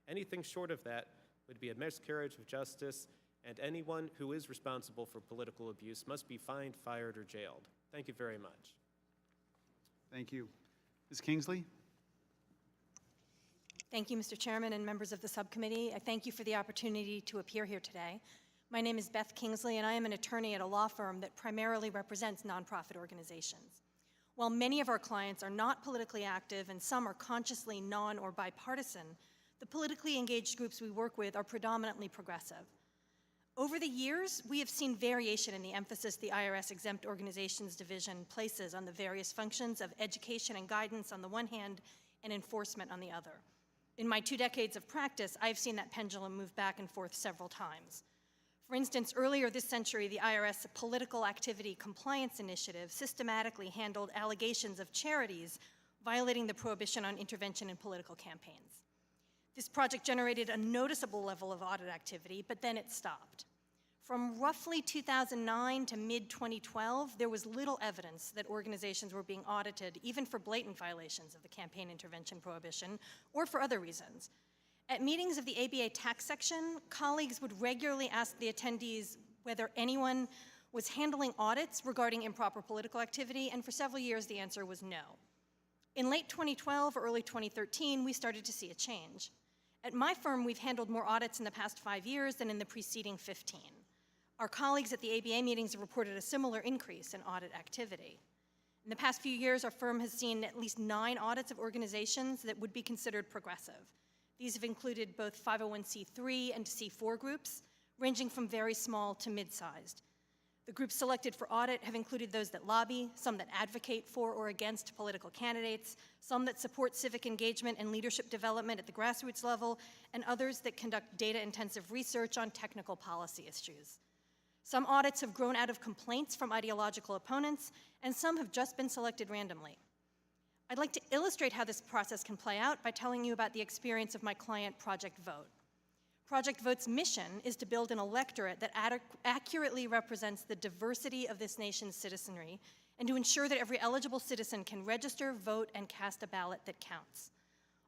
S17: Anything short of that would be a miscarriage of justice, and anyone who is responsible for political abuse must be fined, fired, or jailed. Thank you very much.
S6: Thank you. Ms. Kingsley?
S18: Thank you, Mr. Chairman and members of the subcommittee. I thank you for the opportunity to appear here today. My name is Beth Kingsley, and I am an attorney at a law firm that primarily represents nonprofit organizations. While many of our clients are not politically active and some are consciously non- or bipartisan, the politically engaged groups we work with are predominantly progressive. Over the years, we have seen variation in the emphasis the IRS Exempt Organizations Division places on the various functions of education and guidance on the one hand and enforcement on the other. In my 2 decades of practice, I've seen that pendulum move back and forth several times. For instance, earlier this century, the IRS Political Activity Compliance Initiative systematically handled allegations of charities violating the prohibition on intervention in political campaigns. This project generated a noticeable level of audit activity, but then it stopped. From roughly 2009 to mid-2012, there was little evidence that organizations were being audited, even for blatant violations of the campaign intervention prohibition, or for other reasons. At meetings of the ABA tax section, colleagues would regularly ask the attendees whether anyone was handling audits regarding improper political activity, and for several years the answer was no. In late 2012 or early 2013, we started to see a change. At my firm, we've handled more audits in the past 5 years than in the preceding 15. Our colleagues at the ABA meetings have reported a similar increase in audit activity. In the past few years, our firm has seen at least 9 audits of organizations that would be considered progressive. These have included both 501c3 and C4 groups, ranging from very small to mid-sized. The groups selected for audit have included those that lobby, some that advocate for or against political candidates, some that support civic engagement and leadership development at the grassroots level, and others that conduct data-intensive research on technical policy issues. Some audits have grown out of complaints from ideological opponents, and some have just been selected randomly. I'd like to illustrate how this process can play out by telling you about the experience of my client, Project Vote. Project Vote's mission is to build an electorate that accurately represents the diversity of this nation's citizenry and to ensure that every eligible citizen can register, vote, and cast a ballot that counts.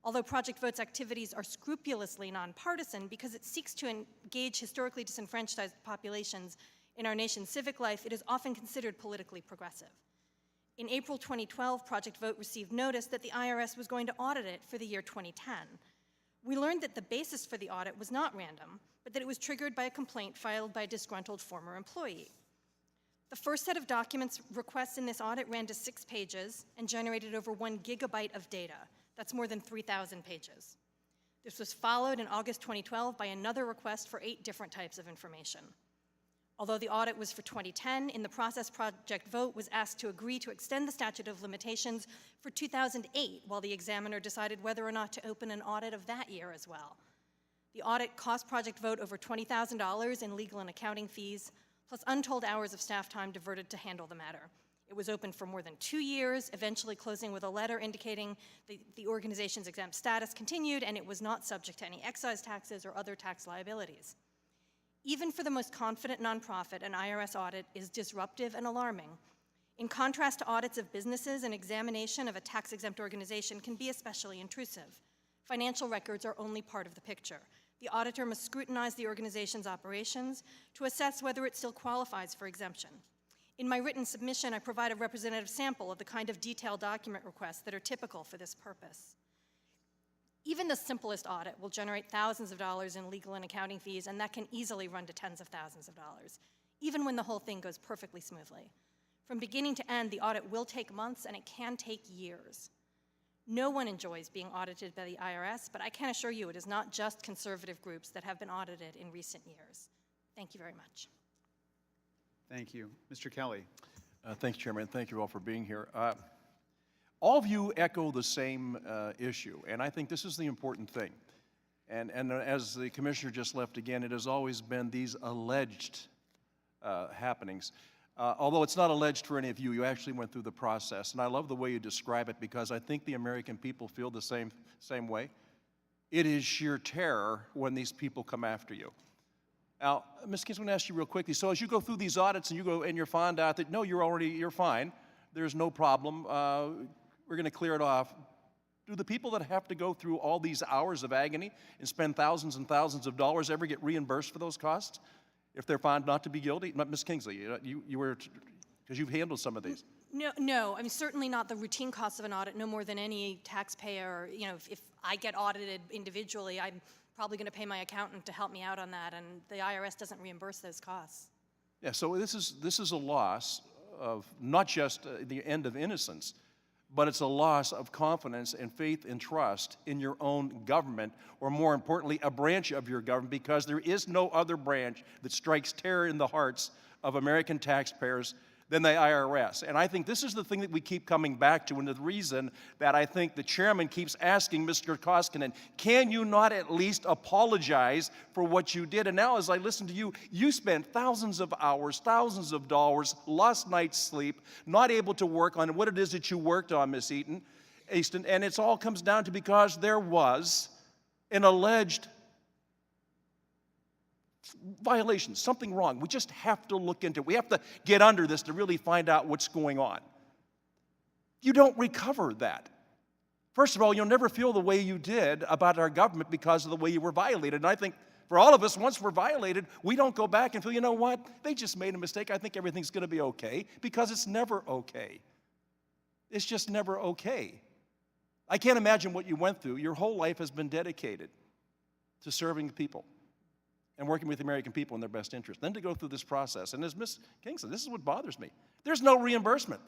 S18: Although Project Vote's activities are scrupulously nonpartisan because it seeks to engage historically disenfranchised populations in our nation's civic life, it is often considered politically progressive. In April 2012, Project Vote received notice that the IRS was going to audit it for the year 2010. We learned that the basis for the audit was not random, but that it was triggered by a complaint filed by a disgruntled former employee. The first set of documents requests in this audit ran to 6 pages and generated over 1 gigabyte of data. That's more than 3,000 pages. This was followed in August 2012 by another request for 8 different types of information. Although the audit was for 2010, in the process, Project Vote was asked to agree to extend the statute of limitations for 2008, while the examiner decided whether or not to open an audit of that year as well. The audit cost Project Vote over $20,000 in legal and accounting fees, plus untold hours of staff time diverted to handle the matter. It was open for more than 2 years, eventually closing with a letter indicating the organization's exempt status continued and it was not subject to any excise taxes or other tax liabilities. Even for the most confident nonprofit, an IRS audit is disruptive and alarming. In contrast to audits of businesses, an examination of a tax-exempt organization can be especially intrusive. Financial records are only part of the picture. The auditor must scrutinize the organization's operations to assess whether it still qualifies for exemption. In my written submission, I provide a representative sample of the kind of detailed document requests that are typical for this purpose. Even the simplest audit will generate thousands of dollars in legal and accounting fees, and that can easily run to tens of thousands of dollars, even when the whole thing goes perfectly smoothly. From beginning to end, the audit will take months, and it can take years. No one enjoys being audited by the IRS, but I can assure you it is not just conservative groups that have been audited in recent years. Thank you very much.
S6: Thank you. Mr. Kelly.
S9: Thanks, Chairman. Thank you all for being here. All of you echo the same issue, and I think this is the important thing. And as the Commissioner just left again, it has always been these alleged happenings. Although it's not alleged for any of you, you actually went through the process. And I love the way you describe it because I think the American people feel the same way. It is sheer terror when these people come after you. Now, Ms. Kings, I'm going to ask you real quickly. So as you go through these audits and you find out that, no, you're fine, there's no problem, we're going to clear it off. Do the people that have to go through all these hours of agony and spend thousands and thousands of dollars ever get reimbursed for those costs if they're found not to be guilty? Ms. Kingsley, you were, because you've handled some of these.
S18: No, I mean, certainly not the routine costs of an audit, no more than any taxpayer. You know, if I get audited individually, I'm probably going to pay my accountant to help me out on that, and the IRS doesn't reimburse those costs.
S9: Yeah, so this is a loss of not just the end of innocence, but it's a loss of confidence and faith and trust in your own government, or more importantly, a branch of your government, because there is no other branch that strikes terror in the hearts of American taxpayers than the IRS. And I think this is the thing that we keep coming back to, and the reason that I think the chairman keeps asking Mr. Koskinen, can you not at least apologize for what you did? And now as I listen to you, you spent thousands of hours, thousands of dollars, lost night's sleep, not able to work on what it is that you worked on, Ms. Easton, and it all comes down to because there was an alleged violation, something wrong. We just have to look into it. We have to get under this to really find out what's going on. You don't recover that. First of all, you'll never feel the way you did about our government because of the way you were violated. And I think for all of us, once we're violated, we don't go back and feel, you know what, they just made a mistake. I think everything's going to be okay, because it's never okay. It's just never okay. I can't imagine what you went through. Your whole life has been dedicated to serving people and working with the American people in their best interest. Then to go through this process, and as Ms. Kingston, this is what bothers me. There's no reimbursement.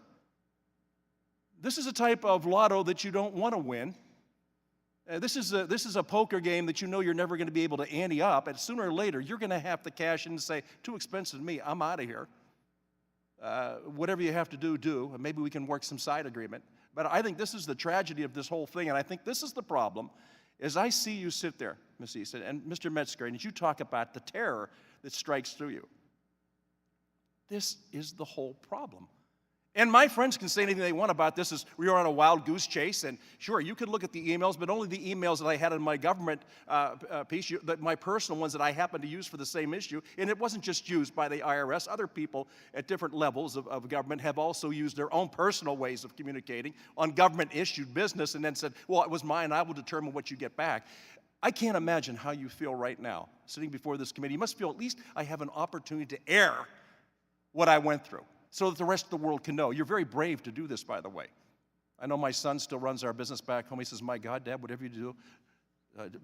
S9: This is a type of lotto that you don't want to win. This is a poker game that you know you're never going to be able to ante up, and sooner or later you're going to have to cash in and say, too expensive to me, I'm out of here. Whatever you have to do, and maybe we can work some side agreement. But I think this is the tragedy of this whole thing, and I think this is the problem. As I see you sit there, Ms. Easton, and Mr. Metzger, and as you talk about the terror that strikes through you, this is the whole problem. And my friends can say anything they want about this as we are on a wild goose chase, and sure, you could look at the emails, but only the emails that I had in my government piece, my personal ones that I happen to use for the same issue, and it wasn't just used by the IRS. Other people at different levels of government have also used their own personal ways of communicating on government-issued business and then said, well, it was mine, I will determine what you get back. I can't imagine how you feel right now, sitting before this committee. You must feel at least I have an opportunity to air what I went through, so that the rest of the world can know. You're very brave to do this, by the way. I know my son still runs our business back home. He says, my God, Dad, whatever you do,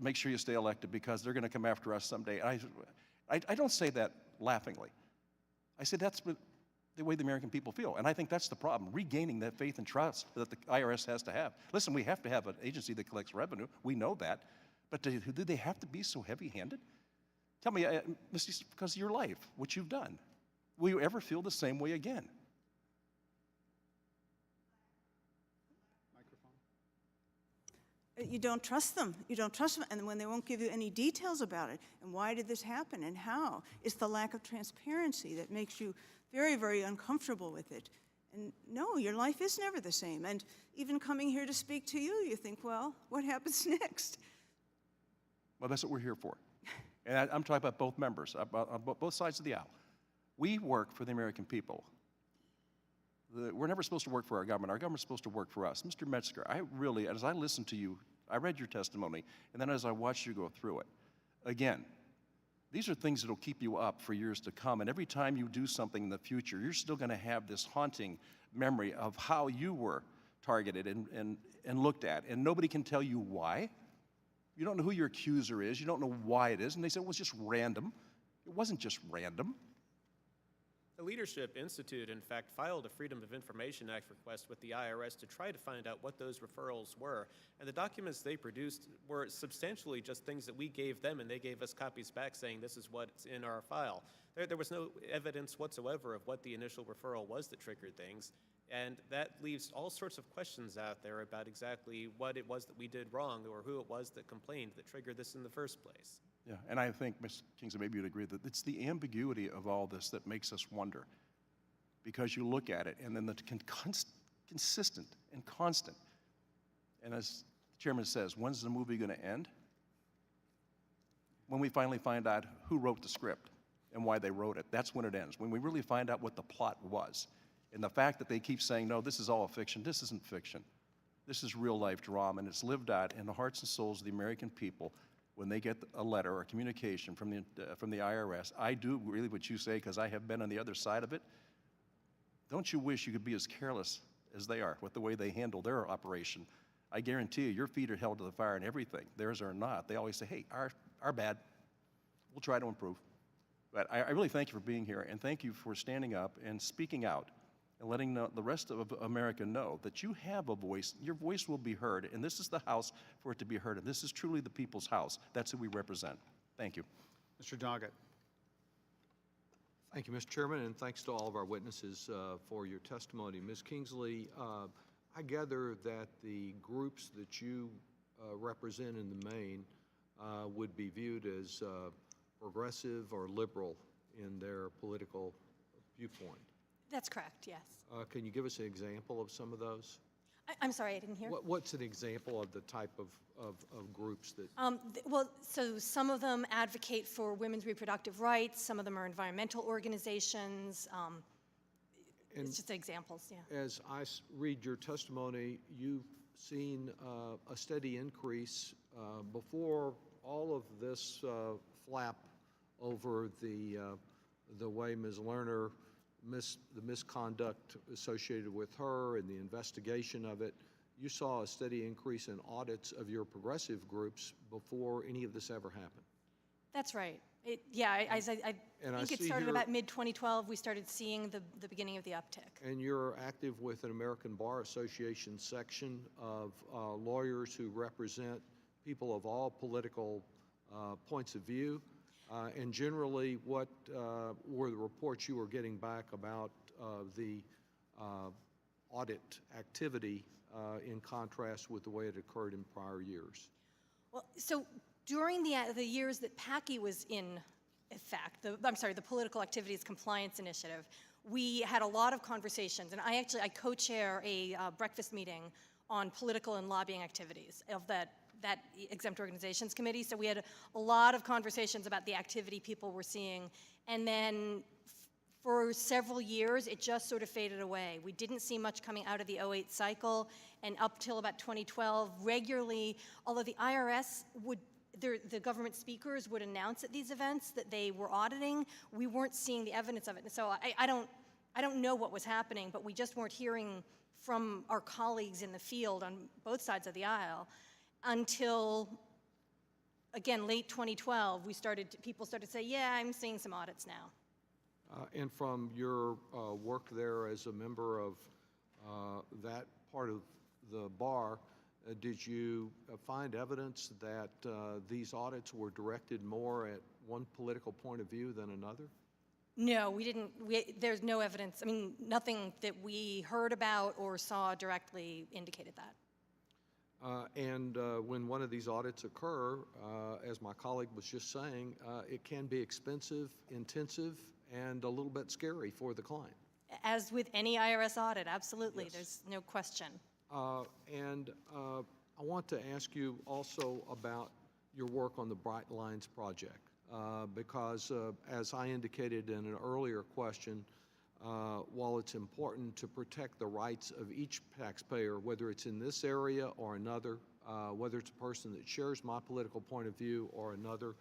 S9: make sure you stay elected, because they're going to come after us someday. I don't say that laughingly. I say that's the way the American people feel, and I think that's the problem, regaining that faith and trust that the IRS has to have. Listen, we have to have an agency that collects revenue. We know that. But do they have to be so heavy-handed? Tell me, because of your life, what you've done. Will you ever feel the same way again?
S16: You don't trust them. You don't trust them, and when they won't give you any details about it, and why did this happen, and how, it's the lack of transparency that makes you very, very uncomfortable with it. And no, your life is never the same. And even coming here to speak to you, you think, well, what happens next?
S9: Well, that's what we're here for. And I'm talking about both members, on both sides of the aisle. We work for the American people. We're never supposed to work for our government. Our government's supposed to work for us. Mr. Metzger, I really, as I listened to you, I read your testimony, and then as I watched you go through it, again, these are things that will keep you up for years to come. And every time you do something in the future, you're still going to have this haunting memory of how you were targeted and looked at. And nobody can tell you why. You don't know who your accuser is. You don't know why it is. And they said it was just random. It wasn't just random.
S17: The Leadership Institute, in fact, filed a Freedom of Information Act request with the IRS to try to find out what those referrals were. And the documents they produced were substantially just things that we gave them, and they gave us copies back saying this is what's in our file. There was no evidence whatsoever of what the initial referral was that triggered things. And that leaves all sorts of questions out there about exactly what it was that we did wrong or who it was that complained that triggered this in the first place.
S9: Yeah, and I think, Ms. Kingsley, maybe you'd agree that it's the ambiguity of all this that makes us wonder. Because you look at it, and then the consistent and constant. And as the chairman says, when's the movie going to end? When we finally find out who wrote the script and why they wrote it. That's when it ends, when we really find out what the plot was. And the fact that they keep saying, no, this is all a fiction, this isn't fiction. This is real life drama, and it's lived out in the hearts and souls of the American people when they get a letter or communication from the IRS. I do really what you say because I have been on the other side of it. Don't you wish you could be as careless as they are with the way they handle their operation? I guarantee you, your feet are held to the fire in everything. Theirs are not. They always say, hey, our bad. We'll try to improve. But I really thank you for being here, and thank you for standing up and speaking out and letting the rest of America know that you have a voice. Your voice will be heard, and this is the house for it to be heard, and this is truly the people's house. That's who we represent. Thank you.
S6: Mr. Doggett.
S15: Thank you, Mr. Chairman, and thanks to all of our witnesses for your testimony. Ms. Kingsley, I gather that the groups that you represent in the main would be viewed as progressive or liberal in their political viewpoint.
S18: That's correct, yes.
S15: Can you give us an example of some of those?
S18: I'm sorry, I didn't hear.
S15: What's an example of the type of groups that?
S18: Well, so some of them advocate for women's reproductive rights. Some of them are environmental organizations. It's just examples, yeah.
S15: As I read your testimony, you've seen a steady increase before all of this flap over the way Ms. Lerner, the misconduct associated with her and the investigation of it. You saw a steady increase in audits of your progressive groups before any of this ever happened.
S18: That's right. I think it started about mid-2012. We started seeing the beginning of the uptick.
S15: And you're active with an American Bar Association section of lawyers who represent people of all political points of view. And generally, what were the reports you were getting back about the audit activity in contrast with the way it occurred in prior years?
S18: Well, so during the years that PACI was in effect, the Political Activities Compliance Initiative, we had a lot of conversations, and I co-chair a breakfast meeting on political and lobbying activities of that exempt organizations committee. So we had a lot of conversations about the activity people were seeing. And then for several years, it just sort of faded away. We didn't see much coming out of the 2008 cycle. And up till about 2012, regularly, although the IRS the government speakers would announce at these events that they were auditing, we weren't seeing the evidence of it. And so I don't know what was happening, but we just weren't hearing from our colleagues in the field on both sides of the aisle until, again, late 2012, people started to say, yeah, I'm seeing some audits now.
S15: And from your work there as a member of that part of the bar, did you find evidence that these audits were directed more at one political point of view than another?
S18: No, we didn't. There's no evidence. I mean, nothing that we heard about or saw directly indicated that.
S15: And when one of these audits occur, as my colleague was just saying, it can be expensive, intensive, and a little bit scary for the client.
S18: As with any IRS audit, absolutely.
S15: Yes.
S18: There's no question.
S15: And I want to ask you also about your work on the Bright Lines project, because as I indicated in an earlier question, while it's important to protect the rights of each taxpayer, whether it's in this area or another, whether it's a person that shares my political point of view or another,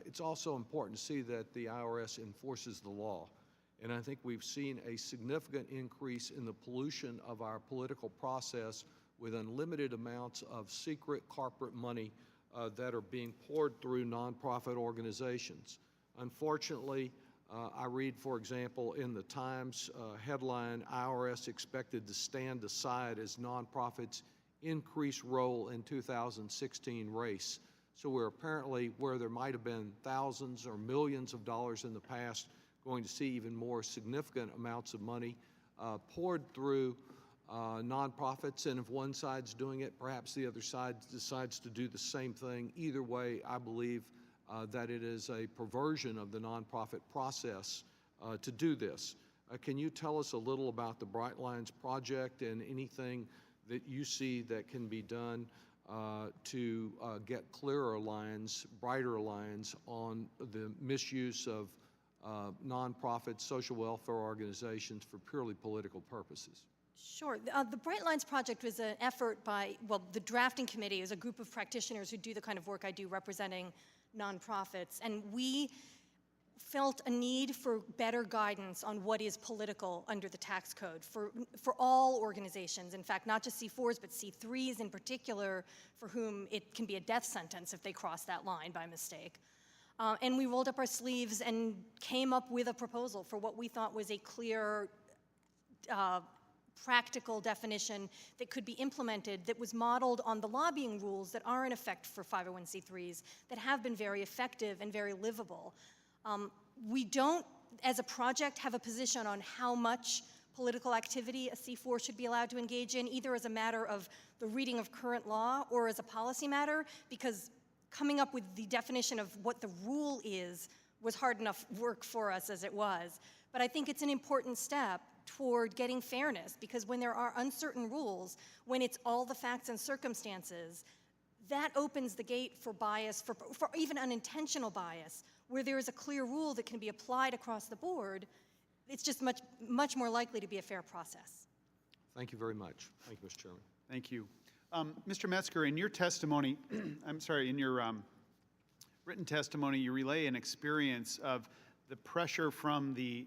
S15: it's also important to see that the IRS enforces the law. And I think we've seen a significant increase in the pollution of our political process with unlimited amounts of secret corporate money that are being poured through nonprofit organizations. Unfortunately, I read, for example, in the Times headline, IRS expected to stand aside as nonprofits increase role in 2016 race. So we're apparently, where there might have been thousands or millions of dollars in the past, going to see even more significant amounts of money poured through nonprofits. And if one side's doing it, perhaps the other side decides to do the same thing. Either way, I believe that it is a perversion of the nonprofit process to do this. Can you tell us a little about the Bright Lines project and anything that you see that can be done to get clearer lines, brighter lines on the misuse of nonprofit social welfare organizations for purely political purposes?
S18: Sure. The Bright Lines Project was an effort by, well, the drafting committee is a group of practitioners who do the kind of work I do representing nonprofits, and we felt a need for better guidance on what is political under the tax code for all organizations. In fact, not just C4s, but C3s in particular, for whom it can be a death sentence if they cross that line by mistake. And we rolled up our sleeves and came up with a proposal for what we thought was a clear, practical definition that could be implemented, that was modeled on the lobbying rules that are in effect for 501c3s that have been very effective and very livable. We don't, as a project, have a position on how much political activity a C4 should be allowed to engage in, either as a matter of the reading of current law or as a policy matter, because coming up with the definition of what the rule is was hard enough work for us as it was. But I think it's an important step toward getting fairness, because when there are uncertain rules, when it's all the facts and circumstances, that opens the gate for bias, for even unintentional bias. Where there is a clear rule that can be applied across the board, it's just much more likely to be a fair process.
S15: Thank you very much. Thank you, Mr. Chairman.
S6: Thank you. Mr. Metzger, in your testimony, I'm sorry, in your written testimony, you relay an experience of the pressure from the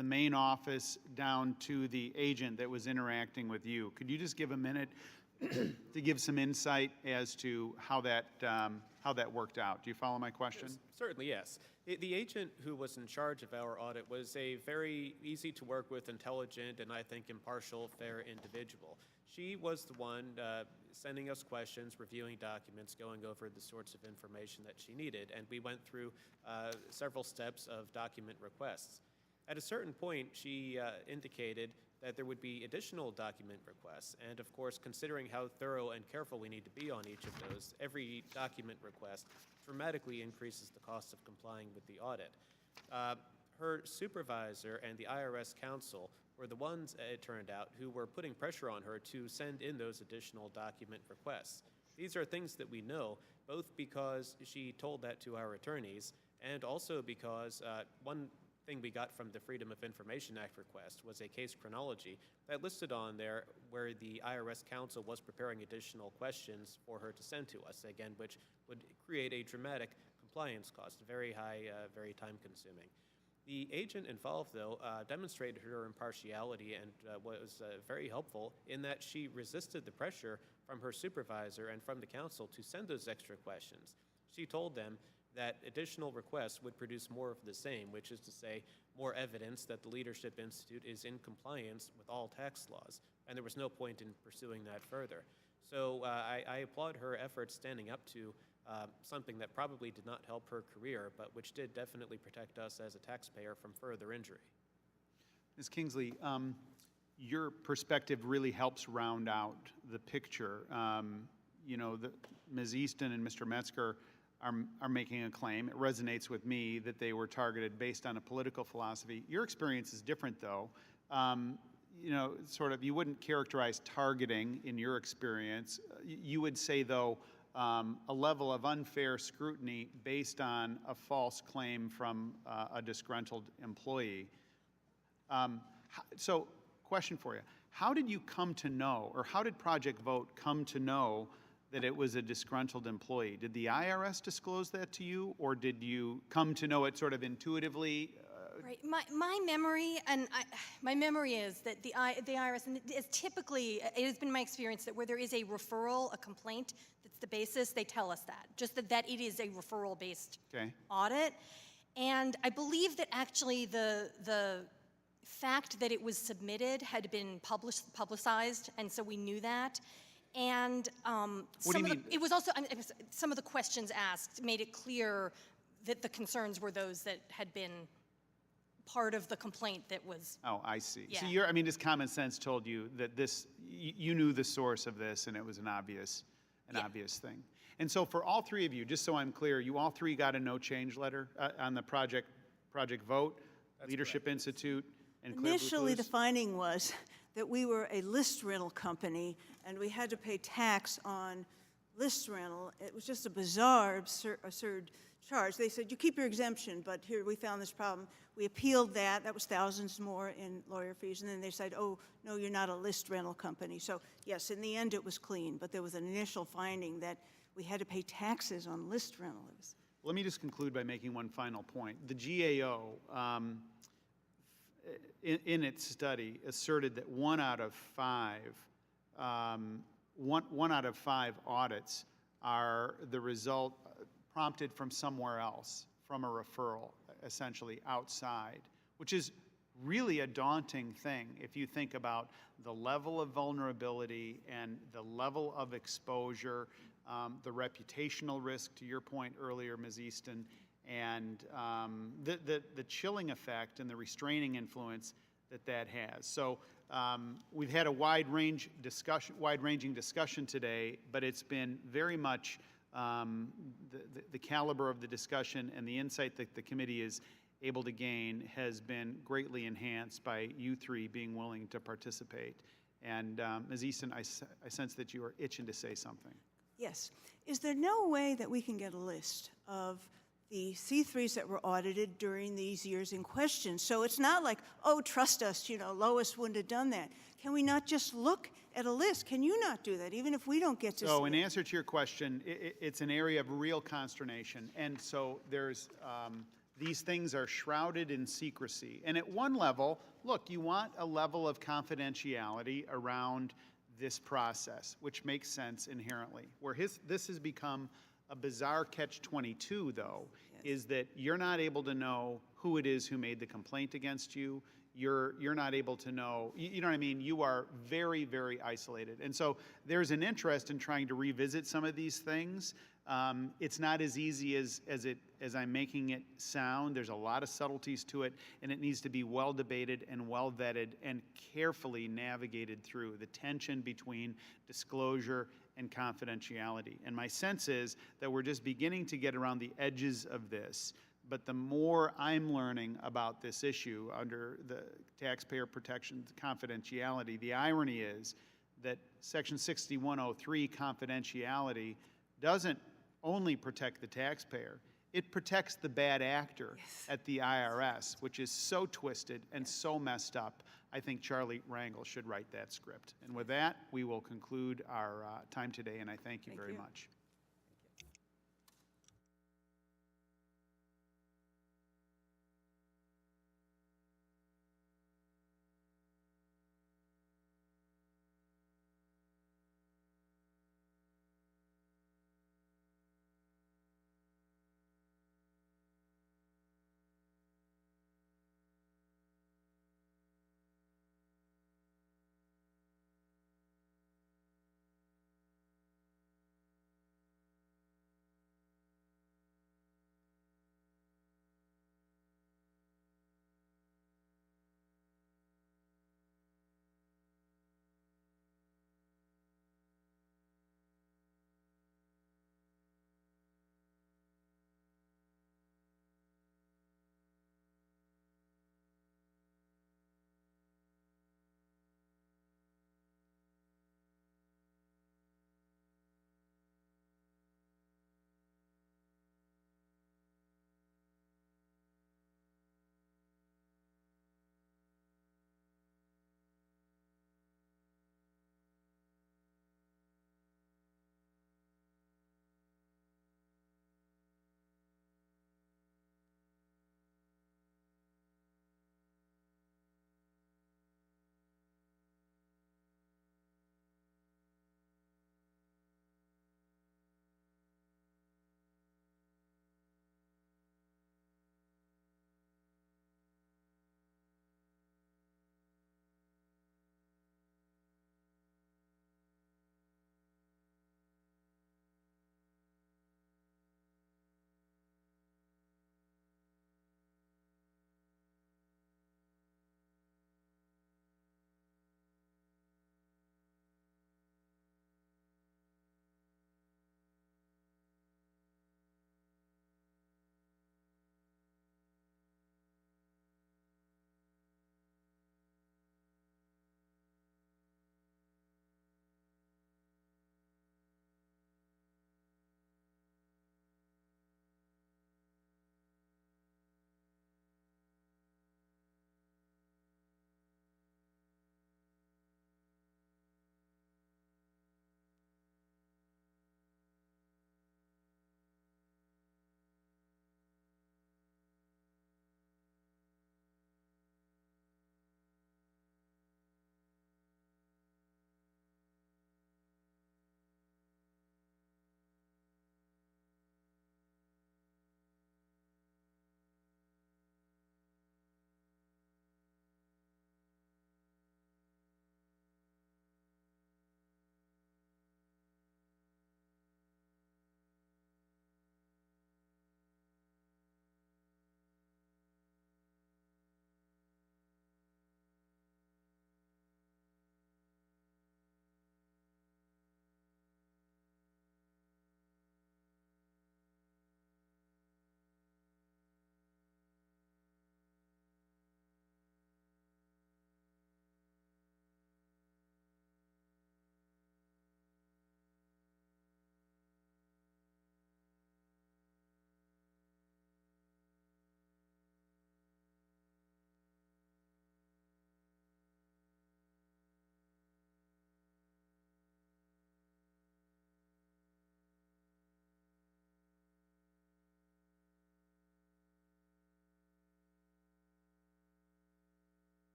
S6: main office down to the agent that was interacting with you. Could you just give a minute to give some insight as to how that worked out? Do you follow my question?
S17: Yes, certainly, yes. The agent who was in charge of our audit was a very easy to work with, intelligent, and I think impartial, fair individual. She was the one sending us questions, reviewing documents, going over the sorts of information that she needed, and we went through several steps of document requests. At a certain point, she indicated that there would be additional document requests, and of course, considering how thorough and careful we need to be on each of those, every document request dramatically increases the cost of complying with the audit. Her supervisor and the IRS counsel were the ones, it turned out, who were putting pressure on her to send in those additional document requests. These are things that we know, both because she told that to our attorneys, and also because one thing we got from the Freedom of Information Act request was a case chronology that listed on there where the IRS counsel was preparing additional questions for her to send to us, again, which would create a dramatic compliance cost, very high, very time-consuming. The agent involved, though, demonstrated her impartiality and was very helpful in that she resisted the pressure from her supervisor and from the counsel to send those extra questions. She told them that additional requests would produce more of the same, which is to say more evidence that the Leadership Institute is in compliance with all tax laws, and there was no point in pursuing that further. So I applaud her efforts standing up to something that probably did not help her career, but which did definitely protect us as a taxpayer from further injury.
S6: Ms. Kingsley, your perspective really helps round out the picture. You know, Ms. Easton and Mr. Metzger are making a claim. It resonates with me that they were targeted based on a political philosophy. Your experience is different, though. You know, sort of, you wouldn't characterize targeting in your experience. You would say, though, a level of unfair scrutiny based on a false claim from a disgruntled employee. So, question for you. How did you come to know, or how did Project Vote come to know that it was a disgruntled employee? Did the IRS disclose that to you, or did you come to know it sort of intuitively?
S18: Right. My memory, my memory is that the IRS, and it's typically, it has been my experience that where there is a referral, a complaint, that's the basis, they tell us that. Just that it is a referral-based audit. And I believe that actually the fact that it was submitted had been publicized, and so we knew that. And it was also, some of the questions asked made it clear that the concerns were those that had been part of the complaint that was.
S6: Oh, I see.
S18: Yeah.
S6: So you're, I mean, just common sense told you that this, you knew the source of this, and it was an obvious thing. And so for all three of you, just so I'm clear, you all three got a no change letter on the Project Vote, Leadership Institute, and Clear Blue
S16: Initially, the
S6: Blues?
S16: finding was that we were a list rental company, and we had to pay tax on list rental. It was just a bizarre, absurd charge. They said, you keep your exemption, but here we found this problem. We appealed that. That was thousands more in lawyer fees. And then they said, oh, no, you're not a list rental company. So, yes, in the end, it was clean. But there was an initial finding that we had to pay taxes on list rental.
S6: Let me just conclude by making one final point. The GAO, in its study, asserted that one out of five audits are the result prompted from somewhere else, from a referral, essentially outside, which is really a daunting thing if you think about the level of vulnerability and the level of exposure, the reputational risk, to your point earlier, Ms. Easton, and the chilling effect and the restraining influence that has. So we've had a wide-ranging discussion today, but it's been very much the caliber of the discussion and the insight that the committee is able to gain has been greatly enhanced by you three being willing to participate. And Ms. Easton, I sense that you are itching to say something.
S16: Yes. Is there no way that we can get a list of the C3s that were audited during these years in question? So it's not like, oh, trust us, you know, Lois wouldn't have done that. Can we not just look at a list? Can you not do that, even if we don't get to see
S6: So in
S16: it?
S6: answer to your question, it's an area of real consternation. And so there's, these things are shrouded in secrecy. And at one level, look, you want a level of confidentiality around this process, which makes sense inherently. Where this has become a bizarre catch-22, though, is that you're not able to know who it is who made the complaint against you. You're not able to know, you know what I mean? You are very, very isolated. And so there's an interest in trying to revisit some of these things. It's not as easy as I'm making it sound. There's a lot of subtleties to it, and it needs to be well debated and well vetted and carefully navigated through the tension between disclosure and confidentiality. And my sense is that we're just beginning to get around the edges of this. But the more I'm learning about this issue under the taxpayer protection confidentiality, the irony is that Section 6103 confidentiality doesn't only protect the taxpayer, it protects the bad actor at the IRS, which is so twisted and so messed up. I think Charlie Rangel should write that script. And with that, we will conclude our time today, and I thank you very much.